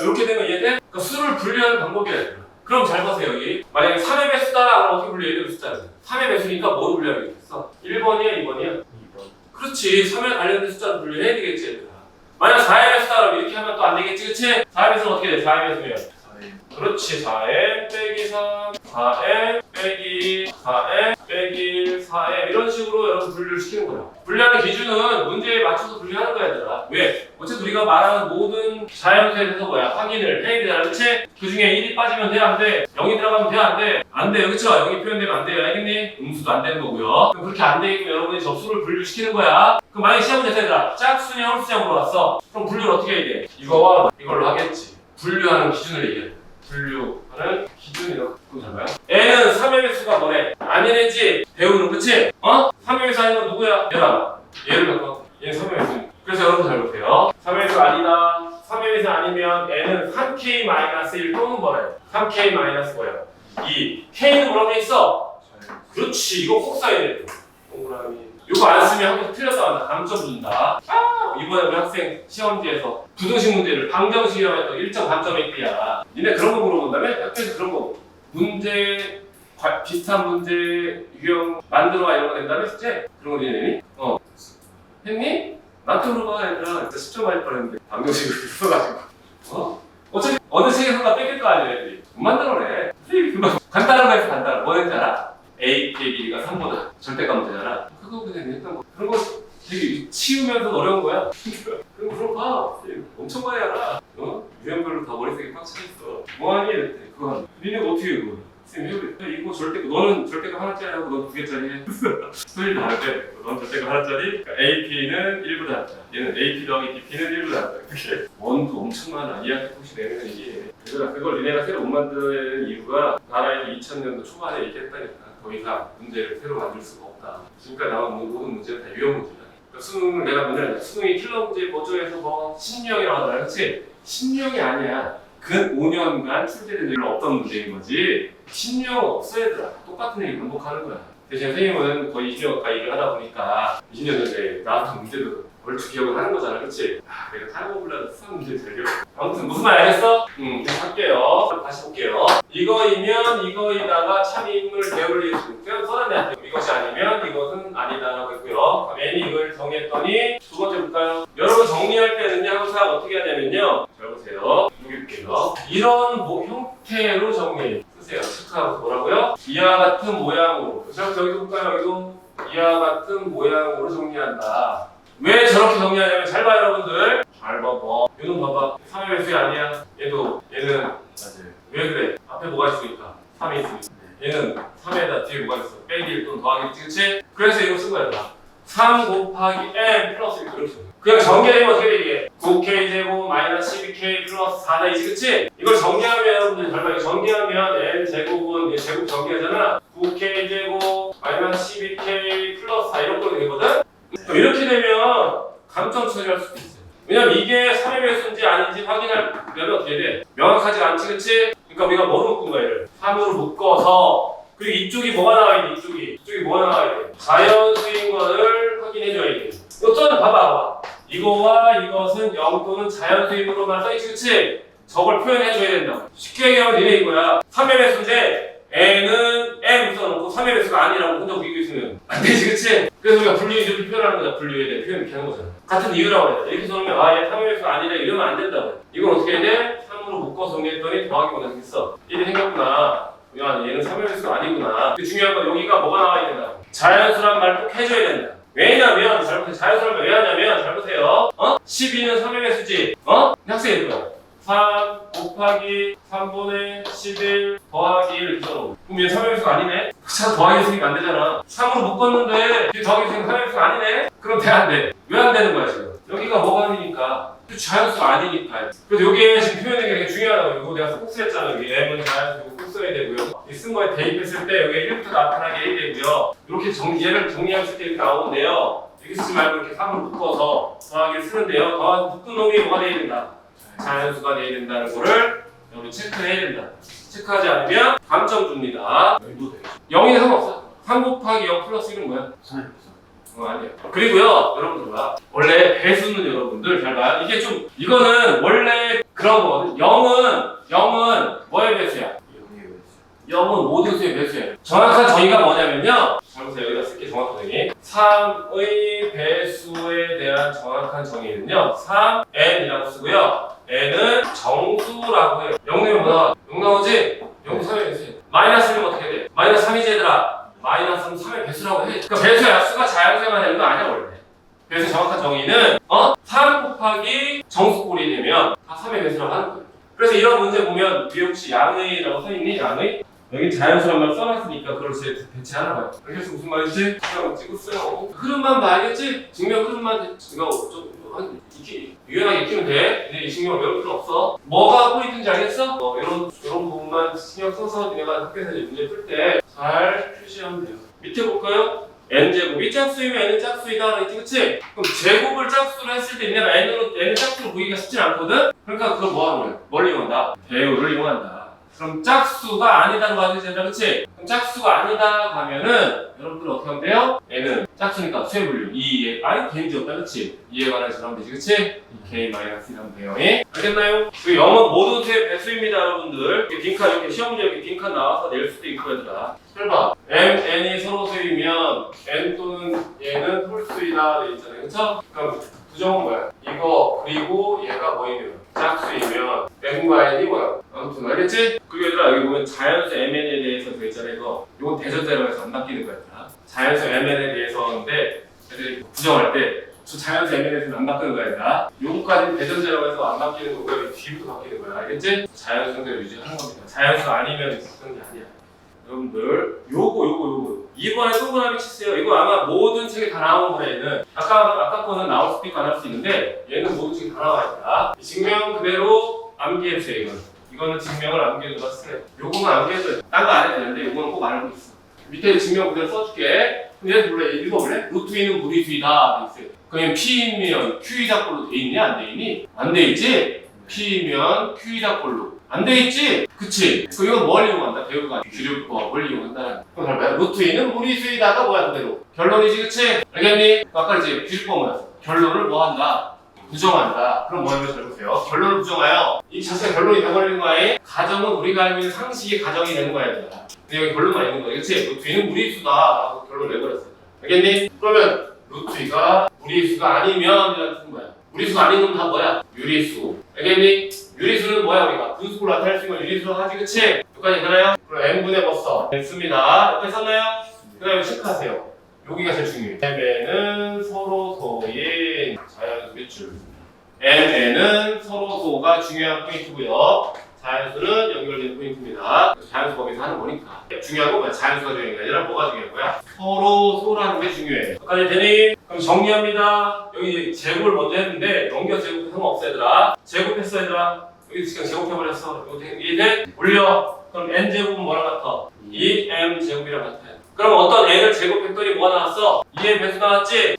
이렇게 되면 이해돼? 그러니까 수를 분류하는 방법이야. 그럼 잘 보세요 여기. 만약에 3의 배수다 그럼 어떻게 분류해? 얘를 숫자를. 3의 배수니까 뭐로 분류하겠어? 1번이야 2번이야? 2번. 그렇지. 3에 관련된 숫자를 분류해야 되겠지 얘들아. 만약 4의 배수다 그럼 이렇게 하면 또 안 되겠지 그치? 4의 배수는 어떻게 돼? 4의 배수면 4m. 그렇지. 4m 빼기 3 4m 빼기 4m 빼기 1 4m 이런 식으로 여러분 분류를 시키는 거야. 분류하는 기준은 문제에 맞춰서 분류하는 거야 얘들아. 왜? 어쨌든 우리가 말하는 모든 자연수에 대해서 뭐야? 확인을 해야 되잖아 그치? 그 중에 1이 빠지면 돼? 안 돼? 0이 들어가면 돼? 안 돼? 안 돼요 그쵸? 0이 표현되면 안 돼요 알겠니? 음수도 안 되는 거고요. 그럼 그렇게 안 되게끔 여러분이 접수를 분류시키는 거야. 그럼 만약에 시험 문제 얘들아 짝수냐 홀수냐 물어봤어. 그럼 분류를 어떻게 해야 돼? 이거와 이걸로 하겠지. 분류하는 기준을 얘기해. 분류하는 기준이라고 보잖아요. N은 3의 배수가 뭐래? 아니래지 배우는 그치? 3의 배수 아닌 건 누구야? 얘랑 얘를 갖고 얘는 3의 배수. 그래서 여러분 잘 보세요. 3의 배수 아니다. 3의 배수 아니면 N은 3K-1 또는 뭐래? 3K- 뭐야? 2. K는 뭐라고 돼 있어? 그렇지. 이거 꼭 써야 돼. 동그라미. 이거 안 쓰면 한번 틀렸다 한다. 감점 준다. 이번에 우리 학생 시험지에서 부등식 문제를 방정식이라고 했던 1점 감점의 있야. 니네 그런 거 물어본다며? 학교에서 그런 거 문제 비슷한 문제 유형 만들어와 이런 거 된다며 숙제? 그런 거 니네 했니? 했니? 나한테 물어봐 얘들아. 진짜 10점 맞을 뻔했는데 방정식으로 써가지고 어차피 어느 책에서 다 뺏길 거 아니야 애들이. 못 만들어내. 간단한 거 해서 간단한 뭐 했는지 알아? A, K의 길이가 3보다 절대값 문제잖아. 그거 그냥 했던 거. 그런 거 되게 치우면서 어려운 거야. 그런 거 물어봐. 엄청 많이 알아. 유형별로 다 머릿속에 꽉 차있어. 뭐하니? 이랬대. 그거 니네가 어떻게 해 그거? 쌤 이거 절대값 너는 절대값 하나짜리 하고 넌 2개짜리 해. 소리 다른데 넌 절대값 하나짜리 AP는 1보다 작다. 얘는 AP 더하기 BP는 1보다 작다. 그게 원도 엄청 많아. 2학기 통시 내면 이게. 그래서 그걸 니네가 새로 못 만드는 이유가 나라에서 2000년도 초반에 얘기했다니까. 더 이상 문제를 새로 만들 수가 없다. 지금까지 나온 모든 문제는 다 유형 문제다. 그러니까 수능을 내가 맨날 수능이 킬러 문제 보조해서 뭐 신유형이라고 하더라. 그렇지? 신유형이 아니야. 근 5년간 출제된 적이 없던 문제인 거지. 신유형 없어야 되더라. 똑같은 얘기 반복하는 거야. 대신 선생님은 거의 20년 가까이 일을 하다 보니까 20년 전에 나왔던 문제도 얼추 기억을 하는 거잖아. 그렇지? 내가 다른 거 몰라도 수학 문제 잘 기억. 아무튼 무슨 말 알겠어? 계속 할게요. 다시 볼게요. 이거이면 이거이다가 참임을 배우를 그냥 써놨네. 이것이 아니면 이것은 아니다라고 했고요. 그럼 N이 이걸 정리했더니 두 번째 볼까요? 여러분 정리할 때는 항상 어떻게 하냐면요. 잘 보세요. 여기 볼게요. 이런 형태로 정리 쓰세요. 체크하면서 뭐라고요? 이와 같은 모양으로. 자, 여기도 볼까요? 여기도 이와 같은 모양으로 정리한다. 왜 저렇게 정리하냐면 잘 봐 여러분들. 잘 봐봐. 얘는 봐봐. 3의 배수이 아니야. 얘는 맞아요. 왜 그래? 앞에 뭐가 있으니까 3이 있으니까. 얘는 3에다 뒤에 뭐가 있어? 빼기 1 또는 더하기 1, 그치? 그래서 이거 쓴 거야. 3 곱하기 n 플러스 1 이렇게 쓴 거야. 그냥 전개되면 어떻게 돼 이게? 9k 제곱 마이너스 12k 플러스 4다 그치? 이걸 전개하면 여러분들 잘 봐. 전개하면 n 제곱은 제곱 전개하잖아. 9k 제곱 마이너스 12k 플러스 4 이런 걸로 되거든? 이렇게 되면 감점 처리할 수도 있어요. 왜냐면 이게 3의 배수인지 아닌지 확인하려면 어떻게 돼? 명확하지가 않지 그치? 그러니까 우리가 뭐로 묶은 거야 얘를? 3으로 묶어서 그리고 이쪽이 뭐가 나와야 돼? 이쪽이 뭐가 나와야 돼? 자연수인 거를 확인해줘야 돼. 이거는 봐봐. 이거와 이것은 0 또는 자연수임으로만 써있지 그치? 저걸 표현해줘야 된다. 쉽게 얘기하면 니네 이거야. 3의 배수인데 N은 M 써놓고 3의 배수가 아니라고 혼자 우기고 있으면 안 되지 그치? 그래서 우리가 분류 이렇게 표현하는 거야. 분류에 대해 표현 이렇게 하는 거잖아. 같은 이유라고 해야 돼. 이렇게 써놓으면 얘 3의 배수가 아니래 이러면 안 된다고. 이건 어떻게 해야 돼? 3으로 묶어서 정리했더니 더하기 뭐가 생겼어. 1이 생겼구나. 얘는 3의 배수가 아니구나. 근데 중요한 건 여기가 뭐가 나와야 된다. 자연수란 말 꼭 해줘야 된다. 왜냐면 잘 보세요. 자연수란 말 왜 하냐면 잘 보세요. 12는 3의 배수지. 학생이 누구야? 3 곱하기 3분의 11 더하기 1 이렇게 써놓고 그럼 얘 3의 배수가 아니네? 자 더하기 있으니까 안 되잖아. 3으로 묶었는데 뒤에 더하기 있으니까 3의 배수가 아니네? 그럼 돼 안 돼? 왜 안 되는 거야 지금? 여기가 뭐가 아니니까 자연수가 아니니까. 그래서 여기에 지금 표현된 게 되게 중요하다고. 이거 내가 꼭 쓰였잖아. 여기 M은 자연수고 꼭 써야 되고요. 이 쓴 거에 대입했을 때 여기에 1부터 나타나게 해야 되고요. 이렇게 얘를 정리했을 때 이렇게 나오는데요. 여기 쓰지 말고 이렇게 3으로 묶어서 더하기를 쓰는데요. 더하기 묶은 놈이 뭐가 돼야 된다? 자연수가 돼야 된다는 거를 여러분 체크해야 된다. 체크하지 않으면 감점 줍니다. 0이 상관없어. 3 곱하기 0 플러스 1은 뭐야? 3이었어. 아니에요. 그리고요, 여러분들 봐. 원래 배수는 여러분들 잘 봐요. 이게 좀 이거는 원래 그런 거거든. 0은 뭐의 배수야? 0은 모든 수의 배수예요. 정확한 정의가 뭐냐면요. 잘 보세요. 여기다 쓸게 정확한 정의. 3의 배수에 대한 정확한 정의는요. 3n이라고 쓰고요. n은 정수라고 해요. 0 내면 뭐 나와? 0 나오지? 0 3의 배수예요. 마이너스면 어떻게 돼? 마이너스 3이지 얘들아. 마이너스는 3의 배수라고 해. 그러니까 배수야. 수가 자연수에만 되는 거 아니야 원래. 그래서 정확한 정의는 3 곱하기 정수꼴이 되면 다 3의 배수라고 하는 거예요. 그래서 이런 문제 보면 위에 혹시 양의라고 써있니? 양의? 여기 자연수란 말 써놨으니까 그걸 제 대체하는 거야. 알겠어? 무슨 말인지? 그냥 찍었어요. 흐름만 봐야겠지? 증명 흐름만 이거 좀 이렇게 유연하게 익히면 돼. 근데 이 신경 배울 필요 없어. 뭐가 포인트인지 알겠어? 이런 부분만 신경 써서 니네가 학교에서 문제 풀 때 잘 표시하면 돼요. 밑에 볼까요? n제곱이 짝수이면 n은 짝수이다 그랬지, 그치? 그럼 제곱을 짝수로 했을 때 니네가 n을 짝수로 보기가 쉽지 않거든? 그러니까 그걸 뭐 하는 거야? 뭘 이용한다? 배우를 이용한다. 그럼 짝수가 아니다는 거 하겠습니다, 그치? 그럼 짝수가 아니다 가면은 여러분들 어떻게 하면 돼요? n은 짝수니까 수의 분류 2의 아니 개인지 없다, 그치? 2에 관한 식으로 하면 되지, 그치? 2k-1 하면 돼요. 예? 알겠나요? 그 0은 모든 수의 배수입니다, 여러분들. 이렇게 빈칸 이렇게 시험지에 이렇게 빈칸 나와서 낼 수도 있고 얘들아. 잘 봐. m, n이 서로 수이면 n 또는 얘는 홀수이다 돼 있잖아요, 그쵸? 그럼 부정은 뭐야? 이거 그리고 얘가 뭐이면 짝수이면 n과 n이 뭐야? 아무튼 알겠지? 그리고 얘들아 여기 보면 자연수 mn에 대해서 돼 있잖아요. 이건 대전제로 해서 안 바뀌는 거야. 얘들아. 자연수 mn에 대해서인데 애들이 부정할 때 저 자연수 mn에 대해서는 안 바뀌는 거야. 얘들아. 요거까지는 대전제로 해서 안 바뀌는 거고요. 뒤부터 바뀌는 거야. 알겠지? 자연수 상대로 유지하는 겁니다. 자연수가 아니면 바뀌는 게 아니야. 여러분들 요거 이번에 동그라미 치세요. 이거 아마 모든 책에 다 나온 거예요. 아까 거는 나올 수도 있고 안 할 수 있는데 얘는 모든 책에 다 나와 있다. 증명 그대로 암기해주세요. 이거는 증명을 암기해줘서 스트레스. 요거만 암기해줘요. 딴 거 안 해도 되는데 요거는 꼭 알고 있어. 밑에 증명 그대로 써줄게. 근데 원래 읽어볼래? 루트 2는 무리수이다 돼 있어요. 그러면 P면 Q이다 꼴로 돼 있니? 안 돼 있니? 안 돼 있지? P면 Q이다 꼴로 안 돼 있지? 그치? 그럼 이건 뭘 이용한다? 배우가 규律과 뭘 이용한다? 그럼 잘 봐요. 루트 2는 무리수이다가 뭐야 그대로? 결론이지, 그치? 알겠니? 아까 이제 규律과 뭐야? 결론을 뭐 한다? 부정한다. 그럼 뭐냐면 잘 보세요. 결론을 부정하여 이 자체가 결론이 돼버리는 거야. 가정은 우리가 알고 있는 상식의 가정이 되는 거야. 얘들아. 근데 여기 결론만 있는 거야. 그치? 루트 2는 무리수다 라고 결론을 내버렸어. 알겠니? 그러면 루트 2가 무리수가 아니면 이라는 뜻은 뭐야? 무리수가 아닌 건 다 뭐야? 유리수. 알겠니? 유리수는 뭐야 우리가? 분수로 나타낼 수 있는 건 유리수로 하지, 그치? 여기까지 되나요? 그럼 n분의 뭐 써? 됐습니다. 여기까지 썼나요? 그 다음에 체크하세요. 여기가 제일 중요해요. mn은 서로 소인 자연수 밑줄. mn은 서로 소가 중요한 포인트고요. 자연수는 연결되는 포인트입니다. 자연수 범위에서 하는 거니까. 중요한 건 뭐야? 자연수가 중요한 게 아니라 뭐가 중요한 거야? 서로 소라는 게 중요해. 여기까지 되니? 그럼 정리합니다. 여기 제곱을 먼저 했는데 넘겨 제곱해서 상관없어 얘들아. 제곱했어 얘들아. 여기 지금 제곱해버렸어. 이게 올려. 그럼 n제곱은 뭐랑 같아? 2m제곱이랑 같아요. 그럼 어떤 n을 제곱했더니 뭐가 나왔어? 2의 배수 나왔지?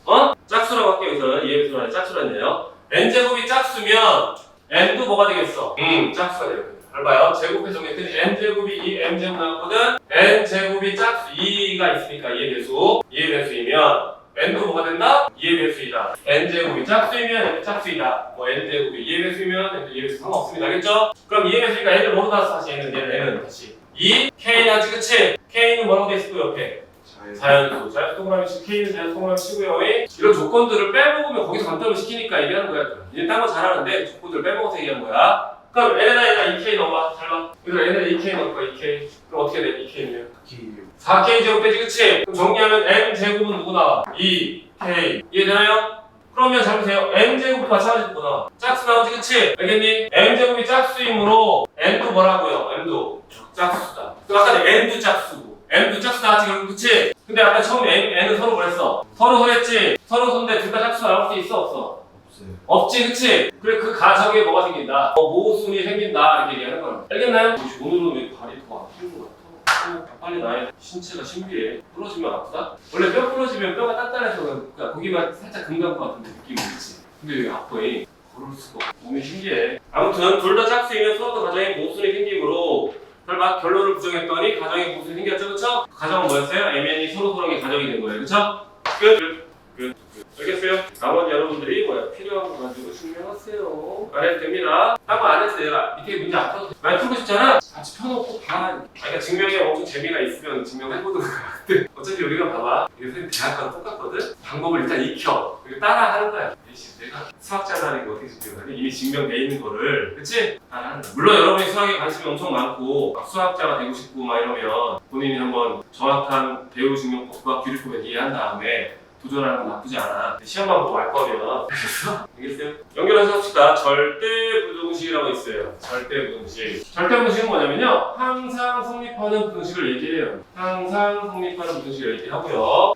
짝수라고 할게요. 여기서는 2의 배수가 아니라 짝수라네요. n제곱이 짝수면 n도 뭐가 되겠어? 짝수가 돼요. 잘 봐요. 제곱해 정했더니 n제곱이 2m제곱 나왔거든? n제곱이 짝수 2가 있으니까 2의 배수. 2의 배수이면 n도 뭐가 된다? 2의 배수이다. n제곱이 짝수이면 n도 짝수이다. 뭐 n제곱이 2의 배수이면 n도 2의 배수 상관없습니다. 알겠죠? 그럼 2의 배수니까 n을 뭐로 나왔어? 다시 n은 다시 2 k는 하지, 그치? k는 뭐라고 돼 있고 옆에? 자연수. 자연수 동그라미 치고 k는 자연수 동그라미 치고요. 이런 조건들을 빼먹으면 거기서 감점을 시키니까 얘기하는 거야. 이제 딴 거 잘하는데 조건들을 빼먹어서 얘기한 거야. 그럼 n에다 2k 넣어봐. 잘 봐. 여기다 n에다 2k 넣을 거야. 2k. 그럼 어떻게 돼? 2k면 4k 제곱 되지, 그치? 그럼 정리하면 n 제곱은 누구 나와? 2k. 이해되나요? 그러면 잘 보세요. n제곱도 마찬가지로 뭐 나와? 짝수 나오지, 그치? 알겠니? n제곱이 짝수이므로 n도 뭐라고요? n도 짝수다. 아까 n도 짝수고 n도 짝수 나왔지, 결국, 그치? 근데 아까 처음에 n은 서로 그랬어. 서로 소랬지? 서로 소인데 둘 다 짝수 나올 수 있어, 없어? 없지, 그치? 그래, 그 가정에 뭐가 생긴다? 모순이 생긴다. 이렇게 얘기하는 거야. 알겠나요? 오늘은 왜 발이 더 아픈 것 같아? 빨리 나의 신체가 신비해. 부러지면 아프다? 원래 뼈 부러지면 뼈가 단단해서 그러니까 거기만 살짝 금간 것 같은 느낌이 있지. 근데 왜 아파? 그럴 수가 없어. 몸이 신기해. 아무튼 둘 다 짝수이면 서로 가정의 모순이 생기므로 설마 결론을 부정했더니 가정의 모순이 생겼죠, 그쵸? 가정은 뭐였어요? MN이 서로서로의 가정이 된 거예요, 그쵸? 끝. 알겠어요? 나머지 여러분들이 뭐야 필요한 거 가지고 증명하세요. 안 해도 됩니다. 한번 안 해도 내가 밑에 문제 안 풀어도 돼. 많이 풀고 싶잖아? 같이 펴놓고 봐. 그러니까 증명에 엄청 재미가 있으면 증명해보도록 하는데 어차피 우리가 봐봐. 이게 선생님 대학과랑 똑같거든? 방법을 일단 익혀. 그리고 따라 하는 거야. 이씨 내가 수학자라는 게 어떻게 증명하니? 이미 증명돼 있는 거를 그치? 따라 하는 거야. 물론 여러분이 수학에 관심이 엄청 많고 막 수학자가 되고 싶고 막 이러면 본인이 한번 정확한 배우 증명법과 규律법을 이해한 다음에 도전하는 건 나쁘지 않아. 시험만 보고 알 거면. 알겠어요? 연결해서 합시다. 절대부등식이라고 있어요. 절대부등식. 절대부등식은 뭐냐면요. 항상 성립하는 부등식을 얘기해요. 항상 성립하는 부등식을 얘기하고요.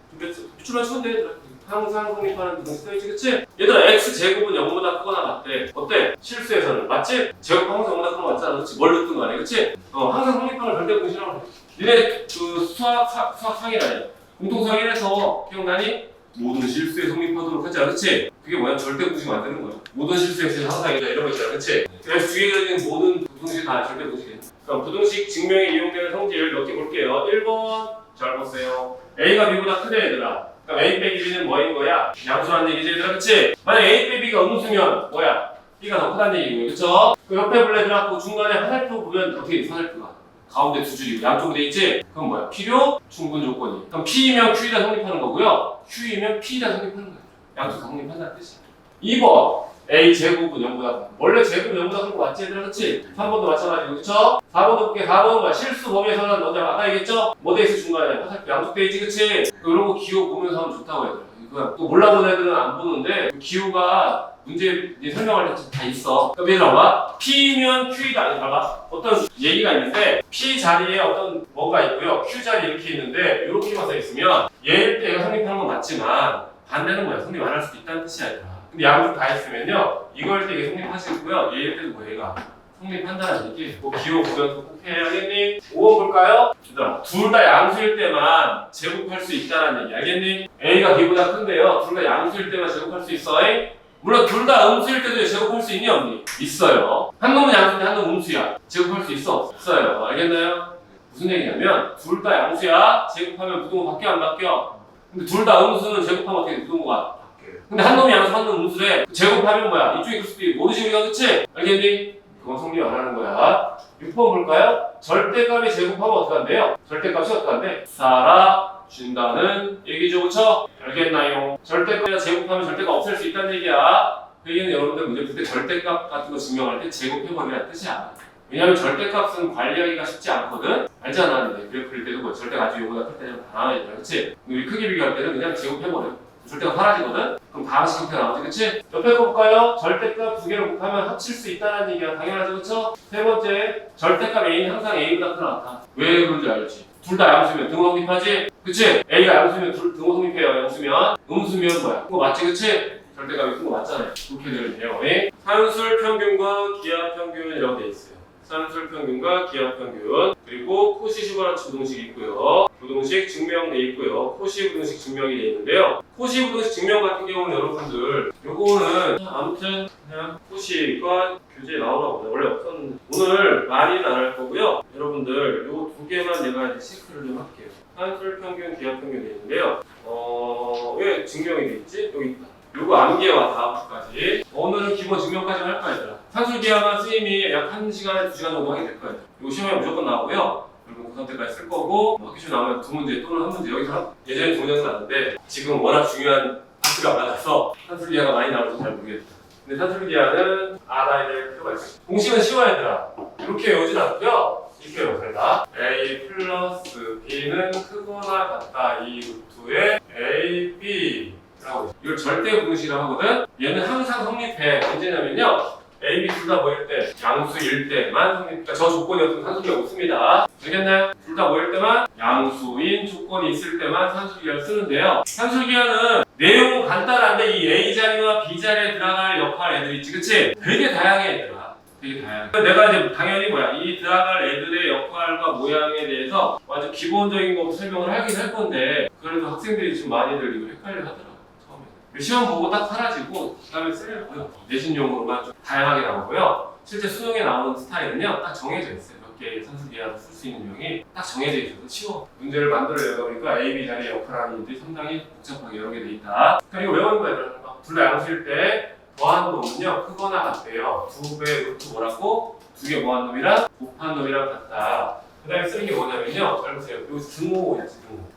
추출만 치면 돼, 얘들아. 항상 성립하는 부등식 써있지, 그치? 얘들아, x제곱은 0보다 크거나 같대. 어때? 실수에서는. 맞지? 제곱 항상 0보다 크거나 같잖아. 그치? 뭘 넣든 간에, 그치? 항상 성립하는 절대부등식이라고 해. 니네 그 수학상이라니. 공통수학 1에서 기억나니? 모든 실수에 성립하도록 했잖아, 그치? 그게 뭐야? 절대부등식 만드는 거야. 모든 실수에 항상 이런 거 있잖아, 그치? 그래서 뒤에 그려진 모든 부등식 다 절대부등식이야. 그럼 부등식 증명에 이용되는 성질 몇 개 볼게요. 1번 잘 보세요. A가 B보다 크대, 얘들아. 그럼 A 빼기 B는 뭐인 거야? 양수라는 얘기지, 얘들아, 그치? 만약 A 빼기 B가 음수면 뭐야? B가 더 크다는 얘기고요, 그쵸? 그 옆에 볼래들아, 그 중간에 화살표 보면 어떻게 돼, 화살표가? 가운데 두 줄이고 양쪽으로 돼 있지? 그럼 뭐야? 필요, 충분 조건이. 그럼 P이면 Q이다 성립하는 거고요. Q이면 P이다 성립하는 거예요. 양쪽 다 성립한다는 뜻이야. 2번 A 제곱은 0보다 원래 제곱은 0보다 큰 거 맞지? 얘들아, 그치? 3번도 마찬가지고, 그쵸? 4번도 볼게. 4번은 뭐야? 실수 범위에서는 먼저 아까 얘기했죠? 뭐 돼 있어 중간에? 화살표 양쪽 돼 있지, 그치? 이런 거 기호 보면서 하면 좋다고 얘들아. 이거 또 몰라보는 애들은 안 보는데 그 기호가 문제 설명할 때 다 있어. 그럼 얘들아 봐. P면 Q이다. 아니 봐봐. 어떤 얘기가 있는데 P 자리에 어떤 뭐가 있고요. Q 자리에 이렇게 있는데 이렇게만 써 있으면 얘일 때 얘가 성립하는 건 맞지만 반대는 뭐야? 성립 안 할 수도 있다는 뜻이야. 얘들아. 근데 양쪽 다 있으면요. 이거 할 때 이게 성립하시고요. 얘일 때도 뭐 얘가 성립한다는 얘기. 뭐 기호 보면서 꼭 해야겠니? 5번 볼까요? 얘들아 둘 다 양수일 때만 제곱할 수 있다는 얘기. 알겠니? A가 B보다 큰데요. 둘 다 양수일 때만 제곱할 수 있어. 물론 둘 다 음수일 때도 제곱할 수 있니 없니? 있어요. 한 놈은 양수인데 한 놈은 음수야. 제곱할 수 있어? 없어요. 알겠나요? 무슨 얘기냐면 둘 다 양수야. 제곱하면 부등호 바뀌어 안 바뀌어? 근데 둘 다 음수는 제곱하면 어떻게 돼? 부등호가 바뀌어요. 근데 한 놈이 양수 한 놈은 음수래. 제곱하면 뭐야? 이쪽이 클 수도 있고 모르지 우리가, 그치? 알겠니? 그건 성립 안 하는 거야. 6번 볼까요? 절대값이 제곱하면 어떻게 한대요? 절대값이 어떻게 한대? 사라진다는 얘기죠, 그쵸? 알겠나요? 절대값이 제곱하면 절대가 없앨 수 있다는 얘기야. 그 얘기는 여러분들 문제 풀 때 절대값 같은 거 증명할 때 제곱해버리라는 뜻이야. 왜냐면 절대값은 관리하기가 쉽지 않거든? 알잖아. 근데 그래프 그릴 때도 뭐 절대가 아주 요보다 클 때는 다 나와 있잖아, 그치? 우리 크게 비교할 때는 그냥 제곱해버려. 절대가 사라지거든? 그럼 다 하나씩 형태가 나오지, 그치? 옆에 거 볼까요? 절대값 두 개를 곱하면 합칠 수 있다는 얘기야. 당연하죠, 그쵸? 세 번째, 절대값 A는 항상 A보다 크나 같아. 왜 그런지 알지? 둘 다 양수면 등호 성립하지? 그치? A가 양수면 등호 성립해요. 양수면. 음수면 뭐야? 그거 맞지, 그치? 절대값이 큰 거 맞잖아요. 그렇게 되는데요. 산술 평균과 기하 평균이라고 돼 있어요. 산술 평균과 기하 평균, 그리고 코시 슈바르츠 부등식이 있고요. 부등식 증명돼 있고요. 코시 부등식 증명이 돼 있는데요. 코시 부등식 증명 같은 경우는 여러분들 요거는 아무튼 그냥 코시가 교재에 나오라고 원래 없었는데 오늘 많이는 안 할 거고요. 여러분들 요 두 개만 내가 이제 체크를 좀 할게요. 산술 평균, 기하 평균 돼 있는데요. 왜 증명이 돼 있지? 여기 있다. 요거 암기와 다음까지 오늘은 기본 증명까지만 할 거예요. 산술기하만 스님이 약 1시간에 2시간 정도 하게 될 거예요. 이거 시험에 무조건 나오고요. 그리고 고3 때까지 쓸 거고 학기 중에 나오면 2문제 또는 1문제 여기서 예전에 2문제는 나왔는데 지금 워낙 중요한 파트가 많아서 산술기하가 많이 나올지 잘 모르겠다. 근데 산술기하는 알아야 될 필요가 있어요. 공식은 쉬워야 되더라. 이렇게 외우진 않고요. 이렇게 외워야 A 플러스 B는 크거나 같다. 이 루트에 A, B 이걸 절대 부등식이라고 하거든? 얘는 항상 성립해. 언제냐면요. A, B 둘 다 모일 때, 양수일 때만 성립. 그러니까 저 조건이 없으면 산술기가 없습니다. 알겠나요? 둘 다 모일 때만, 양수인 조건이 있을 때만 산술기를 쓰는데요. 산술기는 내용은 간단한데 이 A 자리와 B 자리에 들어갈 역할 애들이 있지, 그치? 되게 다양해, 얘들아. 되게 다양해. 내가 이제 당연히 뭐야, 이 들어갈 애들의 역할과 모양에 대해서 아주 기본적인 것부터 설명을 하긴 할 건데, 그래도 학생들이 좀 많이들 이거 헷갈려 하더라. 시험 보고 딱 사라지고 그다음에 쓰레기를 거의 없어. 내신용으로만 좀 다양하게 나오고요. 실제 수능에 나오는 스타일은요 딱 정해져 있어요. 몇 개의 산수기하로 쓸 수 있는 용이 딱 정해져 있어서 쉬워. 문제를 만들어내다 보니까 A, B 자리의 역할하는 일들이 상당히 복잡하게 여러 개 돼 있다. 그리고 외우는 거예요. 둘다 양수일 때 더한 놈은요 크거나 같대요. 2배 루트 뭐라고? 2개 뭐한 놈이랑 곱한 놈이랑 같다. 그 다음에 쓰는 게 뭐냐면요. 잘 보세요. 여기서 등호야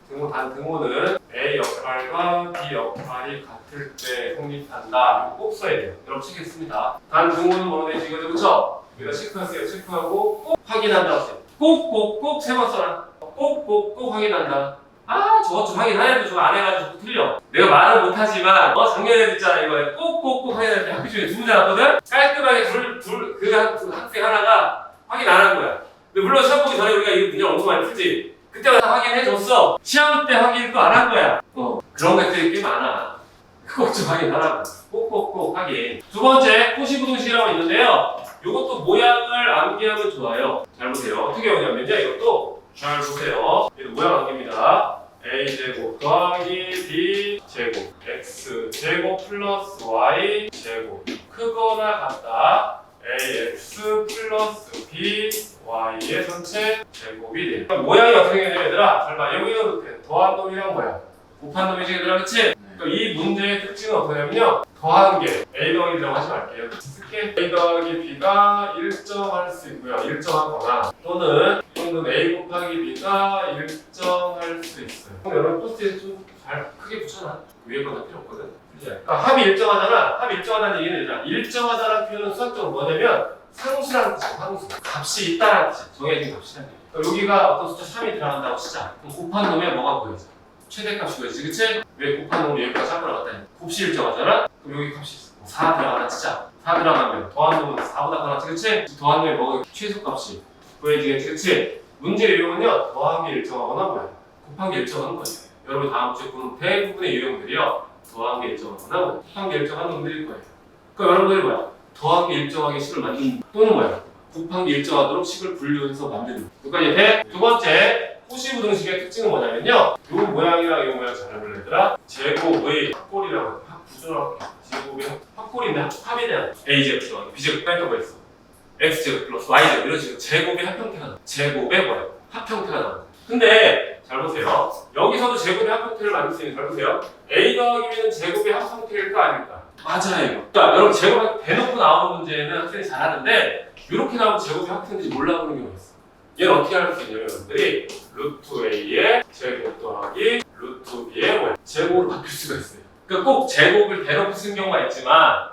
등호. 단 등호는 A 역할과 B 역할이 같을 때 성립한다. 이거 꼭 써야 돼요. 여러분 책에 씁니다. 단 등호는 뭐로 되지? 이거죠, 그렇죠? 여기다 체크하세요. 체크하고 꼭 확인한다 하세요. 꼭꼭꼭 세 번 써라. 꼭꼭꼭 확인한다. 아, 저거 좀 확인하려도 저거 안 해가지고 틀려. 내가 말은 못하지만 작년에도 있잖아 이거 꼭꼭꼭 확인할 때 학교 중에 두 문제 나왔거든? 깔끔하게 그 학생 하나가 확인 안 한 거야. 근데 물론 시험 보기 전에 우리가 이 문제를 엄청 많이 풀지. 그때가 다 확인해줬어. 시험 때 확인도 안 한 거야. 그런 것들이 꽤 많아. 꼭 좀 확인하라고. 꼭꼭꼭 확인. 두 번째, 호시부동식이라고 있는데요. 이것도 모양을 암기하면 좋아요. 잘 보세요. 어떻게 오냐면요. 이것도 잘 보세요. 이거 모양 암기입니다. a제곱 더하기 b제곱 x제곱 플러스 y제곱 크거나 같다. ax 플러스 by의 전체 제곱이 돼. 모양이 어떻게 되냐면 얘들아 잘 봐. 여기는 이렇게 더한 놈이랑 뭐야? 곱한 놈이지 얘들아 그치? 그러니까 이 문제의 특징은 어떠냐면요 더한 게 a 더하기 b라고 하지 말게요. 쓸게. a 더하기 b가 일정할 수 있고요. 일정하거나 또는 a 곱하기 b가 일정할 수 있어요. 그럼 여러분 포스트잇 좀 잘 크게 붙여놔. 위에 건 다 필요 없거든. 그러니까 합이 일정하잖아. 합이 일정하다는 얘기는 얘들아 일정하다는 표현은 수학적으로 뭐냐면 상수라는 뜻이야. 상수. 값이 있다는 뜻이야. 정해진 값이라는 얘기야. 그러니까 여기가 어떤 숫자 3이 들어간다고 치자. 그럼 곱한 놈에 뭐가 보이지? 최대값이 보이지, 그치? 왜 곱한 놈이 여기까지 잡으러 갔다니? 곱이 일정하잖아? 그럼 여기 값이 있어. 4 들어가나 치자. 4 들어가면 더한 놈은 4보다 더 낫지, 그치? 더한 놈이 뭐가 최소값이 보여지겠지, 그치? 문제 유형은요, 더한 게 일정하거나 뭐야? 곱한 게 일정한 거예요. 여러분 다음 주에 보는 대부분의 유형들이요, 더한 게 일정하거나 뭐야? 곱한 게 일정한 놈들일 거예요. 그러니까 여러분들이 뭐야? 더한 게 일정하게 식을 만드는 또는 뭐야? 곱한 게 일정하도록 식을 분류해서 만드는 여기까지 돼? 두 번째 호시부등식의 특징은 뭐냐면요 요 모양이랑 요 모양 잘 보려 얘들아 제곱의 합골이라고 해요. 합구조라고 해요. 제곱의 합골인데 합이냐 a제곱 더하기 b제곱 뺄까 있어 x제곱 플러스 y제곱 이런 식으로 제곱의 합형태가 나와 제곱의 뭐야? 합형태가 나와 근데 잘 보세요 여기서도 제곱의 합형태를 만들 수 있는 잘 보세요 a 더하기 b는 제곱의 합형태일까 아닐까? 맞아요. 그러니까 여러분 제곱을 대놓고 나오는 문제는 학생이 잘하는데 이렇게 나오면 제곱이 합형인지 몰라보는 경우가 있어. 얘는 어떻게 할 수 있냐면 여러분들이 루트 a의 제곱 더하기 루트 b의 뭐야? 제곱으로 바뀔 수가 있어요. 그러니까 꼭 제곱을 대놓고 쓴 경우가 있지만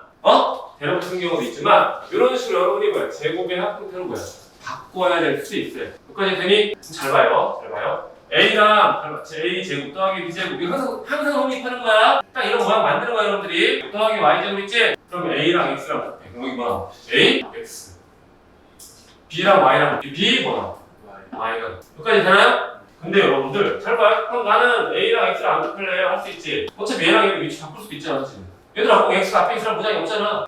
대놓고 쓴 경우도 있지만 이런 식으로 여러분이 뭐야? 제곱의 합형태로 뭐야? 바꿔야 될 수 있어요. 여기까지 되니 잘 봐요. 잘 봐요. A랑 A 제곱 더하기 B 제곱 이거 항상 성립하는 거야. 딱 이런 모양 만드는 거야 여러분들이. 더하기 Y 제곱 있지? 그럼 A랑 X랑 곱해. 그럼 여기 뭐 나와? A, X B랑 Y랑 B 뭐 나와? Y가 여기까지 되나요? 근데 여러분들 잘 봐요. 그럼 나는 A랑 X랑 안 곱할래 할 수 있지. 어차피 얘랑 얘랑 위치 바꿀 수도 있잖아 지금. 얘들아 꼭 X가 앞에 X랑 무장이 없잖아.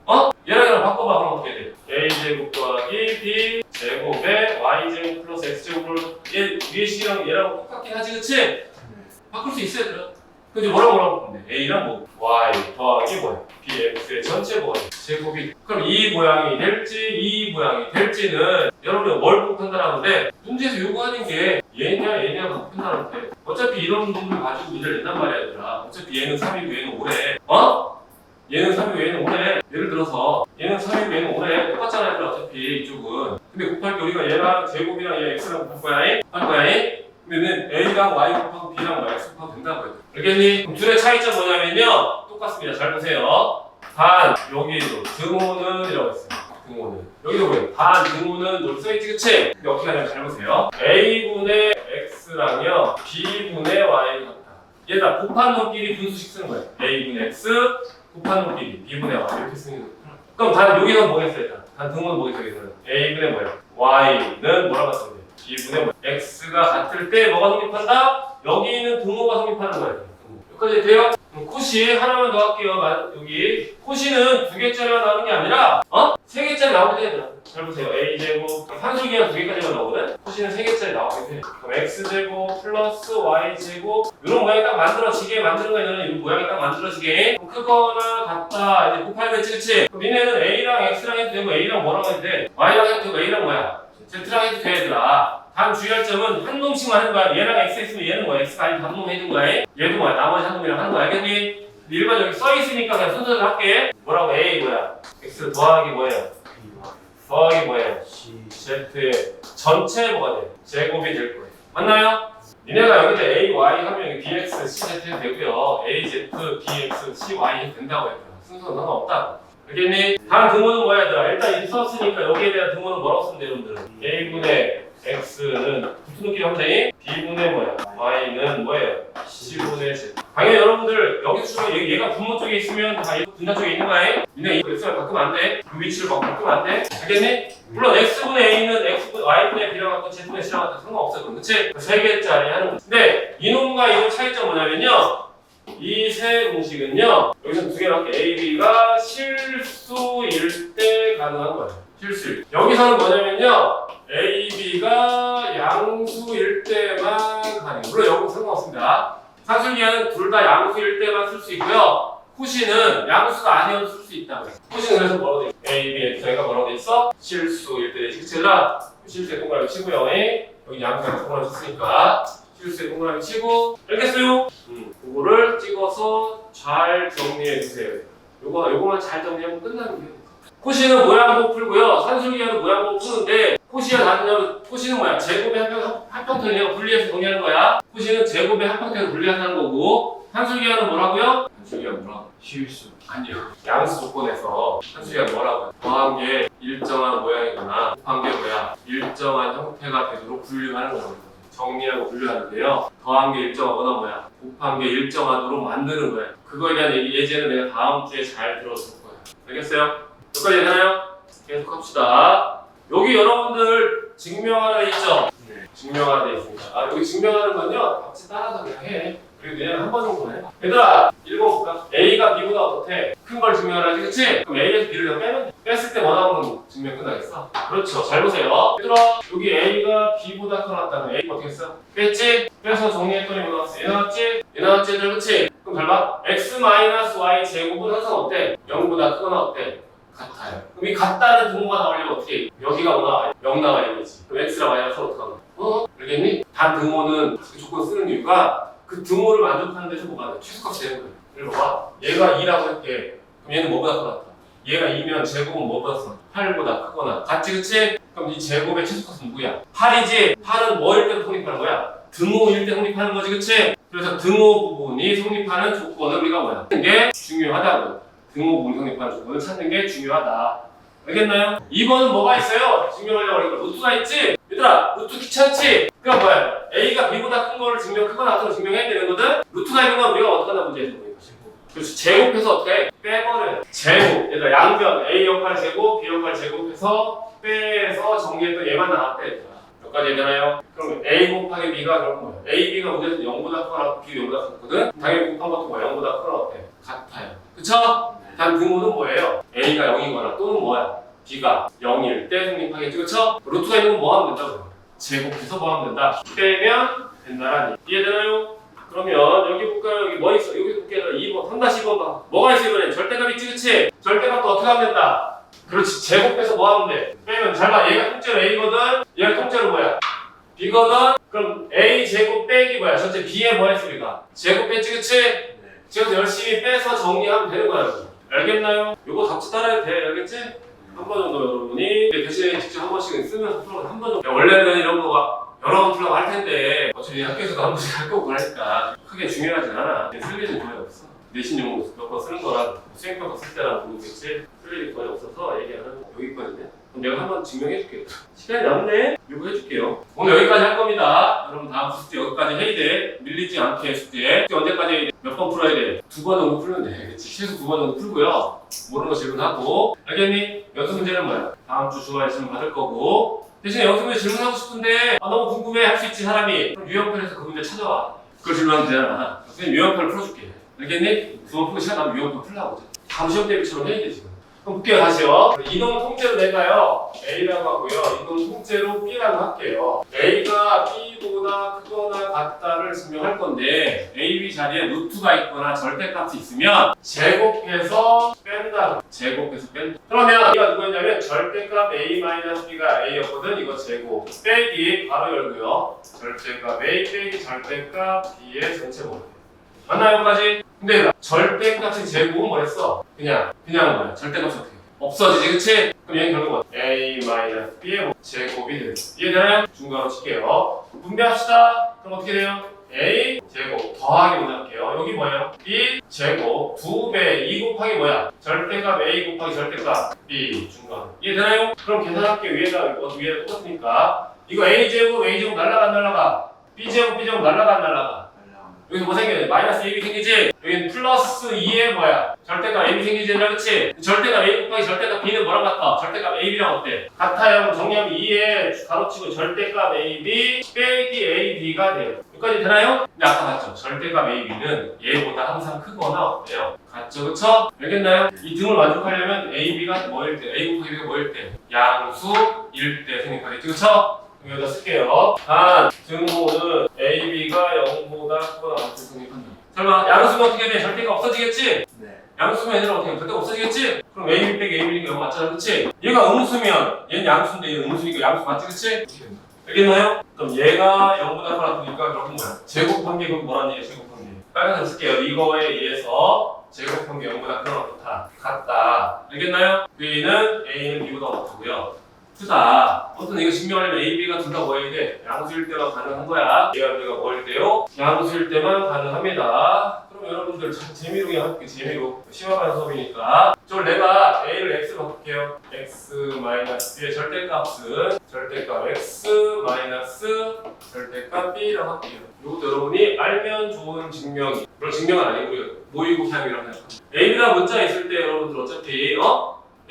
얘랑 얘랑 바꿔봐. 그럼 어떻게 돼? A 제곱 더하기 B 제곱에 y 제곱 플러스 x 제곱을 얘 위에 식이랑 얘랑 똑같긴 하지, 그치? 바꿀 수 있어야 돼. 근데 뭐라고 하면 돼? a랑 뭐 y 더하기 뭐야? bx의 전체 뭐야? 제곱이 그럼 이 모양이 될지 이 모양이 될지는 여러분이 뭘 꼭 판단하는데 문제에서 요구하는 게 얘냐 못 판단하는데 어차피 이런 놈을 가지고 문제를 낸단 말이야 얘들아. 어차피 얘는 3이고 얘는 5래. 얘는 3이고 얘는 5래. 예를 들어서 얘는 3이고 얘는 5래. 똑같잖아 얘들아 어차피 이쪽은. 근데 곱할 때 우리가 얘랑 제곱이랑 얘 x랑 곱할 거야. 할 거야. 근데 a랑 y 곱하고 b랑 y x 곱하면 된다고 해요. 알겠니? 그럼 둘의 차이점 뭐냐면요. 똑같습니다. 잘 보세요. 단 여기도 등호는 이라고 했어요. 등호는. 여기도 뭐예요? 단 등호는 여기 써있지 그치? 근데 어떻게 하냐면 잘 보세요. a분의 x랑요 b분의 y 같다. 얘들아 곱한 놈끼리 분수식 쓰는 거예요. a분의 x 곱한 놈끼리 b분의 y 이렇게 쓰는 거예요. 그럼 단 여기서 뭐 했어요? 단 등호는 뭐 했어요? 여기서는 a분의 뭐예요? y는 뭐라고 쓰면 돼요? b분의 뭐 x가 같을 때 뭐가 성립한다? 여기는 등호가 성립하는 거예요. 여기까지 돼요? 그럼 코시 하나만 더 할게요. 여기 코시는 2개짜리가 나오는 게 아니라 3개짜리 나오게 돼. 잘 보세요. a제곱 산술기가 2개까지만 나오거든. 코시는 3개짜리 나오게 돼. 그럼 x제곱 플러스 y제곱 이런 모양이 딱 만들어지게 만드는 거에는 이 모양이 딱 만들어지게 크거나 같다 이제 곱하겠지 그치? 그럼 니네는 a랑 x랑 해도 되고 a랑 뭐랑 해도 돼. y랑 해도 되고 a랑 뭐야? z랑 해도 돼 얘들아. 다음 주의할 점은 한 놈씩만 하는 거야. 얘랑 x 했으면 얘는 뭐야? x가 아닌 한 놈 해는 거야. 얘도 뭐야? 나머지 한 놈이랑 하는 거야. 알겠니? 일반 여기 써 있으니까 그냥 순서대로 할게. 뭐라고? a 뭐야? x 더하기 뭐예요? 더하기 뭐예요? z의 전체 뭐가 돼? 제곱이 될 거예요. 맞나요? 니네가 여기다 a, y 하면 여기 bx, c, z 해도 되고요. a, z, bx, c, y 해도 된다고 했다. 순서는 상관없다. 알겠니? 다음 등호는 뭐야 얘들아? 일단 이렇게 썼으니까 여기에 대한 등호는 뭐라고 쓰면 돼 여러분들은? a분의 x는 붙은끼리 하면 돼. b분의 뭐야? y는 뭐예요? c분의 z. 당연히 여러분들 여기서 얘가 분모 쪽에 있으면 다 분자 쪽에 있는 거야. 니네 이 x를 바꾸면 안 돼. 그 위치를 막 바꾸면 안 돼. 알겠니? 물론 x분의 a는 x분 y분의 b랑 같고 z분의 c랑 같고 상관없어. 그치? 3개짜리 하는 거. 근데 이놈과 이놈 차이점 뭐냐면요. 이 세 공식은요. 여기서 2개를 할게. a, b가 실수일 때 가능한 거예요. 실수일. 여기서는 뭐냐면요. a, b가 양수일 때만 가능해요. 물론 여기 상관없습니다. 산술기하는 둘 다 양수일 때만 쓸 수 있고요. 코시는 양수가 아니어도 쓸 수 있다고 해요. 코시는 그래서 뭐라고 돼 있어? a, b, 저희가 뭐라고 돼 있어? 실수일 때 실체라 실수에 동그라미 치고요. 여기 양수가 동그라미 쳤으니까 실수에 동그라미 치고 알겠어요? 그거를 찍어서 잘 정리해 주세요. 요거만 잘 정리하면 끝나는 거예요. 코시는 모양보 풀고요. 산술기하는 모양보 푸는데 코시가 다르냐면 코시는 뭐야? 제곱의 합평선이랑 분리해서 정리하는 거야. 코시는 제곱의 합평선에서 분리해서 하는 거고 산술기하는 뭐라고요? 산술기하 뭐라고? 실수. 아니요. 양수 조건에서 산술기하 뭐라고요? 더한 게 일정한 모양이거나 곱한 게 뭐야? 일정한 형태가 되도록 분류하는 거거든요. 정리하고 분류하는데요. 더한 게 일정하거나 뭐야? 곱한 게 일정하도록 만드는 거야. 그거에 대한 예제는 내가 다음 주에 잘 들어줄 거야. 알겠어요? 여기까지 되나요? 계속 합시다. 여기 여러분들 증명하라 돼 있죠? 네. 증명하라 돼 있습니다. 여기 증명하는 건요. 같이 따라서 그냥 해. 그리고 그냥 한 번 정도 해. 얘들아, 읽어볼까? A가 B보다 어떻대? 큰 걸 증명하라지, 그치? 그럼 A에서 B를 그냥 뺐을 때 뭐 나오는 증명 끝나겠어? 그렇죠. 잘 보세요. 얘들아, 여기 A가 B보다 커놨다면 A가 어떻게 했어? 뺐지? 빼서 정리했더니 뭐 나왔어? 얘 나왔지? 얘 나왔지, 얘들, 그치? 그럼 잘 봐. X-Y 제곱은 항상 어때? 0보다 크거나 어때? 같아요. 그럼 이 같다는 등호가 나오려면 어떻게 해? 여기가 뭐 나와요? 0 나와야지. 그럼 X랑 Y랑 서로 어떻게 하는 알겠니? 단 등호는 그 조건 쓰는 이유가 그 등호를 만족하는 데서 뭐가 돼? 최소값이 되는 거예요. 예를 봐봐. 얘가 2라고 할게. 그럼 얘는 뭐보다 크다? 얘가 2면 제곱은 뭐보다 커? 8보다 크거나 같지 그치? 그럼 이 제곱의 최소값은 누구야? 8이지? 8은 뭐일 때 성립하는 거야? 등호일 때 성립하는 거지 그치? 그래서 등호 부분이 성립하는 조건을 우리가 뭐야? 찾는 게 중요하다고. 등호 부분이 성립하는 조건을 찾는 게 중요하다. 알겠나요? 2번은 뭐가 있어요? 증명하려고 하니까 루트가 있지? 얘들아 루트 귀찮지? 그럼 뭐야? A가 B보다 큰 거를 크거나 같은 걸 증명해야 되는 거든? 루트가 있는 건 우리가 어떻게 하나 문제에서 보는 것이고 그래서 제곱해서 어떻게 해? 빼버려요. 제곱 얘들아 양변 A 역할 제곱 B 역할 제곱해서 빼서 정리했던 얘만 나왔대 얘들아. 여기까지 되나요? 그럼 A 곱하기 B가 그럼 뭐야? A, B가 문제에서 0보다 크거나 B가 0보다 크거든? 당연히 곱한 것도 뭐야? 0보다 크거나 어때? 같아요. 그쵸? 단 등호는 뭐예요? A가 0이거나 또는 뭐야? B가 0일 때 성립하겠지 그쵸? 루트가 있는 건 뭐 하면 된다고요? 제곱해서 뭐 하면 된다? 빼면 된다라니 이해되나요? 그러면 여기 볼까요? 여기 뭐 있어? 여기 볼게요. 2번 3-2번 봐. 뭐가 있어 이번에? 절대값 있지 그치? 절대값도 어떻게 하면 된다? 그렇지 제곱해서 뭐 하면 돼? 빼면 잘 봐. 얘가 통째로 A거든? 얘가 통째로 뭐야? B거든? 그럼 A 제곱 빼기 뭐야? 전체 B에 뭐 했어 우리가? 제곱 뺐지 그치? 네. 지금 열심히 빼서 정리하면 되는 거야 여러분. 알겠나요? 요거 같이 따라해도 돼. 알겠지? 한 번 정도 여러분이 대신에 직접 한 번씩은 쓰면서 풀어서 한 번 정도. 원래는 이런 거가 여러 번 풀려고 할 텐데 어차피 학교에서도 한 번씩 할 거고 그러니까 크게 중요하진 않아. 쓸 일은 거의 없어. 내신 용어 몇 번 쓰는 거랑 수행평가 쓸 때랑 모르겠지? 쓸 일이 거의 없어서 얘기하는 여기까지네. 그럼 내가 한번 증명해 줄게요. 시간이 남네? 이거 해줄게요. 오늘 여기까지 할 겁니다. 여러분 다음 숙제 여기까지 해야 돼. 밀리지 않게 숙제 언제까지 몇 번 풀어야 돼? 2번 정도 풀면 돼. 그치? 최소 2번 정도 풀고요. 모르는 거 질문하고 알겠니? 연습 문제는 뭐야? 다음 주 주말에 질문 받을 거고 대신에 연습 문제 질문하고 싶은데 너무 궁금해 할 수 있지 사람이. 그럼 유형편에서 그 문제 찾아와. 그걸 질문하면 되잖아. 선생님 유형편을 풀어줄게. 알겠니? 두 번 풀고 시간 나면 유형도 풀라고 하자. 바로 시험 대비처럼 해야 돼 지금. 그럼 볼게요 다시요. 이동 통째로 내가요 A라고 하고요. 이동 통째로 B라고 할게요. A가 B보다 크거나 같다를 증명할 건데 A, B 자리에 루트가 있거나 절대값이 있으면 제곱해서 뺀다. 제곱해서 뺀다. 그러면 이가 누구였냐면 절대값 A-B가 A였거든. 이거 제곱 빼기 바로 열고요. 절대값 A 빼기 절대값 B의 전체 모르게. 맞나요 여기까지? 근데 절대값의 제곱은 뭐였어? 그냥 뭐야? 절대값이 어떻게 해? 없어지지, 그치? 그럼 얘는 결국은 A-B의 제곱이 되는 거예요. 이해되나요? 중간으로 칠게요. 분배합시다. 그럼 어떻게 돼요? A 제곱 더하기 먼저 할게요. 여기 뭐예요? B 제곱 2배 2 곱하기 뭐야? 절대값 A 곱하기 절대값 B 중간. 이해되나요? 그럼 계산할게. 위에다 똑같으니까 이거 A 제곱 날라가 안 날라가? B 제곱 날라가 안 날라가? 여기서 뭐 생겨요? 마이너스 AB 생기지? 여기는 플러스 2에 뭐야? 절대값 AB 생기지? 그렇지? 절대값 A 곱하기 절대값 B는 뭐랑 같아? 절대값 AB랑 어때? 같아요. 그럼 정리하면 2에 가로치고 절대값 AB 빼기 AB가 돼요. 여기까지 되나요? 근데 아까 봤죠? 절대값 AB는 얘보다 항상 크거나 어때요? 같죠? 그쵸? 알겠나요? 이 등을 만족하려면 AB가 뭐일 때? A 곱하기 B가 뭐일 때? 양수일 때 생각하겠지? 그쵸? 여기다 쓸게요. 단 등호는 AB가 0보다 크거나 같은 성립한다. 설마 양수면 어떻게 돼? 절대가 없어지겠지? 네. 양수면 얘들은 어떻게 해? 절대가 없어지겠지? 그럼 AB 빼기 AB니까 0 맞잖아, 그치? 얘가 음수면 얘는 양수인데 얘는 음수니까 양수 맞지, 그치? 알겠나요? 그럼 얘가 0보다 크거나 같으니까 그럼 뭐야? 제곱한 게 그럼 뭐라는 얘기야? 제곱한 게. 빨간색 쓸게요. 이거에 의해서 제곱한 게 0보다 크거나 같다. 알겠나요? A는 B보다 같고요. 크다. 아무튼 이거 증명하려면 A, B가 둘 다 뭐여야 돼? 양수일 때만 가능한 거야. A와 B가 뭐일 때요? 양수일 때만 가능합니다. 그럼 여러분들 재미로 그냥 할게요. 재미로. 심화반 수업이니까. 저걸 내가 A를 X로 바꿀게요. X-B의 절대값은 절대값 X 절대값 B라고 할게요. 이것도 여러분이 알면 좋은 증명이. 그런 증명은 아니고요. 모의고 사용이라고 생각합니다. A가 문자에 있을 때 여러분들 어차피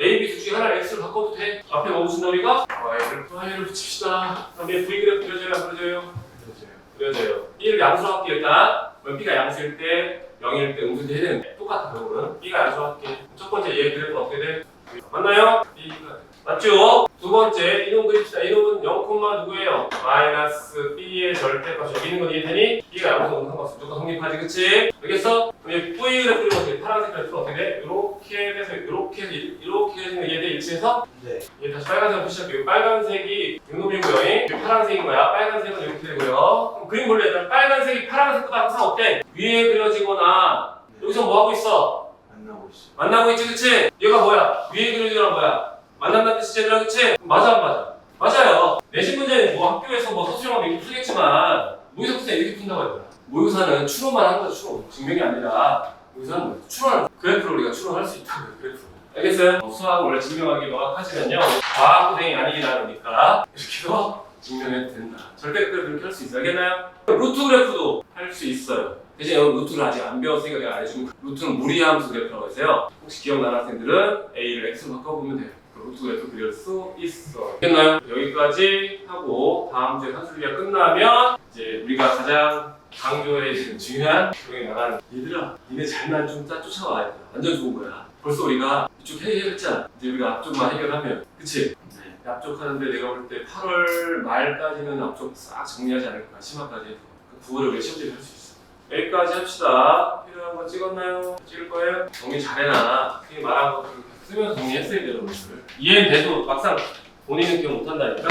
A, B 둘 중에 하나를 X로 바꿔도 돼. 앞에 뭐 무슨 놈이가? Y를 붙입시다. 그럼 얘 V 그래프 그려져요? 안 그려져요? 그려져요. B를 양수로 할게요. 일단 B가 양수일 때 0일 때 음수도 해야 되는데 똑같아 결국은. B가 양수로 할게. 첫 번째 얘 그래프 어떻게 돼? 맞나요? B가 맞죠? 두 번째 이놈 그립시다. 이놈은 0, 누구예요? 마이너스 B의 절대값이 여기 있는 건 이해되니? B가 양수로 상관없어. 무조건 성립하지, 그치? 알겠어? 그럼 얘 V 그래프를 어떻게 파란색 그래프는 어떻게 돼? 이렇게 돼서 이렇게 해서 얘네 일치해서 네. 얘 다시 빨간색으로 표시할게요. 빨간색이 이놈이고요. 파란색인 거야. 빨간색은 이렇게 되고요. 그럼 그림 볼래? 얘들아. 빨간색이 파란색보다 항상 어때? 위에 그려지거나 여기서 뭐 하고 있어? 만나고 있지, 그치? 얘가 뭐야? 위에 그려지거나 뭐야? 만난다는 뜻이지, 얘들아, 그치? 맞아, 안 맞아? 맞아요. 내신 문제는 뭐 학교에서 뭐 서술형하면 이렇게 풀겠지만 모의고사 풀 때 이렇게 푼다고 하더라. 모의고사는 추론만 하는 거야, 추론. 증명이 아니라 모의고사는 뭐 추론하는 거야. 그래프로 우리가 추론할 수 있다고요, 그래프로. 알겠어요? 수학을 원래 증명하기 명확하지만요. 과학고생이 아니기 나르니까 이렇게도 증명해도 된다. 절대 그래프를 할 수 있어요. 알겠나요? 루트 그래프도 할 수 있어요. 대신 루트를 아직 안 배웠으니까 내가 안 해주는 거예요. 루트는 무리함수 그래프라고 해서요. 혹시 기억나는 학생들은 A를 X로 바꿔보면 돼요. 루트 그래프 그릴 수 있어. 알겠나요? 여기까지 하고 다음 주에 산술비가 끝나면 이제 우리가 가장 강조해주는 중요한 조용히 나가는 얘들아, 니네 잘만 좀 쫓아와야 돼. 완전 좋은 거야. 벌써 우리가 이쪽 해결했잖아. 이제 우리가 앞쪽만 해결하면, 그치? 네. 앞쪽 하는데 내가 볼 때 8월 말까지는 앞쪽 싹 정리하지 않을까. 심화까지 해서 그 9월에 우리가 시험지를 할 수 있어. 여기까지 합시다. 필요한 거 찍었나요? 찍을 거예요? 정리 잘해놔. 그게 말한 거 쓰면서 정리했어야 돼요, 여러분들. 이해는 돼도 막상 본인은 기억 못한다니까?